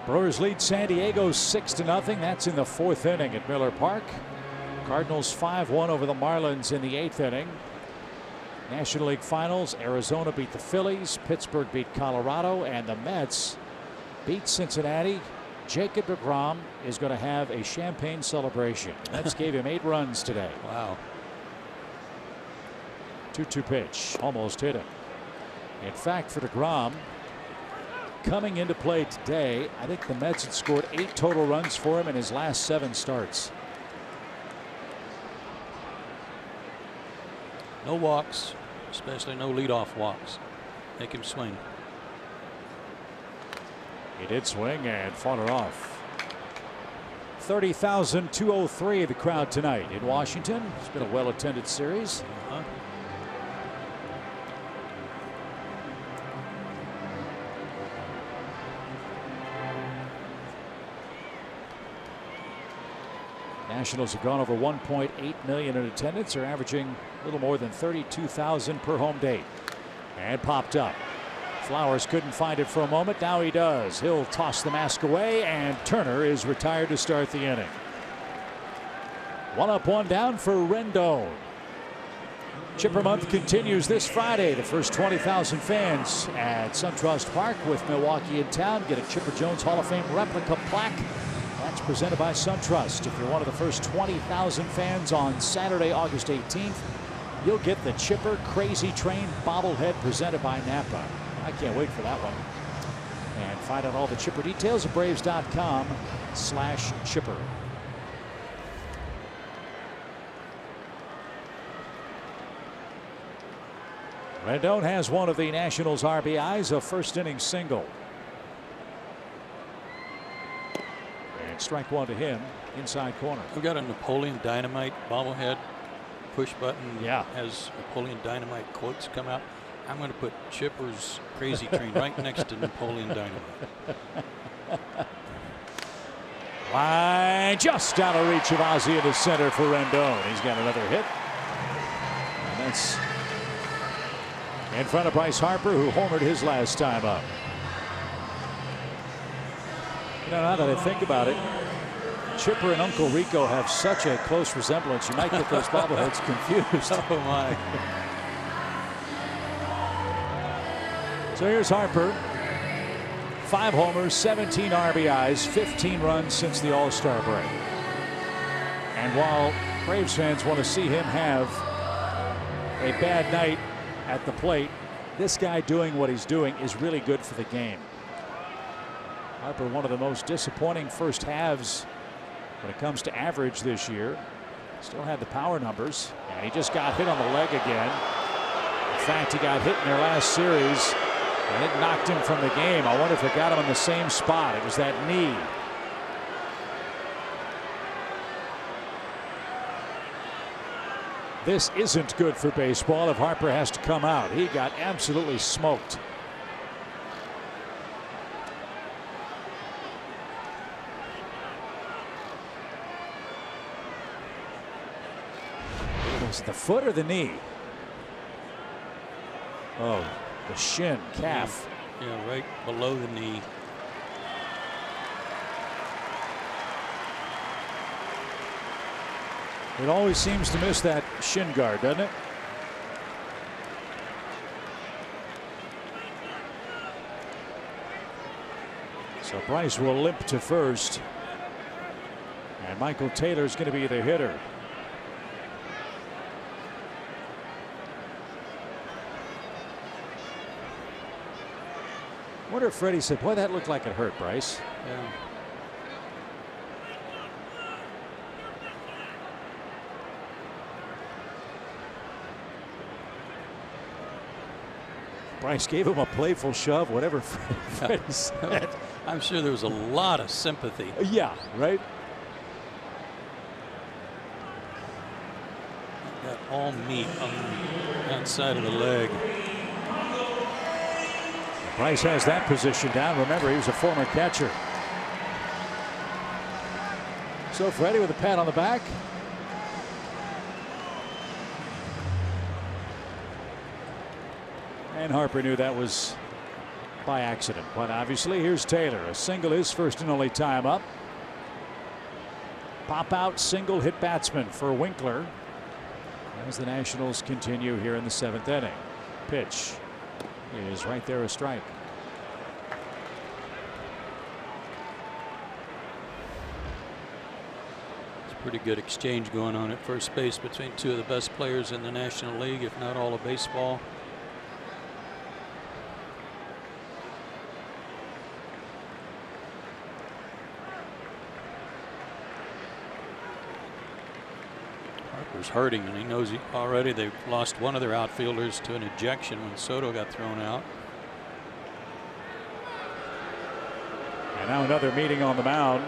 Brewers lead San Diego 6-0. That's in the 4th inning at Miller Park. Cardinals 5-1 over the Marlins in the 8th inning. National League Finals, Arizona beat the Phillies, Pittsburgh beat Colorado, and the Mets beat Cincinnati. Jacob deGrom is going to have a champagne celebration. The Mets gave him 8 runs today. Wow. 2-2 pitch, almost hit him. In fact, for deGrom, coming into play today, I think the Mets had scored 8 total runs for him in his last 7 starts. No walks, especially no leadoff walks. Make him swing. He did swing and fought it off. 30,203 the crowd tonight in Washington. It's been a well-attended series. Nationals have gone over 1.8 million in attendance. Are averaging a little more than 32,000 per home date. And popped up. Flowers couldn't find it for a moment. Now he does. He'll toss the mask away, and Turner is retired to start the inning. 1 up, 1 down for Rendon. Chipper Month continues this Friday. The first 20,000 fans at SunTrust Park with Milwaukee in town get a Chipper Jones Hall of Fame replica plaque. That's presented by SunTrust. If you're one of the first 20,000 fans on Saturday, August 18th, you'll get the Chipper Crazy Train bobblehead presented by Napa. I can't wait for that one. And find out all the Chipper details at Braves.com/Chipper. Rendon has one of the Nationals' RBIs, a first inning single. And strike 1 to him, inside corner. We've got a Napoleon Dynamite bobblehead. Push button has Napoleon Dynamite quotes come out. I'm going to put Chipper's Crazy Train right next to Napoleon Dynamite. Line just out of reach of Ozzie into center for Rendon. He's got another hit. And that's in front of Bryce Harper, who homered his last time up. You know, now that I think about it, Chipper and Uncle Rico have such a close resemblance. You might get those bobbleheads confused. Oh, my. So here's Harper. 5 homers, 17 RBIs, 15 runs since the All-Star break. And while Braves fans want to see him have a bad night at the plate, this guy doing what he's doing is really good for the game. Harper, one of the most disappointing first halves when it comes to average this year. Still had the power numbers, and he just got hit on the leg again. In fact, he got hit in their last series, and it knocked him from the game. I wonder if it got him in the same spot. It was that knee. This isn't good for baseball if Harper has to come out. He got absolutely smoked. Was it the foot or the knee? Oh, the shin, calf. Yeah, right below the knee. It always seems to miss that shin guard, doesn't it? So Bryce will limp to first. And Michael Taylor's going to be the hitter. I wonder if Freddie said, boy, that looked like it hurt, Bryce. Yeah. Bryce gave him a playful shove, whatever Freddie said. I'm sure there was a lot of sympathy. Yeah, right? Got all meat on the outside of the leg. Bryce has that position down. Remember, he was a former catcher. So Freddie with a pat on the back. And Harper knew that was by accident. But obviously, here's Taylor. A single, his first and only time up. Pop out single hit batsman for Winkler as the Nationals continue here in the 7th inning. Pitch is right there, a strike. It's a pretty good exchange going on at first base between two of the best players in the National League, if not all of baseball. Harper's hurting, and he knows already they've lost one of their outfielders to an ejection when Soto got thrown out. And now another meeting on the mound.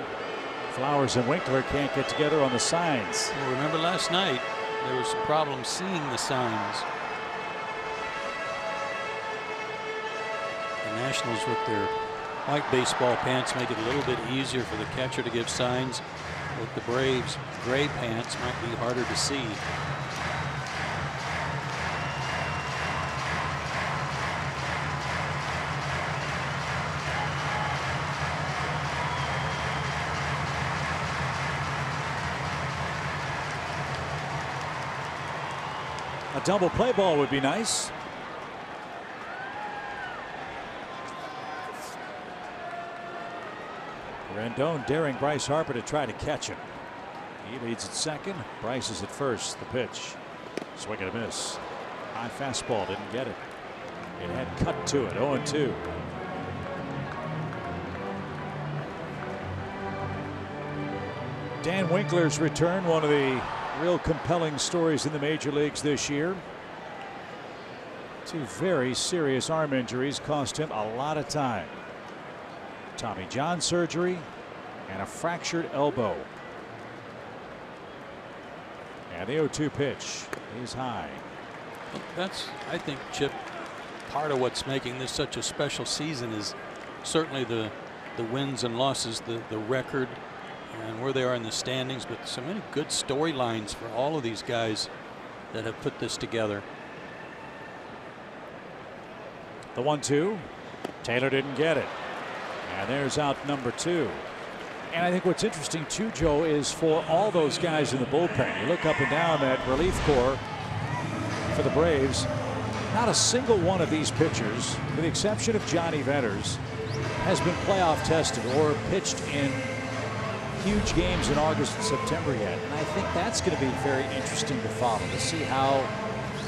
Flowers and Winkler can't get together on the signs. Well, remember last night there was some problems seeing the signs. The Nationals with their white baseball pants make it a little bit easier for the catcher to give signs. With the Braves, gray pants might be harder to see. A double play ball would be nice. Rendon daring Bryce Harper to try to catch him. He leads at second. Bryce is at first. The pitch. Swing and a miss. High fastball, didn't get it. It had cut to it. 0-2. Dan Winkler's return, one of the real compelling stories in the major leagues this year. Two very serious arm injuries cost him a lot of time. Tommy John surgery and a fractured elbow. And the 0-2 pitch is high. That's, I think, Chip, part of what's making this such a special season is certainly the wins and losses, the record, and where they are in the standings, but so many good storylines for all of these guys that have put this together. The 1-2. Taylor didn't get it. And there's out number 2. And I think what's interesting too, Joe, is for all those guys in the bullpen, you look up and down that relief corps for the Braves, not a single one of these pitchers, with the exception of Johnny Venters, has been playoff tested or pitched in huge games in August and September yet. And I think that's going to be very interesting to follow, to see how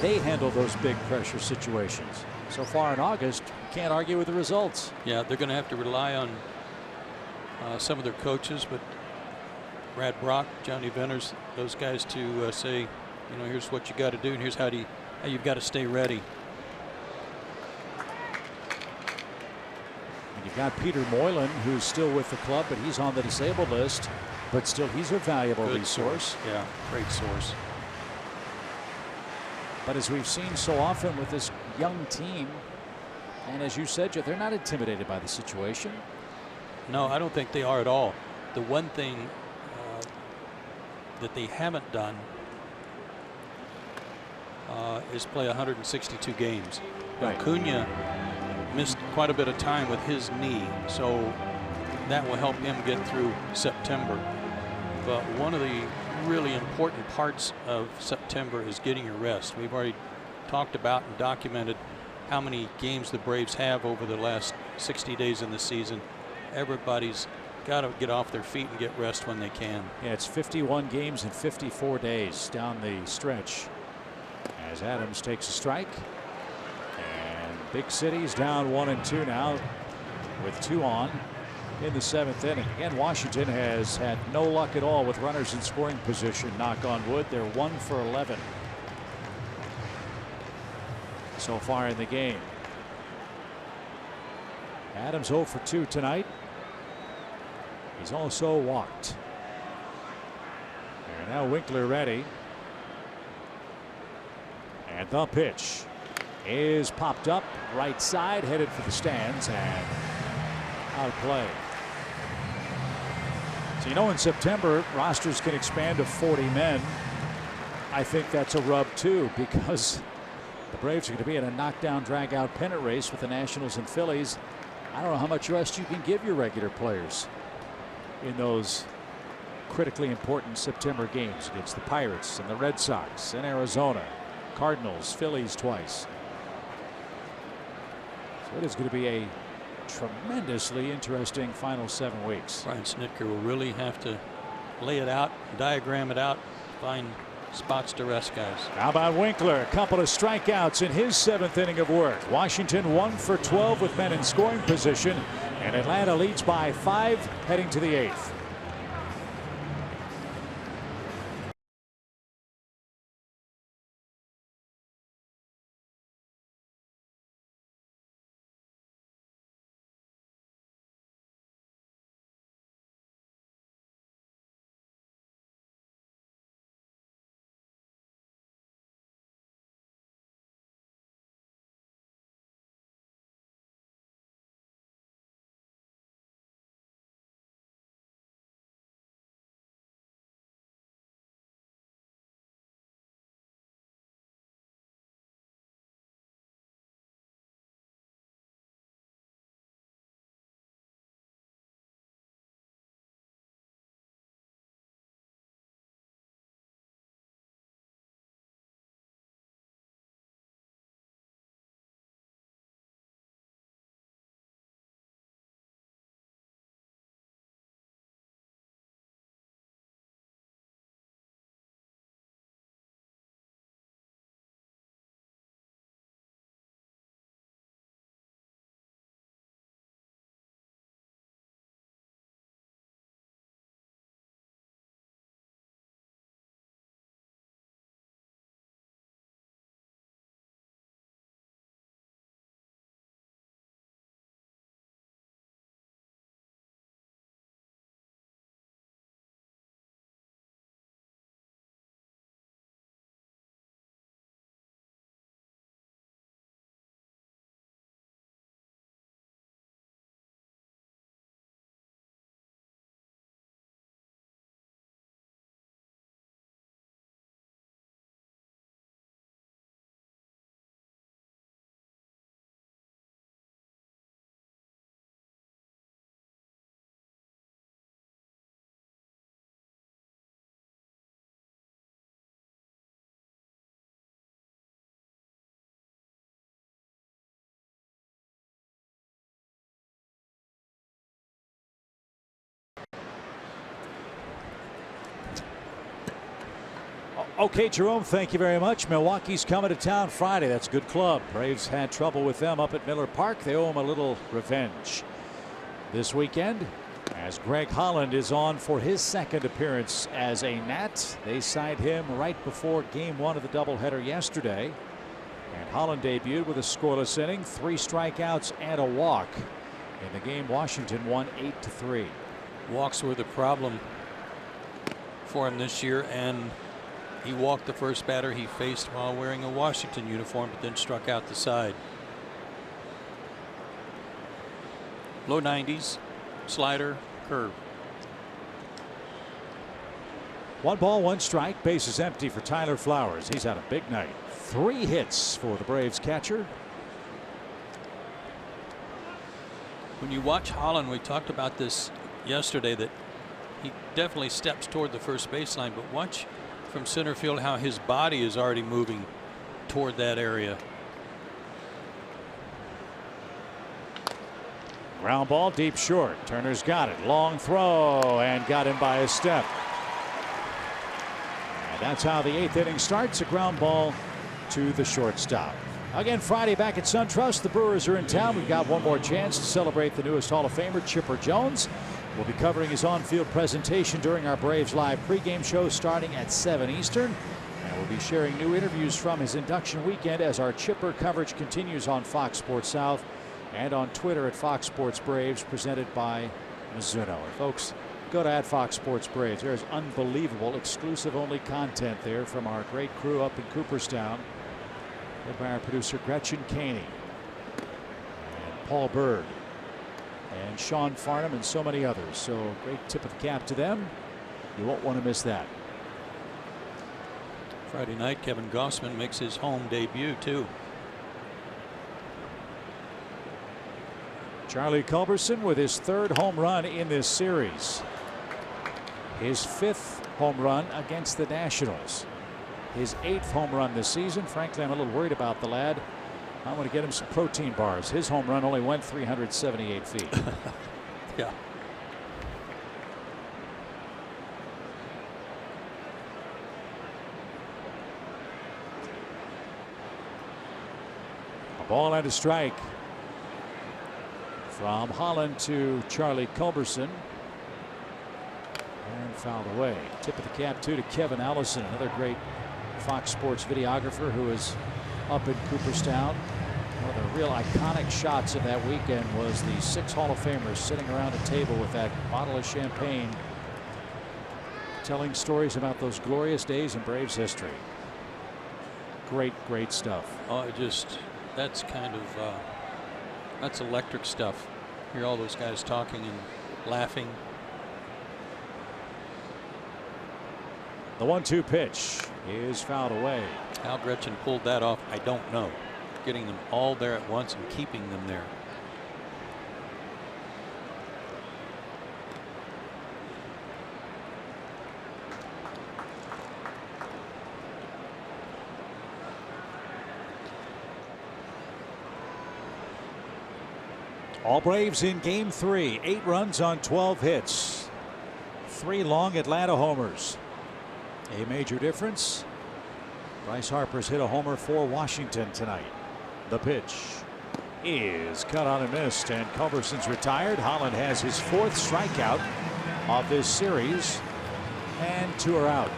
they handle those big pressure situations. So far in August, can't argue with the results. Yeah, they're going to have to rely on some of their coaches, but Brad Brock, Johnny Venters, those guys to say, you know, here's what you got to do, and here's how you've got to stay ready. And you've got Peter Moylan, who's still with the club, but he's on the disabled list. But still, he's a valuable resource. Yeah, great source. But as we've seen so often with this young team, and as you said, they're not intimidated by the situation. No, I don't think they are at all. The one thing that they haven't done is play 162 games. Right. Acuna missed quite a bit of time with his knee, so that will help him get through September. But one of the really important parts of September is getting your rest. We've already talked about and documented how many games the Braves have over the last 60 days in the season. Everybody's got to get off their feet and get rest when they can. Yeah, it's 51 games in 54 days down the stretch. As Adams takes a strike. And Big City's down 1-2 now with 2 on in the 7th inning. Again, Washington has had no luck at all with runners in scoring position. Knock on wood. They're 1 for 11 so far in the game. Adams 0 for 2 tonight. He's also walked. And now Winkler ready. And the pitch is popped up right side, headed for the stands, and out of play. So, you know, in September rosters can expand to 40 men. I think that's a rub too, because the Braves are going to be in a knockdown drag out pennant race with the Nationals and Phillies. I don't know how much rest you can give your regular players in those critically important September games against the Pirates and the Red Sox and Arizona, Cardinals, Phillies twice. So it is going to be a tremendously interesting final 7 weeks. Brian Snitker will really have to lay it out, diagram it out, find spots to rest guys. How about Winkler? A couple of strikeouts in his 7th inning of work. Washington 1 for 12 with men in scoring position, and Atlanta leads by 5 heading to the 8th. Okay, Jerome, thank you very much. Milwaukee's coming to town Friday. That's a good club. Braves had trouble with them up at Miller Park. They owe them a little revenge this weekend, as Greg Holland is on for his 2nd appearance as a Nat. They signed him right before game 1 of the doubleheader yesterday. And Holland debuted with a scoreless inning, 3 strikeouts and a walk. In the game, Washington won 8-3. Walks were the problem for him this year, and He walked the first batter he faced while wearing a Washington uniform, but then struck out the side. Low 90s, slider, curve. 1 ball, 1 strike. Base is empty for Tyler Flowers. He's had a big night. 3 hits for the Braves catcher. When you watch Holland, we talked about this yesterday, that he definitely steps toward the first baseline, but watch from center field how his body is already moving toward that area. Ground ball deep short. Turner's got it. Long throw and got him by a step. And that's how the 8th inning starts. A ground ball to the shortstop. Again, Friday back at SunTrust. The Brewers are in town. We've got one more chance to celebrate the newest Hall of Famer, Chipper Jones. We'll be covering his on-field presentation during our Braves Live pregame show starting at 7 Eastern. And we'll be sharing new interviews from his induction weekend as our Chipper coverage continues on Fox Sports South and on Twitter at Fox Sports Braves, presented by Mizuno. And folks, go to @FoxSportsBraves. There's unbelievable exclusive-only content there from our great crew up in Cooperstown, led by our producer Gretchen Caney and Paul Bird and Sean Farnham and so many others. So great tip of the cap to them. You won't want to miss that. Friday night, Kevin Gossman makes his home debut too. Charlie Culberson with his 3rd home run in this series. His 5th home run against the Nationals. His 8th home run this season. Frankly, I'm a little worried about the lad. I'm going to get him some protein bars. His home run only went 378 feet. Yeah. A ball and a strike from Holland to Charlie Culberson. And fouled away. Tip of the cap too to Kevin Allison, another great Fox Sports videographer who is up in Cooperstown. One of the real iconic shots of that weekend was the 6 Hall of Famers sitting around a table with that bottle of champagne, telling stories about those glorious days in Braves history. Great stuff. Oh, that's kind of that's electric stuff. Hear all those guys talking and laughing. The 1-2 pitch is fouled away. How Gretchen pulled that off, I don't know. Getting them all there at once and keeping them there. All Braves in game 3. 8 runs on 12 hits. 3 long Atlanta homers. A major difference. Bryce Harper's hit a homer for Washington tonight. The pitch is cut on and missed, and Culberson's retired. Holland has his 4th strikeout of this series, and 2 are out.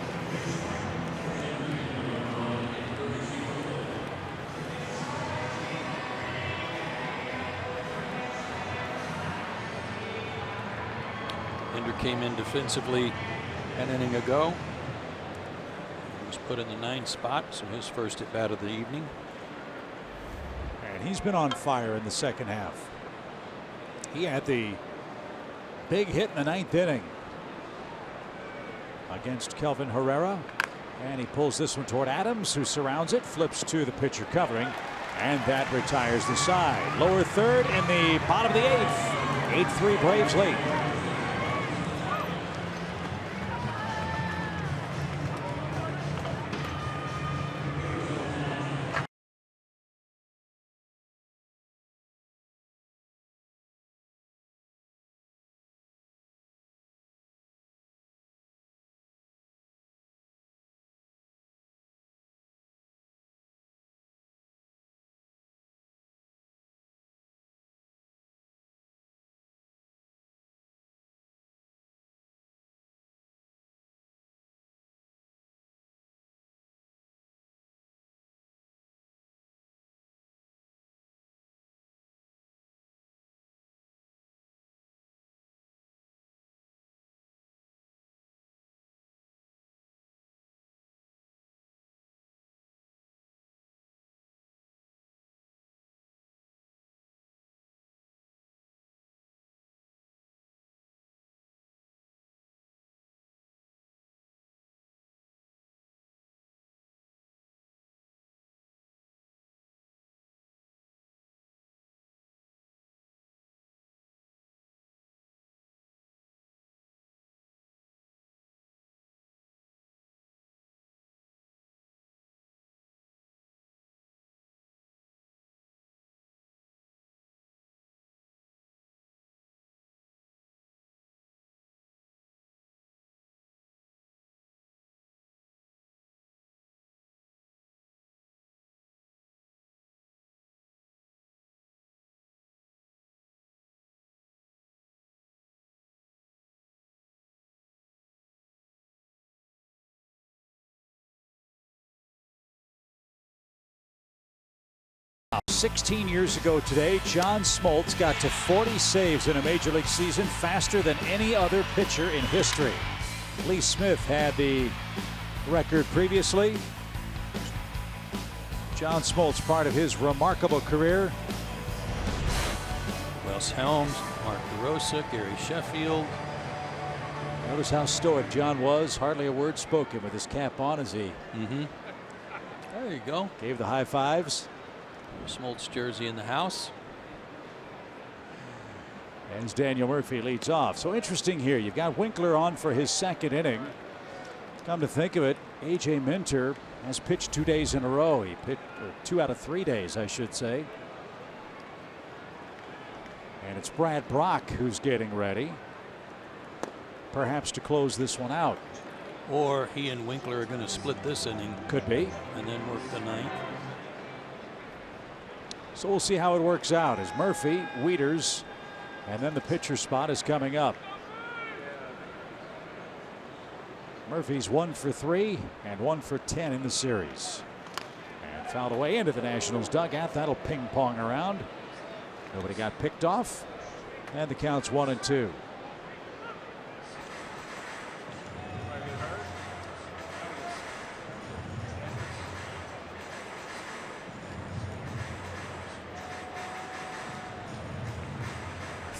Ender came in defensively an inning ago. He was put in the 9th spot, so his first at bat of the evening. And he's been on fire in the second half. He had the big hit in the 9th inning against Kelvin Herrera, and he pulls this one toward Adams, who surrounds it, flips to the pitcher covering, and that retires the side. Lower third in the bottom of the 8th. 8-3 Braves late. 16 years ago today, John Smoltz got to 40 saves in a major league season, faster than any other pitcher in history. Lee Smith had the record previously. John Smoltz, part of his remarkable career. Wes Helms, Mark DeRosa, Gary Sheffield. Notice how stoic John was. Hardly a word spoken with his cap on as he There you go. gave the high fives. Smoltz jersey in the house. And as Daniel Murphy leads off. So interesting here. You've got Winkler on for his second inning. Come to think of it, A.J. Minter has pitched 2 days in a row. He pitched 2 out of 3 days, I should say. And it's Brad Brock who's getting ready, perhaps to close this one out. Or he and Winkler are going to split this inning. Could be. And then work the ninth. So we'll see how it works out as Murphy, Wieters, and then the pitcher spot is coming up. Murphy's 1 for 3 and 1 for 10 in the series. And fouled away into the Nationals dugout. That'll ping pong around. Nobody got picked off. And the count's 1-2.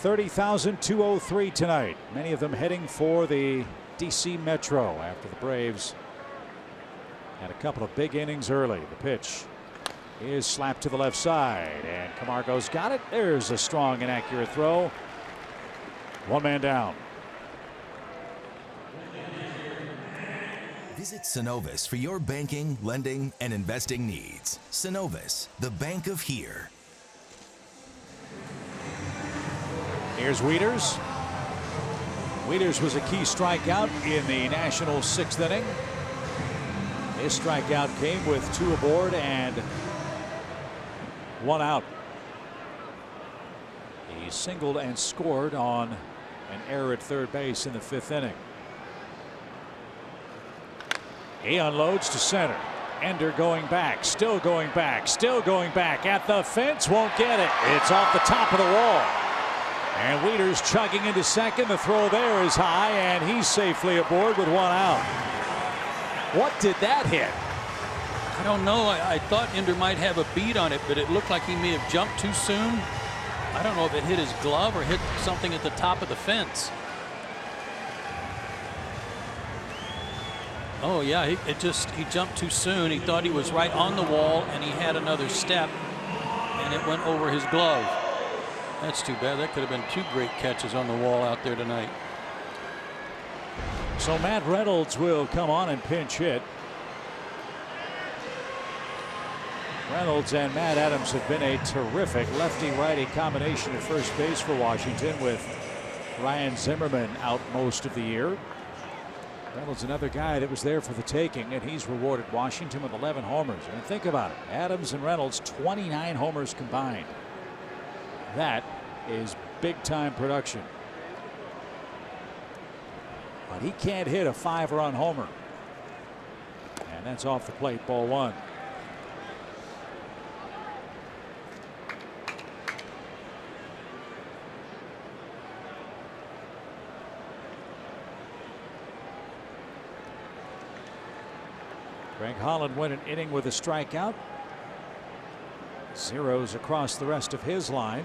$30,203 tonight. Many of them heading for the DC Metro after the Braves had a couple of big innings early. The pitch is slapped to the left side, and Camargo's got it. There's a strong and accurate throw. One man down. Visit Synovus for your banking, lending, and investing needs. Synovus, the bank of here. Here's Wieters. Wieters was a key strikeout in the Nationals' 6th inning. His strikeout came with 2 aboard and 1 out. He singled and scored on an error at third base in the 5th inning. He unloads to center. Ender going back, still going back, still going back at the fence. Won't get it. It's off the top of the wall. And Wieters chugging into second. The throw there is high, and he's safely aboard with 1 out. What did that hit? I don't know. I thought Ender might have a beat on it, but it looked like he may have jumped too soon. I don't know if it hit his glove or hit something at the top of the fence. Oh yeah, he jumped too soon. He thought he was right on the wall, and he had another step, and it went over his glove. That's too bad. That could have been 2 great catches on the wall out there tonight. So Matt Reynolds will come on and pinch hit. Reynolds and Matt Adams have been a terrific lefty-righty combination at first base for Washington, with Ryan Zimmerman out most of the year. Reynolds, another guy that was there for the taking, and he's rewarded Washington with 11 homers. And think about it, Adams and Reynolds, 29 homers combined. That is big-time production. But he can't hit a 5-run homer. And that's off the plate, ball 1. Greg Holland went an inning with a strikeout. Zeros across the rest of his line.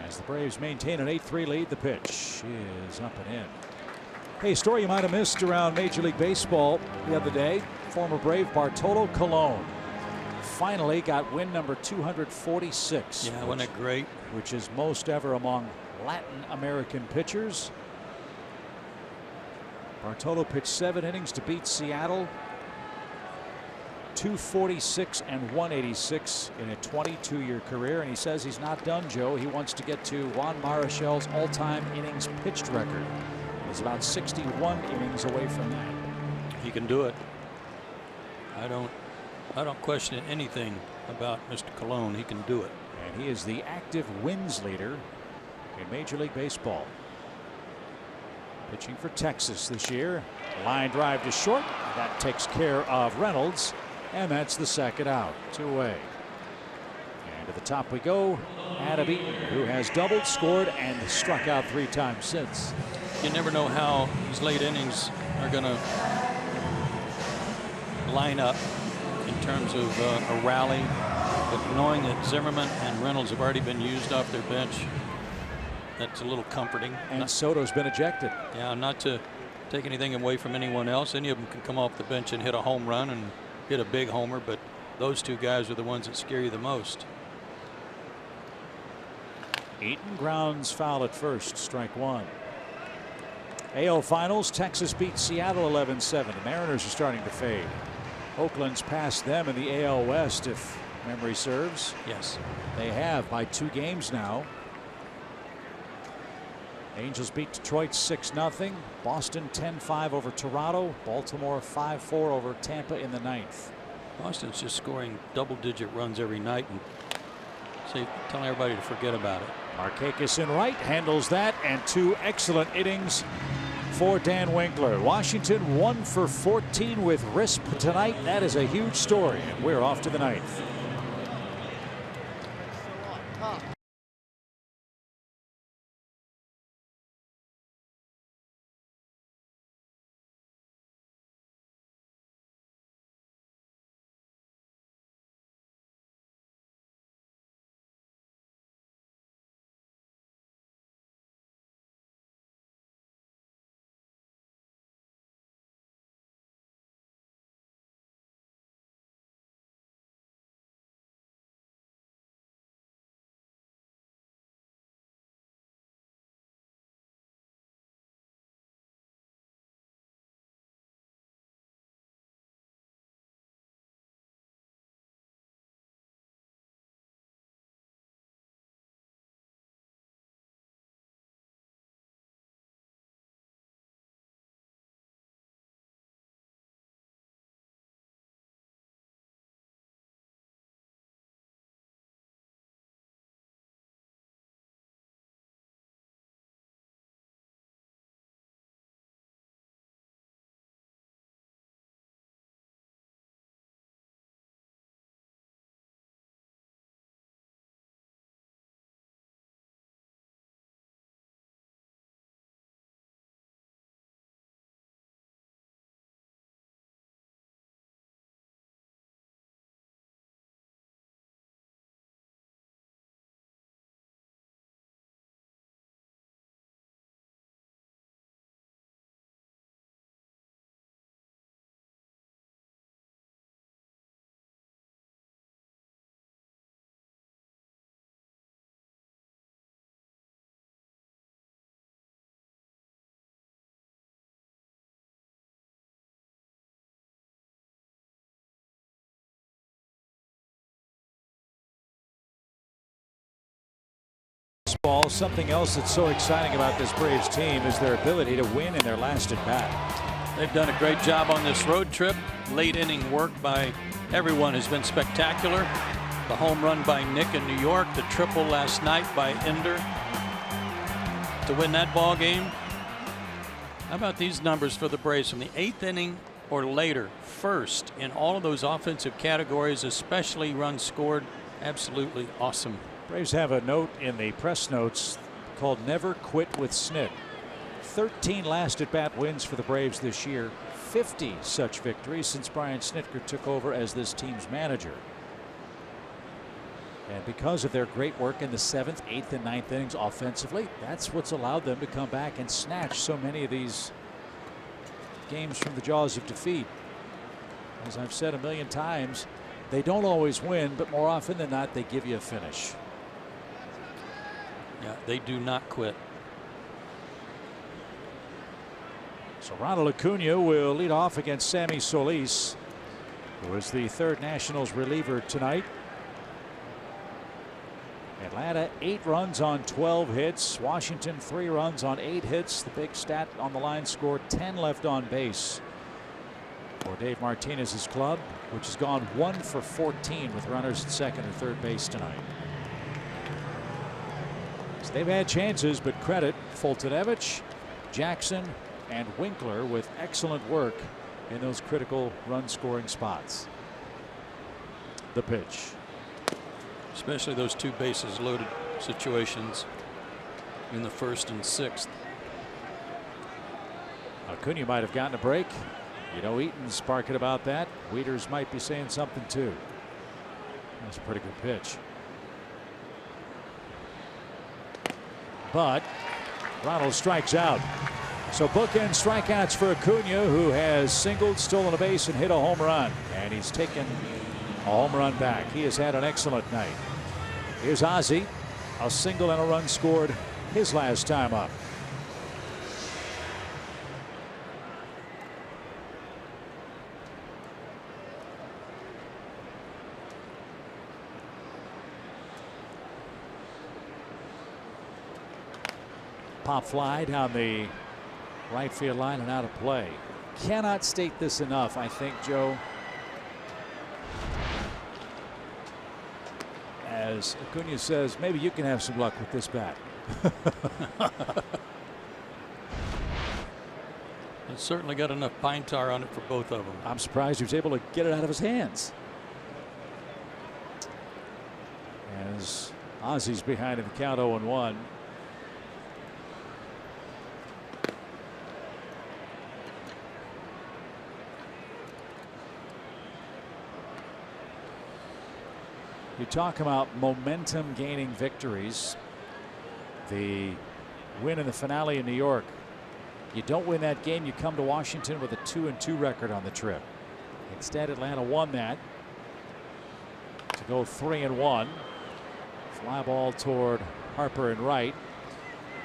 As the Braves maintain an 8-3 lead, the pitch is up and in. Hey, story you might have missed around Major League Baseball the other day. Former Brave Bartolo Colon finally got win number 246. Yeah, wasn't it great? Which is most ever among Latin American pitchers. Bartolo pitched 7 innings to beat Seattle. 246 and 186 in a 22-year career, and he says he's not done, Joe. He wants to get to Juan Marichel's all-time innings pitched record. He's about 61 innings away from that. He can do it. I don't question anything about Mr. Colon. He can do it. And he is the active wins leader in Major League Baseball. Pitching for Texas this year. Line drive to short. That takes care of Reynolds. And that's the second out. 2 away. And to the top we go. Adam Eaton, who has doubled, scored, and struck out 3 times since. You never know how these late innings are going to line up in terms of a rally. But knowing that Zimmerman and Reynolds have already been used off their bench, that's a little comforting. And Soto's been ejected. Yeah, not to take anything away from anyone else. Any of them can come off the bench and hit a home run and hit a big homer, but those 2 guys are the ones that scare you the most. Eaton grounds foul at first, strike 1. AL Finals, Texas beats Seattle 11-7. The Mariners are starting to fade. Oakland's passed them in the AL West, if memory serves. Yes. They have by 2 games now. Angels beat Detroit 6-0. Boston 10-5 over Toronto. Baltimore 5-4 over Tampa in the 9th. Boston's just scoring double-digit runs every night and telling everybody to forget about it. Markakis in right handles that, and 2 excellent innings for Dan Winkler. Washington 1 for 14 with RISP tonight. That is a huge story, and we're off to the 9th. Ball. Something else that's so exciting about this Braves team is their ability to win in their last at bat. They've done a great job on this road trip. Late inning work by everyone has been spectacular. The home run by Nick in New York, the triple last night by Ender to win that ball game. How about these numbers for the Braves from the 8th inning or later? First in all of those offensive categories, especially runs scored. Absolutely awesome. Braves have a note in the press notes called "Never Quit with Snit." 13 last at bat wins for the Braves this year. 50 such victories since Brian Snitker took over as this team's manager. And because of their great work in the 7th, 8th, and 9th innings offensively, that's what's allowed them to come back and snatch so many of these games from the jaws of defeat. As I've said a million times, they don't always win, but more often than not, they give you a finish. Yeah, they do not quit. So Ronald Acuna will lead off against Sammy Solis, who is the 3rd Nationals reliever tonight. Atlanta 8 runs on 12 hits. Washington 3 runs on 8 hits. The big stat on the line scored 10 left on base for Dave Martinez's club, which has gone 1 for 14 with runners at second or third base tonight. So they've had chances, but credit Fultonevich, Jackson, and Winkler with excellent work in those critical run scoring spots. The pitch. Especially those two bases loaded situations in the first and sixth. Acuna might have gotten a break. You know, Eaton's sparking about that. Wieters might be saying something too. That's a pretty good pitch. But Ronald strikes out. So bookend strikeouts for Acuna, who has singled, stolen a base, and hit a home run. And he's taken a home run back. He has had an excellent night. Here's Ozzie. A single and a run scored his last time up. Pop fly down the right field line and out of play. Cannot state this enough, I think, Joe. As Acuna says, maybe you can have some luck with this bat. It's certainly got enough pine tar on it for both of them. I'm surprised he was able to get it out of his hands. As Ozzie's behind in the count 0-1. You talk about momentum gaining victories. The win in the finale in New York. You don't win that game, you come to Washington with a 2-2 record on the trip. Instead, Atlanta won that to go 3-1. Fly ball toward Harper and right.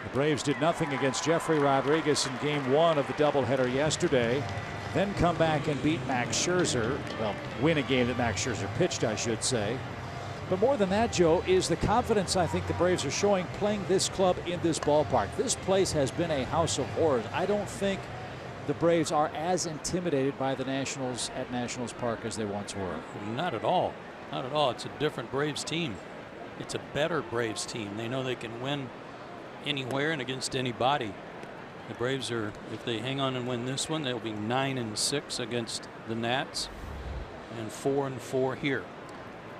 The Braves did nothing against Jeffrey Rodriguez in game 1 of the doubleheader yesterday. Then come back and beat Max Scherzer. Well, win a game that Max Scherzer pitched, I should say. But more than that, Joe, is the confidence I think the Braves are showing playing this club in this ballpark. This place has been a house of horrors. I don't think the Braves are as intimidated by the Nationals at Nationals Park as they once were. Not at all. Not at all. It's a different Braves team. It's a better Braves team. They know they can win anywhere and against anybody. The Braves are, if they hang on and win this one, they'll be 9-6 against the Nats and 4-4 here.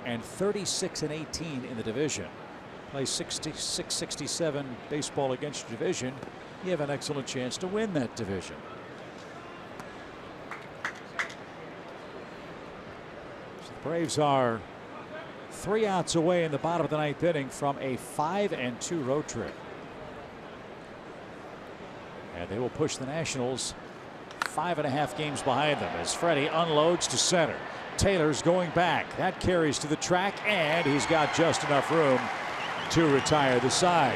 And 36-18 in the division. Play 66-67 baseball against your division. You have an excellent chance to win that division. So the Braves are 3 outs away in the bottom of the 9th inning from a 5-2 road trip. And they will push the Nationals 5.5 games behind them as Freddie unloads to center. Taylor's going back. That carries to the track, and he's got just enough room to retire the side.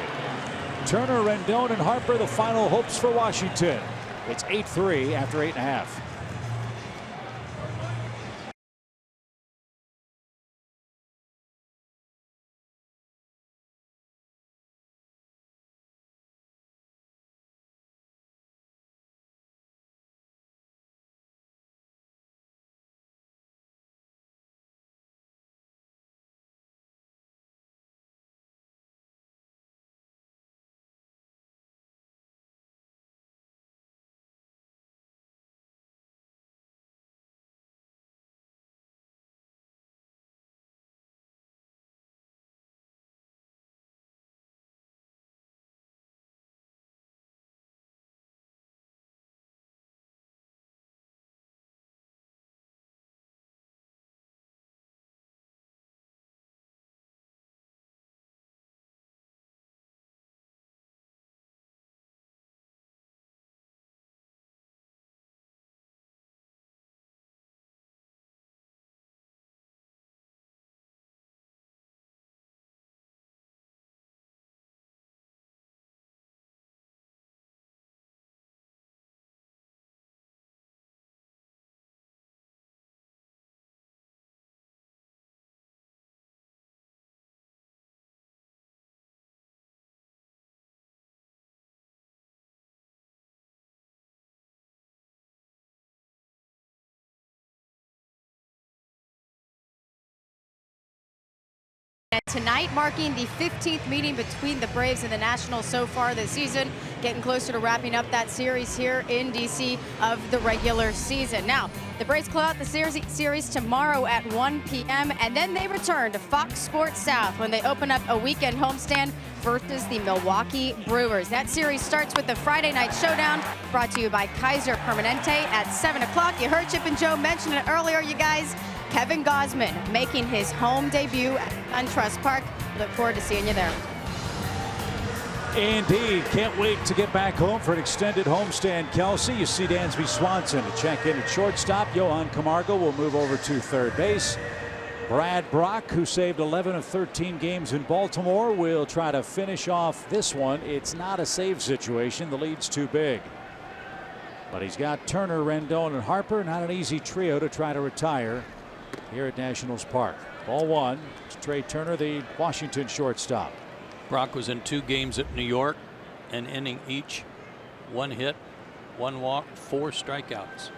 Turner, Rendon, and Harper, the final hopes for Washington. It's 8-3 after 8.5. And tonight marking the 15th meeting between the Braves and the Nationals so far this season, getting closer to wrapping up that series here in DC of the regular season. Now, the Braves close out the series tomorrow at 1 p.m. and then they return to Fox Sports South when they open up a weekend homestand versus the Milwaukee Brewers. That series starts with the Friday night showdown, brought to you by Kaiser Permanente at 7 o'clock. You heard Chip and Joe mention it earlier, you guys. Kevin Gausman making his home debut at Trust Park. Look forward to seeing you there. Indeed, can't wait to get back home for an extended homestand, Kelsey. You see Dansby Swanson to check in at shortstop. Johan Camargo will move over to third base. Brad Brock, who saved 11 of 13 games in Baltimore, will try to finish off this one. It's not a save situation. The lead's too big. But he's got Turner, Rendon, and Harper. Not an easy trio to try to retire here at Nationals Park. Ball one. It's Trey Turner, the Washington shortstop. Brock was in 2 games at New York, an inning each, 1 hit, 1 walk, 4 strikeouts.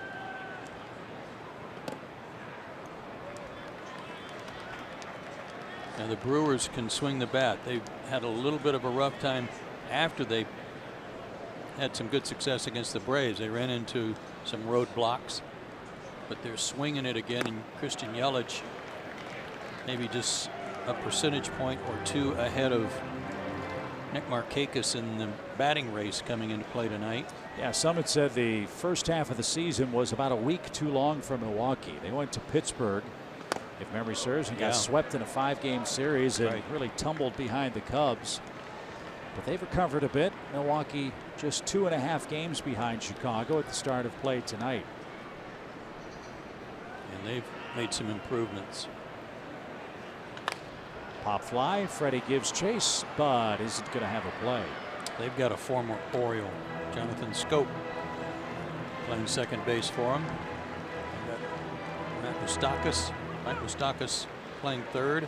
Now the Brewers can swing the bat. They've had a little bit of a rough time after they had some good success against the Braves. They ran into some roadblocks, but they're swinging it again. And Christian Yelich maybe just a percentage point or 2 ahead of Nick Markakis in the batting race coming into play tonight. Yeah, some had said the first half of the season was about a week too long for Milwaukee. They went to Pittsburgh, if memory serves, and got swept in a 5-game series and really tumbled behind the Cubs. But they've recovered a bit. Milwaukee just 2.5 games behind Chicago at the start of play tonight. And they've made some improvements. Pop fly. Freddie gives chase, but isn't going to have a play. They've got a former Oriole, Jonathan Scope, playing second base for them. Mike Moustakas playing third.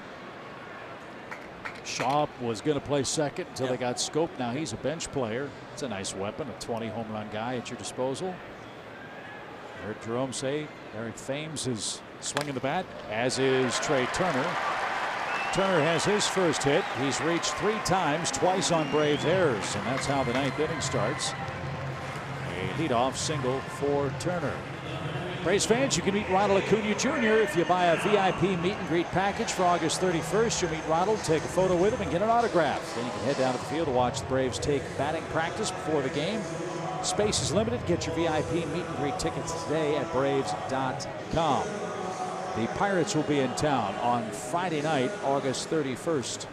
Shaw was going to play second until they got Scope. Now he's a bench player. It's a nice weapon, a 20 home run guy at your disposal. I heard Jerome say Eric Thames is swinging the bat, as is Trey Turner. Turner has his first hit. He's reached 3 times, twice on Braves errors, and that's how the 9th inning starts. A leadoff single for Turner. Braves fans, you can meet Ronald Acuna Jr. if you buy a VIP meet and greet package for August 31st. You'll meet Ronald, take a photo with him, and get an autograph. Then you can head down to the field to watch the Braves take batting practice before the game. Space is limited. Get your VIP meet and greet tickets today at Braves.com. The Pirates will be in town on Friday night, August 31st.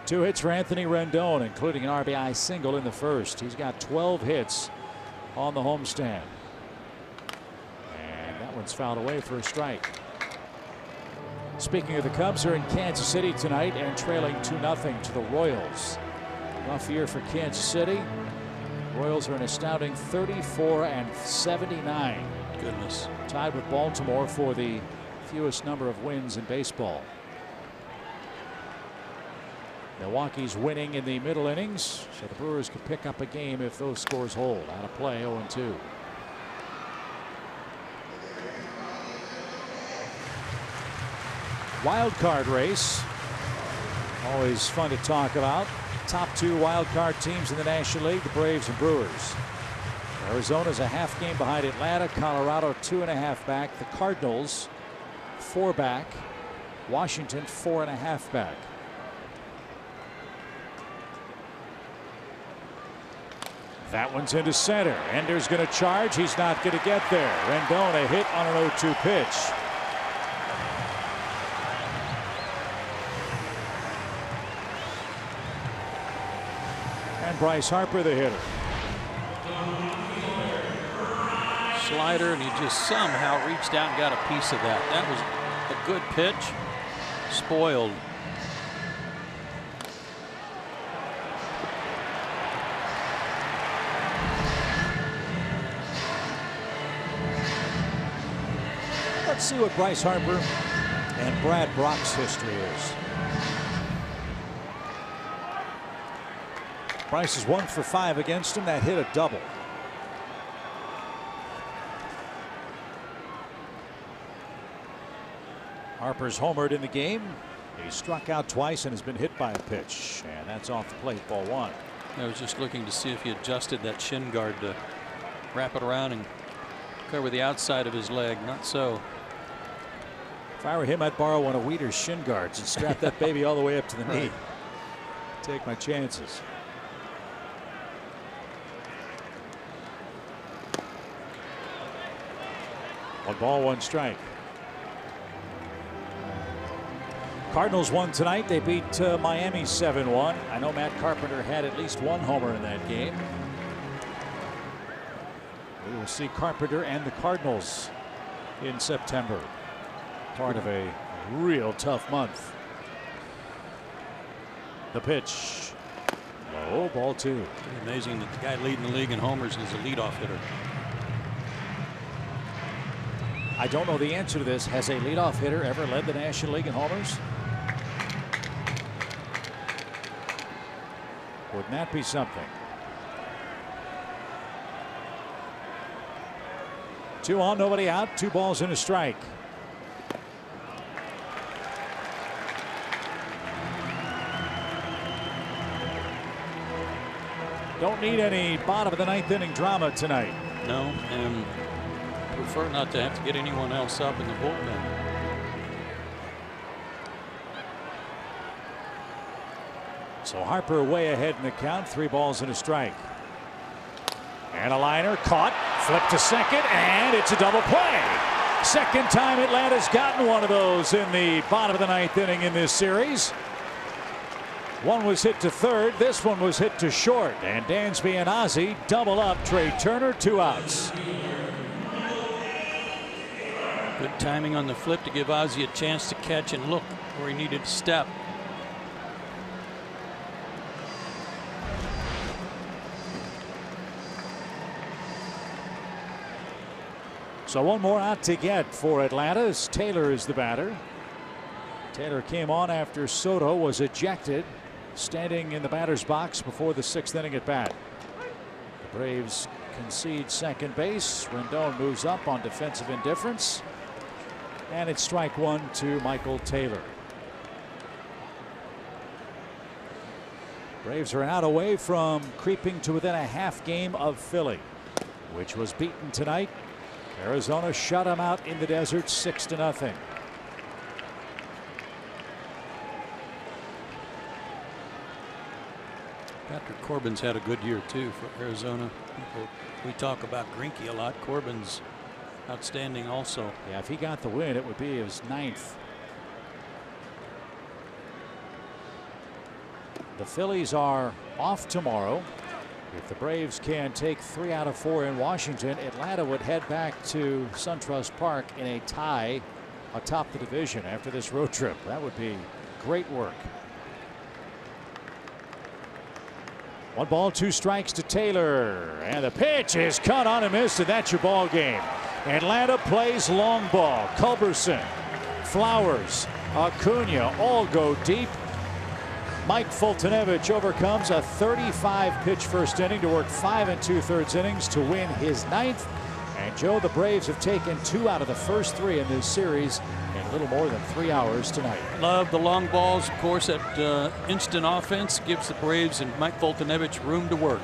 2 hits for Anthony Rendon, including an RBI single in the first. He's got 12 hits on the homestand. And that one's fouled away for a strike. Speaking of the Cubs, are in Kansas City tonight and trailing 2-0 to the Royals. Rough year for Kansas City. Royals are an astounding 34-79. Goodness. Tied with Baltimore for the fewest number of wins in baseball. Milwaukee's winning in the middle innings, so the Brewers could pick up a game if those scores hold. Out of play, 0-2. Wild card race. Always fun to talk about. Top 2 wild card teams in the National League, the Braves and Brewers. Arizona's a half game behind Atlanta. Colorado 2.5 back. The Cardinals 4 back. Washington 4.5 back. That one's into center. Ender's going to charge. He's not going to get there. Rendon a hit on an 0-2 pitch. And Bryce Harper, the hitter. Slider, and he just somehow reached out and got a piece of that. That was a good pitch. Spoiled. Let's see what Bryce Harper and Brad Brock's history is. Bryce is 1 for 5 against him. That hit a double. Harper's homered in the game. He struck out twice and has been hit by a pitch, and that's off the plate, ball one. I was just looking to see if he adjusted that shin guard to wrap it around and cover the outside of his leg. Not so. If I were him, I'd borrow one of Weeder's shin guards and strap that baby all the way up to the knee. Take my chances. One ball, one strike. Cardinals won tonight. They beat Miami 7-1. I know Matt Carpenter had at least one homer in that game. We will see Carpenter and the Cardinals in September. Part of a real tough month. The pitch. Low, ball two. Pretty amazing that the guy leading the league in homers is a leadoff hitter. I don't know the answer to this. Has a leadoff hitter ever led the National League in homers? Wouldn't that be something? 2 on, nobody out, 2 balls and a strike. Don't need any bottom of the 9th inning drama tonight. No, and prefer not to have to get anyone else up in the bullpen. So Harper way ahead in the count, 3 balls and a strike. And a liner caught, flipped to second, and it's a double play. Second time Atlanta's gotten one of those in the bottom of the 9th inning in this series. One was hit to third, this one was hit to short, and Dansby and Ozzie double up. Trey Turner, 2 outs. Good timing on the flip to give Ozzie a chance to catch and look where he needed to step. So one more out to get for Atlanta as Taylor is the batter. Taylor came on after Soto was ejected, standing in the batter's box before the 6th inning at bat. The Braves concede second base. Rendon moves up on defensive indifference. And it's strike 1 to Michael Taylor. Braves are out away from creeping to within a half game of Philly, which was beaten tonight. Arizona shut them out in the desert 6-0. Patrick Corbin's had a good year too for Arizona. We talk about Greinke a lot. Corbin's outstanding also. Yeah, if he got the win, it would be his 9th. The Phillies are off tomorrow. If the Braves can take 3 out of 4 in Washington, Atlanta would head back to SunTrust Park in a tie atop the division after this road trip. That would be great work. 1 ball, 2 strikes to Taylor, and the pitch is cut on and missed, and that's your ball game. Atlanta plays long ball. Culberson, Flowers, Acuna all go deep. Mike Fultonevich overcomes a 35-pitch first inning to work 5 2/3 innings to win his 9th. And Joe, the Braves have taken 2 out of the first 3 in this series in a little more than 3 hours tonight. Love the long balls. Of course, that instant offense gives the Braves and Mike Fultonevich room to work.